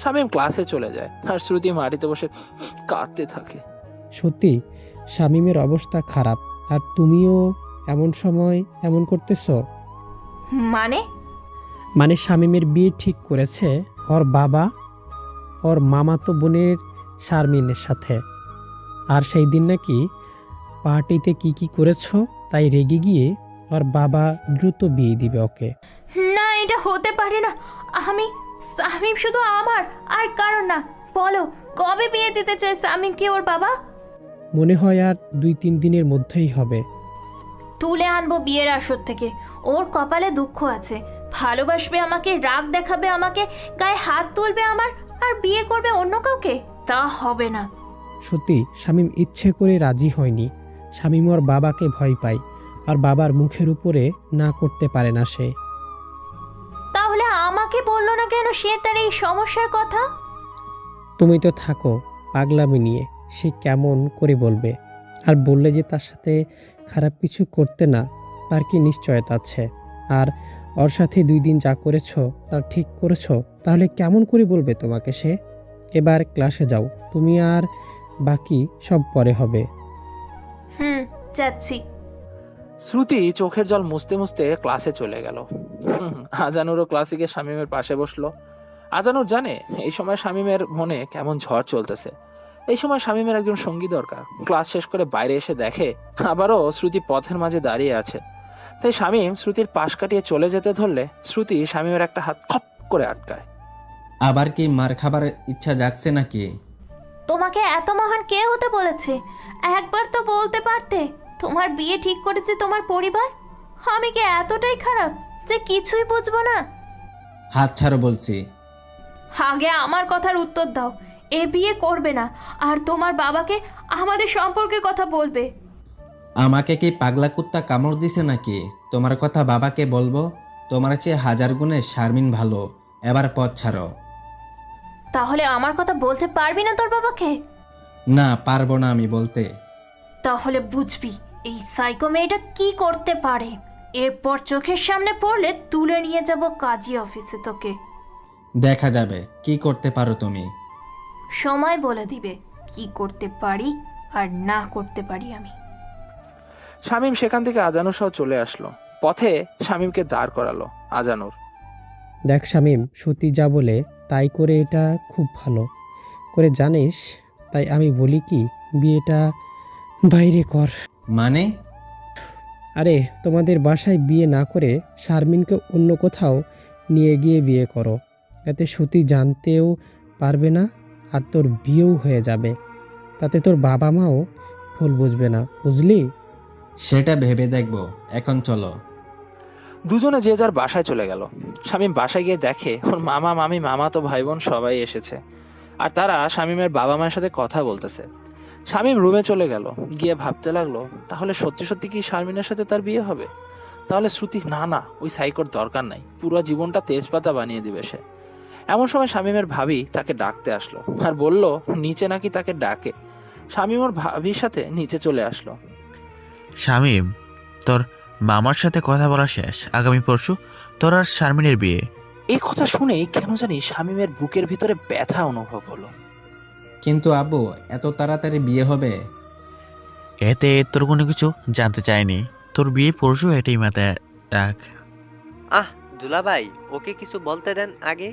Speaker 1: শামীম ক্লাসে চলে যায় আর শ্রুতি মাটিতে বসে কাঁদতে থাকে।
Speaker 9: সত্যি শামীমের অবস্থা খারাপ, আর তুমিও এমন সময় এমন করতেছো?
Speaker 3: মানে
Speaker 9: শামীমের বিয়ে ঠিক করেছে ওর বাবা ওর মামাতো বোনের শারমিনের সাথে। আর সেই দিন নাকি পার্টিতে কি করেছো তাই রেগে গিয়ে ওর বাবা দ্রুত বিয়ে দিবে ওকে।
Speaker 3: না, এটা হতে পারে না। শামীম শুধু আমার, আর কারণ না। বলো, কবে বিয়ে দিতে চায় শামীমকে ওর বাবা?
Speaker 9: মনে হয় আর 2-3 দিনের মধ্যেই হবে।
Speaker 3: তুলে আনবো বিয়ের আসর থেকে। ওর কপালে দুঃখ আছে, ভালোবাসবে আমাকে, রাগ দেখাবে আমাকে, গায়ে হাত তুলবে আমার, আর বিয়ে করবে অন্য কাউকে? তা হবে না।
Speaker 9: সত্যি শামীম ইচ্ছে করে রাজি হয়নি। শামীম ওর বাবাকে ভয় পায়, আর বাবার মুখের উপরে না করতে পারে না সে।
Speaker 3: তাহলে আমাকে বললো না কেন সে তার এই সমস্যার কথা?
Speaker 9: তুমি তো থাকো পাগলামি নিয়ে, সে কেমন করে বলবে? আর বললে যে তার সাথে খারাপ কিছু করতে না, তার কি নিশ্চয়তা আছে? আর ওর সাথে 2 দিন যা করেছো তার ঠিক করেছো, তাহলে কেমন করে বলবে তোমাকে সে? এবার ক্লাসে যাও তুমি, আর বাকি সব পরে হবে।
Speaker 3: যাচ্ছি।
Speaker 1: শ্রুতি চোখের জল মুছতে মুছতে ক্লাসে চলে গেল। আজানুরও ক্লাসে গিয়ে শামীমের পাশে বসলো। আজানুর জানে এই সময় শামীমের মনে কেমন ঝড় চলতেছে। এই সময় শামীমের একজন সঙ্গী দরকার। ক্লাস শেষ করে বাইরে এসে দেখে আবারও শ্রুতি পথের মাঝে দাঁড়িয়ে আছে। তাই শামীম শ্রুতির পাশ কাটিয়ে চলে যেতে ধরলে শ্রুতি শামীমের একটা হাত খপ করে আটকায়।
Speaker 2: আবার কি মার খাবার ইচ্ছা জাগছে নাকি?
Speaker 3: তোমাকে এত মহান কে হতে বলেছে? একবার তো বলতে পারতে তোমার বিয়ে ঠিক করেছে তোমার পরিবার। আমি কি এতটাই খারাপ যে কিছুই বুঝবো না?
Speaker 2: হাত ছাড়ো বলছি।
Speaker 3: আগে আমার কথার উত্তর দাও। এ বিয়ে করবে না, আর তোমার বাবাকে আমাদের সম্পর্কে কথা বলবে।
Speaker 2: আমাকে কি পাগলা কুত্তা কামড় দিছে নাকি? তোমার কথা বাবাকে বলবো? তোমার চেয়ে 1000 গুণে শারমিন ভালো। এবার পথ ছাড়ো।
Speaker 3: তাহলে আমার কথা বলতে পারবি না তোর বাবাকে?
Speaker 2: না, পারবো না আমি বলতে।
Speaker 3: তাহলে বুঝবি এই সাইকো মেয়েটা কি করতে পারে। এরপর চোখের সামনে পড়লে তুলে নিয়ে যাব কাজী অফিসে তোকে।
Speaker 2: দেখা যাবে কি করতে পারো তুমি।
Speaker 3: সময় বলে দিবে কি করতে পারি আর না করতে পারি আমি।
Speaker 1: শামীম সেখান থেকে আজানুর সহ চলে আসলো। পথে শামীমকে দাঁড় করালো আজানুর।
Speaker 9: দেখ শামীম, সত্যি যা বলে তাই করে, এটা খুব ভালো করে জানিস। তাই আমি বলি কি, বিয়েটা বাইরে কর।
Speaker 2: মানে?
Speaker 9: আরে তোমাদের বাসায় বিয়ে না করে শারমিনকে অন্য কোথাও নিয়ে গিয়ে বিয়ে করো। এতে সত্যি জানতেও পারবে না, আর তোর বিয়েও হয়ে যাবে। তাতে তোর বাবা মাও ভুল বুঝবে না, বুঝলি?
Speaker 2: সেটা ভেবে দেখবো। এখন চলো।
Speaker 1: দুজনে যে যার বাসায় চলে গেল। শামীম বাসায় গিয়ে দেখে ওর মামা মামি মামাতো ভাই বোন সবাই এসেছে, আর তারা শামীমের বাবা মায়ের সাথে কথা বলতেছে। শামীম রুমে চলে গেল, গিয়ে ভাবতে লাগলো তাহলে সত্যি সত্যি কি শারমিনের সাথে তার বিয়ে হবে? তাহলে শ্রুতি না, ওই সাইকোর দরকার নাই, পুরো জীবনটা তেজপাতা বানিয়ে দিবে সে। এমন সময় শামীমের ভাবি তাকে ডাকতে আসলো আর বলল নিচে নাকি তাকে ডাকে। শামীম ওর ভাবির সাথে নিচে চলে আসলো।
Speaker 11: শামীম, তোর মামার সাথে কথা বলা শেষ। আগামী পরশু তোর আর শারমিনের বিয়ে।
Speaker 1: এই কথা শুনেই কেন জানি শামীমের বুকের ভিতরে ব্যথা অনুভব হলো।
Speaker 2: কিন্তু আব্বু, এত তাড়াতাড়ি বিয়ে হবে?
Speaker 11: এতে তোর কোনো কিছু জানতে চাইনি। তোর বিয়ে পরশু, এটাই মাথায় রাখ।
Speaker 14: আহ দুলাভাই, ওকে কিছু বলতে দেন আগে।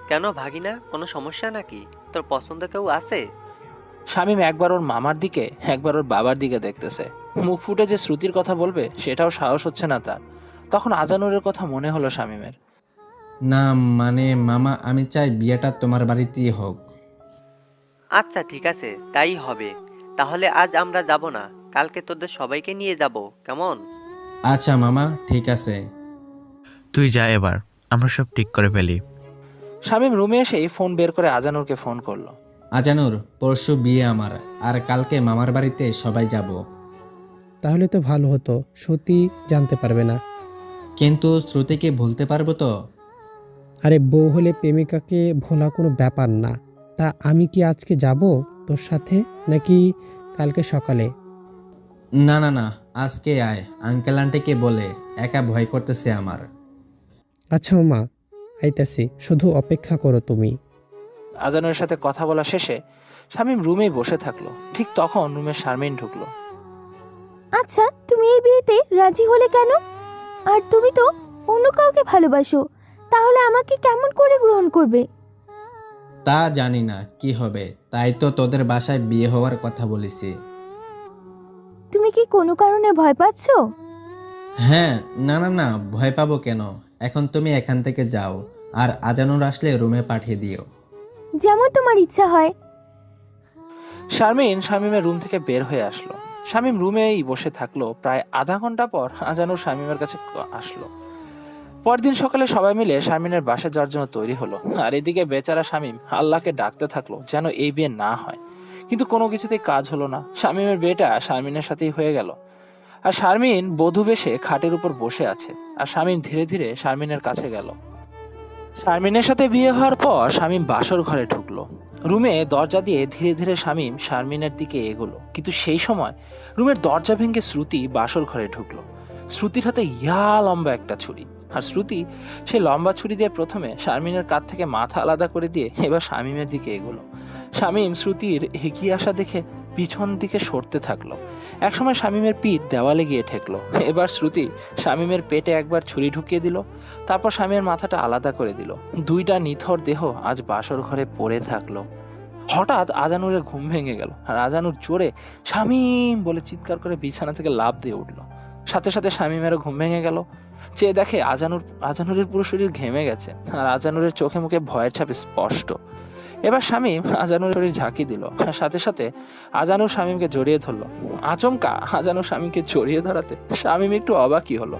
Speaker 14: কেন ভাগিনা, কোনো সমস্যা নাকি? তোর পছন্দ কেউ আছে?
Speaker 1: শামীম একবার ওর মামার দিকে একবার ওর বাবার দিকে দেখতেছে। মুখ ফুটে যে শ্রুতির কথা বলবে সেটাও সাহস হচ্ছে না তার। তখন আজানুরের কথা মনে হলো শামীমের।
Speaker 2: না মানে মামা, আমি চাই বিয়েটা তোমার বাড়িতেই হোক।
Speaker 14: আচ্ছা ঠিক আছে, তাই হবে। তাহলে আজ আমরা যাব না, কালকে তোদের সবাইকে নিয়ে যাব, কেমন?
Speaker 2: আচ্ছা মামা, ঠিক আছে।
Speaker 11: তুই যা, এবার আমরা সব ঠিক করে ফেলি।
Speaker 1: শামীম রুমে এসেই ফোন বের করে আজানুরকে ফোন করলো।
Speaker 2: আজানুর, পরশু বিয়ে আমার, আর কালকে মামার বাড়িতে সবাই যাব।
Speaker 9: তাহলে তো ভালো হতো, সত্যি জানতে পারবে না।
Speaker 2: কিন্তু শ্রুতিকে ভুলতে পারবো তো?
Speaker 9: আরে বউ হলে প্রেমিকাকে ভোলা কোনো ব্যাপার না। তা আমি কি আজকে যাব তোর সাথে, নাকি কালকে সকালে?
Speaker 2: না না না, আজকে আয়। আঙ্কেল আন্টিকে বলে, একা ভয় করতেছে আমার।
Speaker 9: আচ্ছা মামা, আইতাছি, শুধু অপেক্ষা করো তুমি।
Speaker 1: আজানুরের সাথে কথা বলা শেষে শামীম রুমেই বসে থাকলো। ঠিক তখন রুমে শারমিন ঢুকলো।
Speaker 8: আচ্ছা, তুমি এই বিয়েতে রাজি হলে কেন? আর তুমি তো অন্য কাউকে ভালোবাসো, তাহলে আমাকে কেমন করে গ্রহণ করবে?
Speaker 2: তা জানি না কি হবে, তাই তো তোদের বাসায় বিয়ে হওয়ার কথা বলেছি।
Speaker 8: তুমি কি কোনো কারণে ভয় পাচ্ছ?
Speaker 2: হ্যাঁ, না না না, ভয় পাবো কেন? এখন তুমি এখান থেকে যাও, আর আজানুর আসলে রুমে পাঠিয়ে দিও।
Speaker 8: যেমন তোমার ইচ্ছা হয়।
Speaker 1: শারমিন শামীমের রুম থেকে বের হয়ে আসলো। শামীম রুমেই বসে থাকলো। প্রায় আধা ঘন্টা পর আজানুর শামীমের কাছে আসলো। পরদিন সকালে সবাই মিলে শারমিনের বাসায় যাওয়ার জন্য তৈরি হলো। আর এদিকে বেচারা শামীম আল্লাহকে ডাকতে থাকলো যেন এই বিয়ে না হয়। কিন্তু কোনো কিছুতেই কাজ হলো না। শামীমের বিয়েটা শারমিনের সাথেই হয়ে গেল। আর শারমিন বধূ বেশে খাটের উপর বসে আছে। আর শামীম ধীরে ধীরে শারমিনের কাছে গেল। শারমিনের সাথে বিয়ে হওয়ার পর শামীম বাসর ঘরে ঢুকলো। রুমে দরজা দিয়ে ধীরে ধীরে শামীম শারমিনের দিকে এগোলো। কিন্তু সেই সময় রুমের দরজা ভেঙে শ্রুতি বাসর ঘরে ঢুকলো। শ্রুতির হাতে লম্বা একটা ছুরি। আর শ্রুতি সেই লম্বা ছুরি দিয়ে প্রথমে শারমিনের কাঁধ থেকে মাথা আলাদা করে দিয়ে এবার শামীমের দিকে এগোলো। শামীম শ্রুতির এগিয়ে আসা দেখে পিছন দিকে সরতে থাকলো। একসময় শামীমের পিঠ দেওয়ালে গিয়ে ঠেকলো। এবার শ্রুতি শামীমের পেটে একবার ছুরি ঢুকিয়ে দিল। তারপর স্বামীর মাথাটা আলাদা করে দিল। দুইটা নিথর দেহ আজ বাসর ঘরে পড়ে থাকলো। হঠাৎ আজানুরের ঘুম ভেঙে গেল। আর আজানুর জোরে শামীম বলে চিৎকার করে বিছানা থেকে লাফ দিয়ে উঠল। সাথে সাথে শামীমেরও ঘুম ভেঙে গেল। চেয়ে দেখে আজানুরের পুরো শরীর ঘেমে গেছে। আর আজানুরের চোখে মুখে ভয়ের ছাপ স্পষ্ট। এবার শামীম আজানুরের শরীর ঝাঁকি দিল। আর সাথে সাথে আজানুর শামীমকে জড়িয়ে ধরলো। আচমকা আজানুর শামীমকে জড়িয়ে ধরাতে শামীম একটু অবাকই হলো।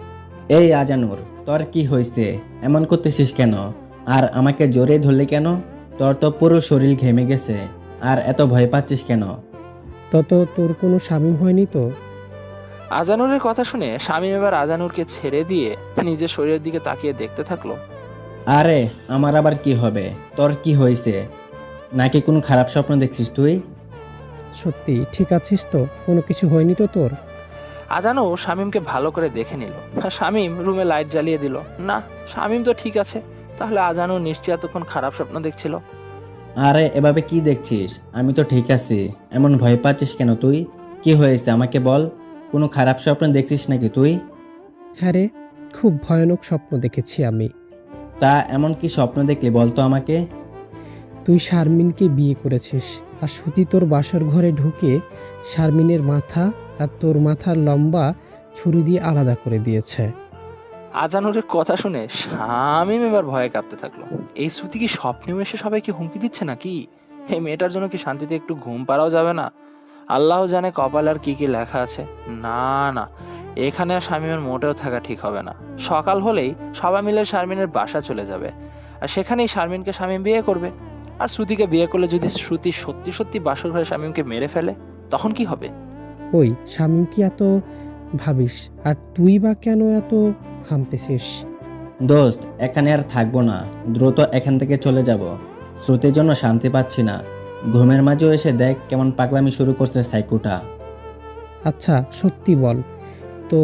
Speaker 2: এই আজানুর, তোর কি হয়েছে? এমন করতেছিস কেন? আর আমাকে জোরে ধরলি কেন? তোর তো পুরো শরীর ঘেমে গেছে, আর এত ভয় পাচ্ছিস কেন?
Speaker 9: তত তোর কোনো শামীম হয়নি তো?
Speaker 1: আজানুরের কথা শুনে শামীম এবার আজানুরকে ছেড়ে দিয়ে নিজের শরীরের দিকে তাকিয়ে দেখতে থাকলো।
Speaker 2: আরে আমার আবার কি হবে? তোর কি হয়েছে? নাকি কোনো খারাপ স্বপ্ন দেখছিস তুই?
Speaker 9: সত্যি ঠিক আছিস তো? কোনো কিছু হয়নি তো তোর?
Speaker 1: আজানু শামীমকে ভালো করে দেখে নিল। আর শামীম রুমে লাইট জ্বালিয়ে দিল। না, শামীম তো ঠিক আছে। তাহলে আজানু নিশ্চয়ই এতক্ষণ খারাপ স্বপ্ন দেখছিল।
Speaker 2: আরে এভাবে কি দেখছিস? আমি তো ঠিক আছি। এমন ভয় পাচ্ছিস কেন তুই? কি হয়েছে আমাকে বল। কোনো খারাপ স্বপ্ন দেখছিস নাকি তুই?
Speaker 9: হ্যাঁ রে, খুব ভয়ানক স্বপ্ন দেখেছি আমি।
Speaker 2: তা এমন কি স্বপ্ন দেখলি বলতো আমাকে?
Speaker 9: তুই শারমিনকে বিয়ে করেছিস, আর সতী তোর বাসর ঘরে ঢুকে শারমিনের মাথা আর তোর মাথার লম্বা ছুরি দিয়ে আলাদা করে দিয়েছে।
Speaker 1: আজানুরের কথা শুনে শামীম এবার ভয়ে কাঁপতে থাকলো। এই শ্রুতি কি স্বপ্নেও এসে সবাইকে হুমকি দিচ্ছে নাকি? এই মেয়েটার জন্য কি শান্তিতে একটু ঘুম পাড়াও যাবে না? আল্লাহ জানে কপাল আর কি কি লেখা আছে। না না, এখানে আর শামীমের মোটেও থাকা ঠিক হবে না। সকাল হলেই সবাই মিলে শারমিনের বাসা চলে যাবে। আর সেখানেই শারমিনকে শামীম বিয়ে করবে। আর শ্রুতিকে বিয়ে করলে যদি শ্রুতি সত্যি সত্যি বাসর ঘরে শামীমকে মেরে ফেলে, তখন কি হবে?
Speaker 9: ওই শামীম কি এত ভাবিস? আর তুই বা কেন এত ঘামতেছিস?
Speaker 2: দোস্ত, এখানে আর থাকবো না। দ্রুত এখান থেকে চলে যাব। শ্রুতির জন্য শান্তি পাচ্ছি না। ঘুমের মাঝেও এসে দেখ কেমন পাগলামি শুরু করছে সাইকোটা।
Speaker 9: আচ্ছা সত্যি বল তো,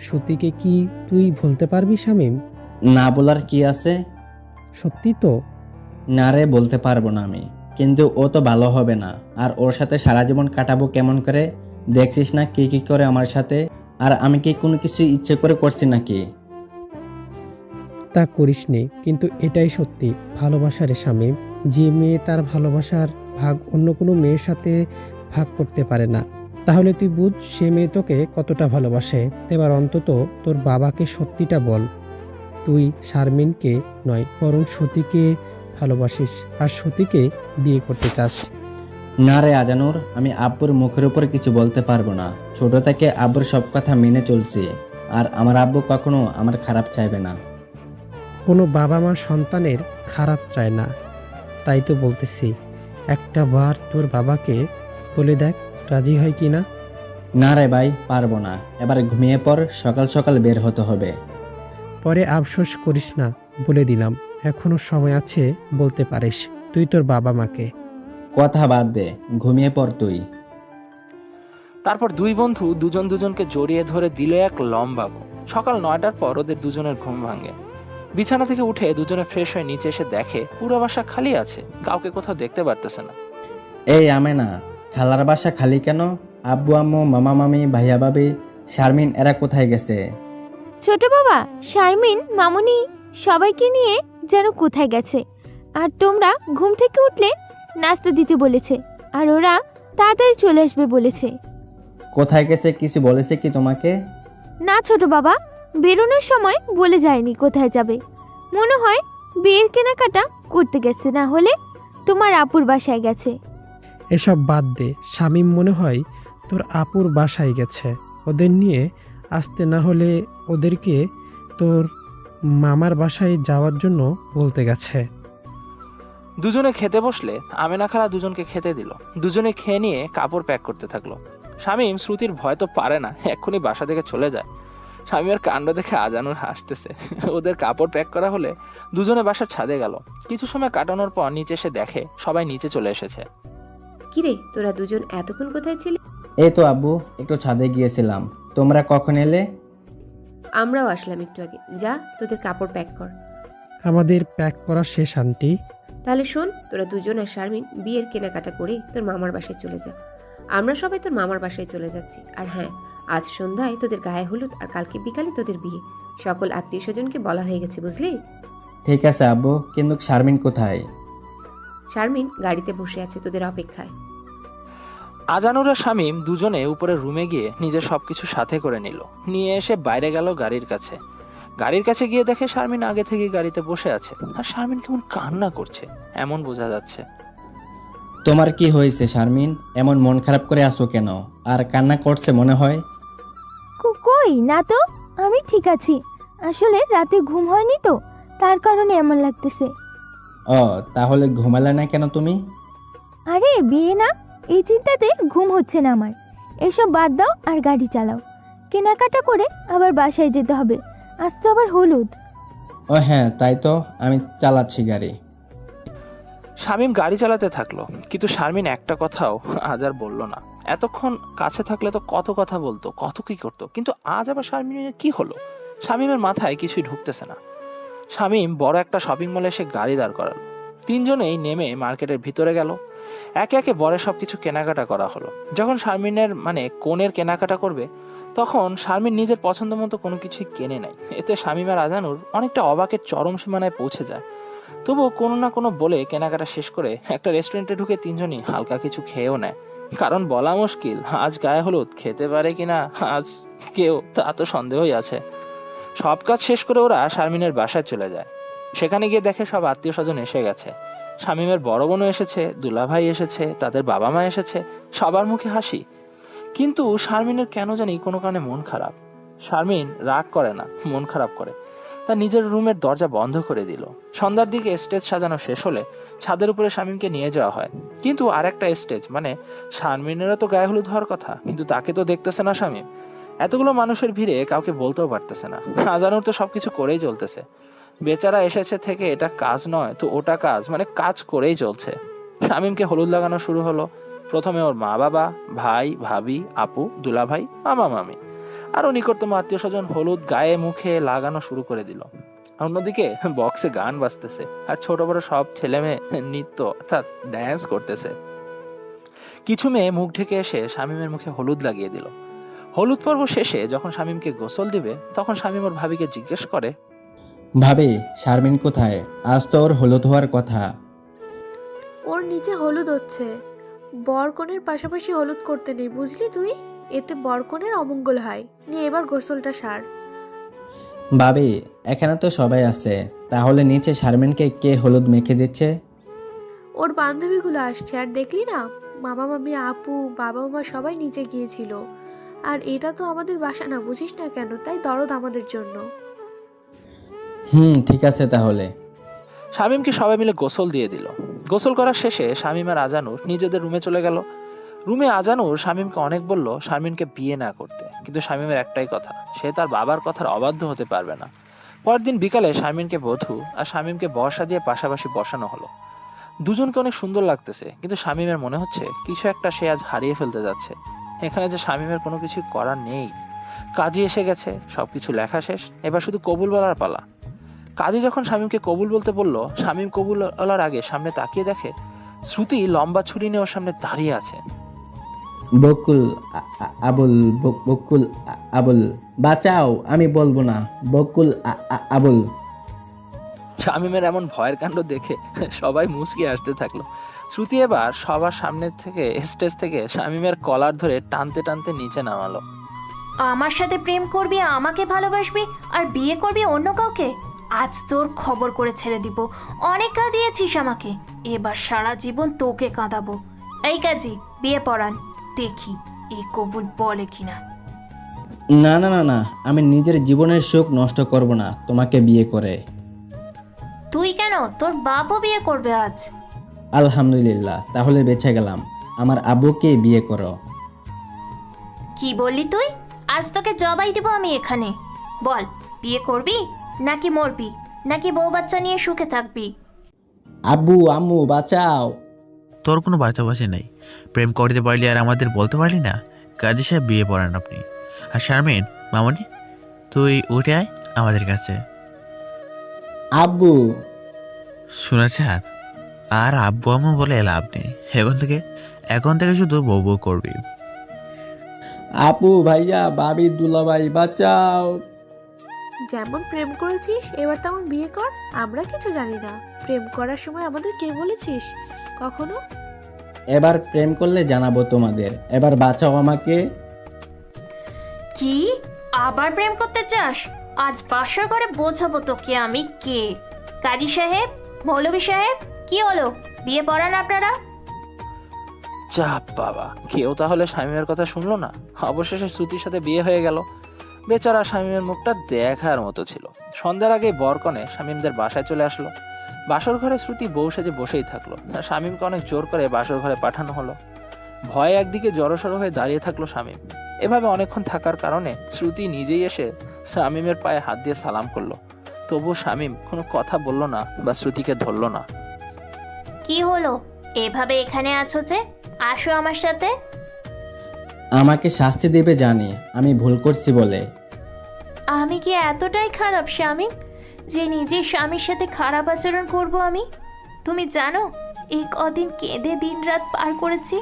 Speaker 9: সতীকে কি তুই ভুলতে পারবি শামীম?
Speaker 2: না বলার কি আছে?
Speaker 9: সত্যি তো?
Speaker 2: না রে, বলতে পারবো না আমি, কিন্তু ও তো ভালো হবে না। আর ওর সাথে সারা জীবন কাটাবো কেমন করে? দেখছিস না কি কি করে আমার সাথে। আর আমি কি কোনো কিছু ইচ্ছে করে করছি নাকি?
Speaker 9: তা করিসনি, কিন্তু এটাই সত্যি ভালোবাসা রে শামীম। যে মেয়ে তার ভালোবাসার ভাগ অন্য কোনো মেয়ের সাথে ভাগ করতে পারে না, তাহলে তুই বুঝ সে মেয়ে তোকে কতটা ভালোবাসে। এবার অন্তত তোর বাবাকে সত্যিটা বল, তুই শারমিনকে নয় বরং সতীকে ভালোবাসিস আর সতীকে বিয়ে করতে চাস।
Speaker 2: না রে আজানুর, আমি আব্বুর মুখের উপর কিছু বলতে পারবো না। ছোট থেকে আব্বুর সব কথা মেনে চলছি, আর আমার আব্বু কখনো আমার খারাপ চাইবে না।
Speaker 9: কোনো বাবা মা সন্তানের খারাপ চায় না, তাই তো বলতেছি একটা বার তোর বাবাকে বলে দেখ রাজি হয় কি না।
Speaker 2: না রে ভাই, পারবো না। এবার ঘুমিয়ে পর, সকাল সকাল বের হতে হবে।
Speaker 9: পরে আফসোস করিস না, বলে দিলাম এখনো সময় আছে, বলতে পারিস তুই তোর বাবা মাকে।
Speaker 2: কথা বাদ দে, ঘুমিয়ে পর তুই।
Speaker 1: তারপর দুই বন্ধু দুজন দুজনকে জড়িয়ে ধরে দিল এক লম্বা ঘুম। সকাল 9টার পর ওদের দুজনের ঘুম ভাঙে। বিছানা থেকে উঠে দুজনে ফ্রেশ হয়ে নিচে এসে দেখে পুরো বাসা খালি আছে, কাউকে কোথাও দেখতে পারতেছে না।
Speaker 2: এই আমেনা, খালার বাসা খালি কেন? আব্বু আম্মু, মামা মামি, ভাইয়া ভাবি, শারমিন এরা কোথায় গেছে?
Speaker 8: ছোট বাবা, শারমিন, মামুনি সবাইকে নিয়ে যেন কোথায় গেছে। আর তোমরা ঘুম থেকে উঠলে নাস্তা দিতে বলেছে, আর ওরা তাড়াতাড়ি চলে আসবে বলেছে।
Speaker 2: কোথায় গেছে কিছু বলেছে কি তোমাকে?
Speaker 8: না ছোট বাবা, বেরোনোর সময় বলে যায়নি কোথায় যাবে। মনে হয় বিয়ের কেনাকাটা করতে গেছে, না হলে তোমার আপুর বাসায় গেছে।
Speaker 9: এসব বাদ দে, শামীম মনে হয় তোর আপুর বাসায় গেছে। ওদের নিয়ে আসতে, না হলে ওদেরকে তোর মামার বাসায় যাওয়ার জন্য বলতে গেছে।
Speaker 1: দুজনে খেতে বসলে আমেনা খালা দুজনকে খেতে দিল। দুজনে খেয়ে নিয়ে কাপড় প্যাক করতে থাকলো। শামীম শ্রুতির ভয় তো পারে না, এক্ষুনি বাসা থেকে চলে যায়। শামীমের কাণ্ড দেখে আজানুর হাসতেছে। ওদের কাপড় প্যাক করা হলে দুজনে বাসার ছাদে গেল। কিছু সময় কাটানোর পর নিচে এসে দেখে সবাই নিচে চলে এসেছে।
Speaker 10: কিরে, তোরা দুজন এতক্ষণ কোথায় ছিলি?
Speaker 2: এই তো আব্বু, একটু ছাদে গিয়েছিলাম। তোমরা কখন এলে?
Speaker 10: আমরাও আসলাম একটু আগে। যা, তোদের কাপড় প্যাক কর।
Speaker 9: আমাদের প্যাক করা শেষ আন্টি।
Speaker 10: তাহলে শোন, তোরা দুজন আর শারমিন বিয়ের কেনাকাটা করে তোর মামার বাসায় চলে যা। আমরা সবাই তোর মামার বাসায় চলে যাচ্ছি। আর হ্যাঁ, আজ সন্ধ্যায় তোদের গায়ে হলুদ, আর কালকে বিকালে তোদের বিয়ে। সকল আত্মীয় স্বজনকে বলা হয়ে গেছে, বুঝলি?
Speaker 2: ঠিক আছে আব্বু, কিন্তু শারমিন কোথায়?
Speaker 10: শারমিন গাড়িতে বসে আছে তোদের অপেক্ষায়।
Speaker 1: আজানুর আর শামীম দুজনে উপরে রুমে গিয়ে নিজের সবকিছু সাথে করে নিল। নিয়ে এসে বাইরে গেল গাড়ির কাছে। গাড়ির কাছে গিয়ে দেখে শারমিন আগে থেকে গাড়িতে বসে আছে, আর শারমিন কেমন কান্না করছে এমন বোঝা যাচ্ছে।
Speaker 2: তোমার কি হয়েছে শারমিন? এমন মন খারাপ করে আসো কেন? আর কান্না করছে মনে হয়।
Speaker 8: কই না তো, আমি ঠিক আছি। আসলে রাতে ঘুম হয়নি তো, তার কারণে এমন লাগতেছে।
Speaker 2: ও, তাহলে ঘুমালে না কেন তুমি?
Speaker 8: আরে বিয়ে না, এই চিন্তাতে ঘুম হচ্ছে না আমার। এসব বাদ দাও আর গাড়ি চালাও। কেনাকাটা করে আবার বাসায় যেতে হবে, আজ তো আবার হলুদ।
Speaker 2: ও হ্যাঁ, তাই তো, আমি চালাচ্ছি গাড়ি।
Speaker 1: শামীম গাড়ি চালাতে থাকলো, কিন্তু শারমিন একটা কথাও আজ আর বলল না। এতক্ষণ কাছে থাকলে তো কত কথা বলতো, কত কি করতো, কিন্তু আজ আবার শারমিনের কি হলো? শামীমের মাথায় কিছুই ঢুকতেছে না। শামীম বড় একটা শপিং মলে এসে গাড়ি দাঁড় করালো। তিনজনেই নেমে মার্কেটের ভিতরে গেল। একে একে বরের সবকিছু কেনাকাটা করা হলো। যখন শারমিনের মানে কোণের কেনাকাটা করবে, তখন শারমিন নিজের পছন্দ মতো কোনো কিছুই কেনে নেয়। এতে শামীম আর আজানুর অনেকটা অবাকের চরম সীমানায় পৌঁছে যায়। তবুও কোনো না কোনো বলে কেনাকাটা শেষ করে একটা রেস্টুরেন্টে ঢুকে তিনজনই হালকা কিছু খেয়েও নেয়। কারণ বলা মুশকিল আজ গায়ে হলুদ খেতে পারে কিনা আজ কেউ, তা তো সন্দেহই আছে। সব কাজ শেষ করে ওরা শারমিনের বাসায় চলে যায়। সেখানে গিয়ে দেখে সব আত্মীয় স্বজন এসে গেছে। শামীমের বড় বোনও এসেছে, দুলাভাই এসেছে, তাদের বাবা মা এসেছে, সবার মুখে হাসি। কিন্তু শারমিনের কেন জানি কোনো কারণে মন খারাপ। শারমিন রাগ করে না, মন খারাপ করে। তার নিজের রুমের দরজা বন্ধ করে দিল। সন্ধ্যার দিকে স্টেজ সাজানো শেষ হলে ছাদের উপরে শামীমকে নিয়ে যাওয়া হয়। কিন্তু আরেকটা স্টেজ মানে শারমিনেরও তো গায়ে হলুদ হওয়ার কথা, কিন্তু তাকে তো দেখতেছে না শামীম। এতগুলো মানুষের ভিড়ে কাউকে বলতেও পারতেছে না। আজানুর তো সবকিছু করেই চলতেছে। বেচারা এসেছে থেকে এটা কাজ নয় তো ওটা কাজ, মানে কাজ করেই চলছে। শামীমকে হলুদ লাগানো শুরু হলো। প্রথমে ওর মা বাবা, ভাই ভাবি, আপু, দুলাভাই, মামা মামি আরও নিকটতম আত্মীয় স্বজন হলুদ গায়ে মুখে লাগানো শুরু করে দিল। অন্যদিকে বক্সে গান বাজতেছে আর ছোট বড় সব ছেলে মেয়ে নৃত্য অর্থাৎ ড্যান্স করতেছে। কিছু মেয়ে মুখ ঢেকে এসে শামীমের মুখে হলুদ লাগিয়ে দিল। হলুদ পর্ব শেষে যখন শামীমকে গোসল দিবে তখন শামীম ওর ভাবিকে জিজ্ঞেস করে,
Speaker 2: ভাবি শারমিন কোথায়? আজ তো ওর হলুদ হওয়ার কথা।
Speaker 7: ওর নিচে হলুদ হচ্ছে। বরকনের পাশাপাশি হলুদ করতে নেই, বুঝলি তুই? এতে বরকনের অমঙ্গল হয়। নিয়ে এবার গোসলটা সার।
Speaker 2: ভাবি এখানে তো সবাই আছে, তাহলে নিচে শারমিনকে কে হলুদ মেখে দিচ্ছে?
Speaker 7: ওর বান্ধবীগুলো আসছে, আর দেখলি না মামা মামি আপু বাবা মা সবাই নিচে গিয়েছিল। আর এটা তো আমাদের বাসা না, বুঝিস না কেন? তাই দরদ আমাদের জন্য।
Speaker 2: ঠিক আছে তাহলে।
Speaker 1: শামীমকে সবাই মিলে গোসল দিয়ে দিল। গোসল করার শেষে শামীম আর আজানুর নিজেদের রুমে চলে গেল। রুমে আজানুর শামীমকে অনেক বলল শারমিনকে বিয়ে না করতে, কিন্তু শামীমের একটাই কথা, সে তার বাবার কথার অবাধ্য হতে পারবে না। পরের দিন বিকালে শারমিনকে বধূ আর শামীমকে বর সাজিয়ে পাশাপাশি বসানো হলো। দুজনকে অনেক সুন্দর লাগতেছে, কিন্তু শামীমের মনে হচ্ছে কিছু একটা সে আজ হারিয়ে ফেলতে যাচ্ছে। এখানে যে শামীমের কোনো কিছু করার নেই। কাজী এসে গেছে, সবকিছু লেখা শেষ, এবার শুধু কবুল বলার পালা। কাজী যখন শামীমকে কবুল বলতে বলল, শামীম কবুল বলার আগে সামনে তাকিয়ে দেখে শ্রুতি লম্বা ছুরি নিয়ে ওর সামনে দাঁড়িয়ে আছে।
Speaker 2: বকুল আবুল বকুল আবুল, বাঁচাও, আমি বলবো না, বকুল আবুল।
Speaker 1: শামীমের এমন ভয়ের কাণ্ড দেখে সবাই মুচকি আসতে থাকলো। শ্রুতি এবার সবার সামনে থেকে স্টেজ থেকে শামীমের কলার ধরে টানতে টানতে নিচে নামালো।
Speaker 3: আমার সাথে প্রেম করবি, আমাকে ভালোবাসবি, আর বিয়ে করবি অন্য কাউকে? আজ তোর খবর করে ছেড়ে দিব। অনেক কাঁদিয়েছিস আমাকে, এবার সারা জীবন তোকে কাঁদাবো। এই কাজী, বিয়ে পড়ান, দেখি এই কবুল বলে কিনা।
Speaker 2: না না না না, আমি নিজের জীবনের সুখ নষ্ট করব না তোমাকে বিয়ে করে।
Speaker 3: তুই কেন? তোর বাপও বিয়ে করবে আজ।
Speaker 2: আলহামদুলিল্লাহ, তাহলে বেঁচে গেলাম। আমার আব্বুকে বিয়ে করো।
Speaker 3: কি বললি তুই? আজ তোকে জবাই দিব আমি এখানে। বল, বিয়ে করবি নাকি মরবি, নাকি বউ বাচ্চা নিয়ে সুখে থাকবি?
Speaker 2: আব্বু আম্মু বাঁচাও।
Speaker 11: তোর কোনো বাঁচাবাসি নেই। প্রেম করতে পারলি আর আমাদের বলতে পারলি না? কাজী সাহেব বিয়ে পড়ান আপনি। আর শারমিন মামনি, তুই উঠে আয় আমাদের কাছে।
Speaker 2: আব্বু
Speaker 11: শুনেছেন? আর আব্বু আম্মু বলে লাভ নেই। এখন থেকে শুধু বউ বউ করবি।
Speaker 2: আপু ভাইয়া ভাবি দুলাভাই বাঁচাও।
Speaker 7: যেমন প্রেম করেছিস এবার তেমন বিয়ে কর। আমরা কিছু জানি না। প্রেম করার সময় আমাদের কে বলেছিস কখনো?
Speaker 2: এবার প্রেম করলে জানাবো তোমাদের। এবার বাঁচাও আমাকে।
Speaker 3: কি আবার প্রেম করতে চাস? আজ বাসর করে বোঝাবো তোকে আমি কে। কাজী সাহেব, মৌলভী সাহেব, কি হলো? বিয়ে পড়ান আপনারা।
Speaker 1: চাপ বাবা, কেউ তাহলে শামীমের কথা শুনলো না। অবশেষে শ্রুতির সাথে বিয়ে হয়ে গেল। বেচারা শামীমের মুখটা দেখার মতো ছিল। সন্ধ্যার আগে বরকনে শামীমদের বাসায় চলে আসলো। বাসর ঘরে শ্রুতি বউ সেজে বসেই থাকলো। শামীমকে অনেক জোর করে বাসর ঘরে পাঠানো হলো। ভয়ে একদিকে জড়সড় হয়ে দাঁড়িয়ে থাকলো শামীম। এভাবে অনেকক্ষণ থাকার কারণে শ্রুতি নিজেই এসে শামীমের পায়ে হাত দিয়ে সালাম করলো। তবুও শামীম কোনো কথা বলল না বা শ্রুতিকে ধরলো না।
Speaker 3: কি হলো? এভাবে এখানে আছো যে? আসো আমার সাথে।
Speaker 2: আমাকে শাস্তি দেবে জানি, আমি ভুল করছি বলে।
Speaker 3: আমি কি এতটাই খারাপ স্বামী যে নিজের স্বামীর সাথে খারাপ আচরণ করব আমি? তুমি জানো এই কদিন কেঁদে দিন রাত পার করেছি।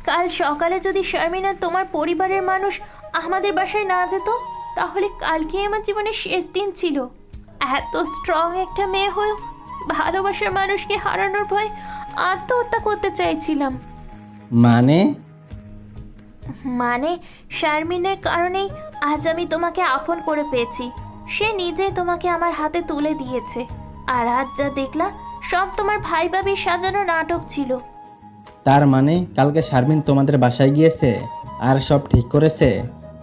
Speaker 3: কাল সকালে যদি শারমিন আর তোমার পরিবারের মানুষ আমাদের বাসায় না যেত, তাহলে কালকে আমার জীবনের শেষ দিন ছিল। এত স্ট্রং একটা মেয়ে হয়েও ভালোবাসার মানুষকে হারানোর ভয় আত্মহত্যা করতে চাইছিলাম। মানে শারমিনের কারণেই আজ আমি তোমাকে আপন করে পেয়েছি। সে নিজেই তোমাকে আমার হাতে তুলে দিয়েছে। আর আজ যা দেখলা সব তোমার ভাই ভাবির সাজানো নাটক ছিল।
Speaker 2: তার মানে কালকে শারমিন তোমাদের বাসায় গিয়েছে আর সব ঠিক করেছে?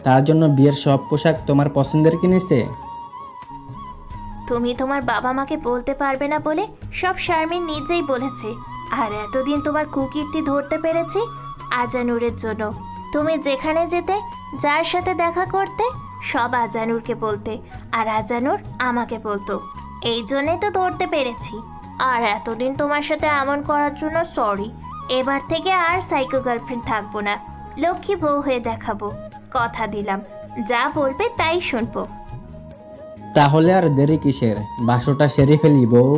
Speaker 2: তার জন্য বিয়ের সব পোশাক তোমার পছন্দের কিনেছে?
Speaker 3: তুমি তোমার বাবা মাকে বলতে পারবে না বলে সব শারমিন নিজেই বলেছে। আর এতদিন তোমার কুকীর্তি ধরতে পেরেছি আজানুরের জন্য। তুমি যেখানে যেতে, যার সাথে দেখা করতে, সব আজানুরকে বলতে, আর আজানুর আমাকে বলতো। এই জন্যই তো ধরতে পেরেছি। আর এতদিন তোমার সাথে এমন করার জন্য সরি। এবার থেকে আর সাইকো গার্লফ্রেন্ড থাকবো না, লক্ষ্মী বউ হয়ে দেখাবো। কথা দিলাম, যা বলবে তাই শুনবো।
Speaker 2: তাহলে আর দেরি কিসের, বাসরটা সেরে ফেলি বউ।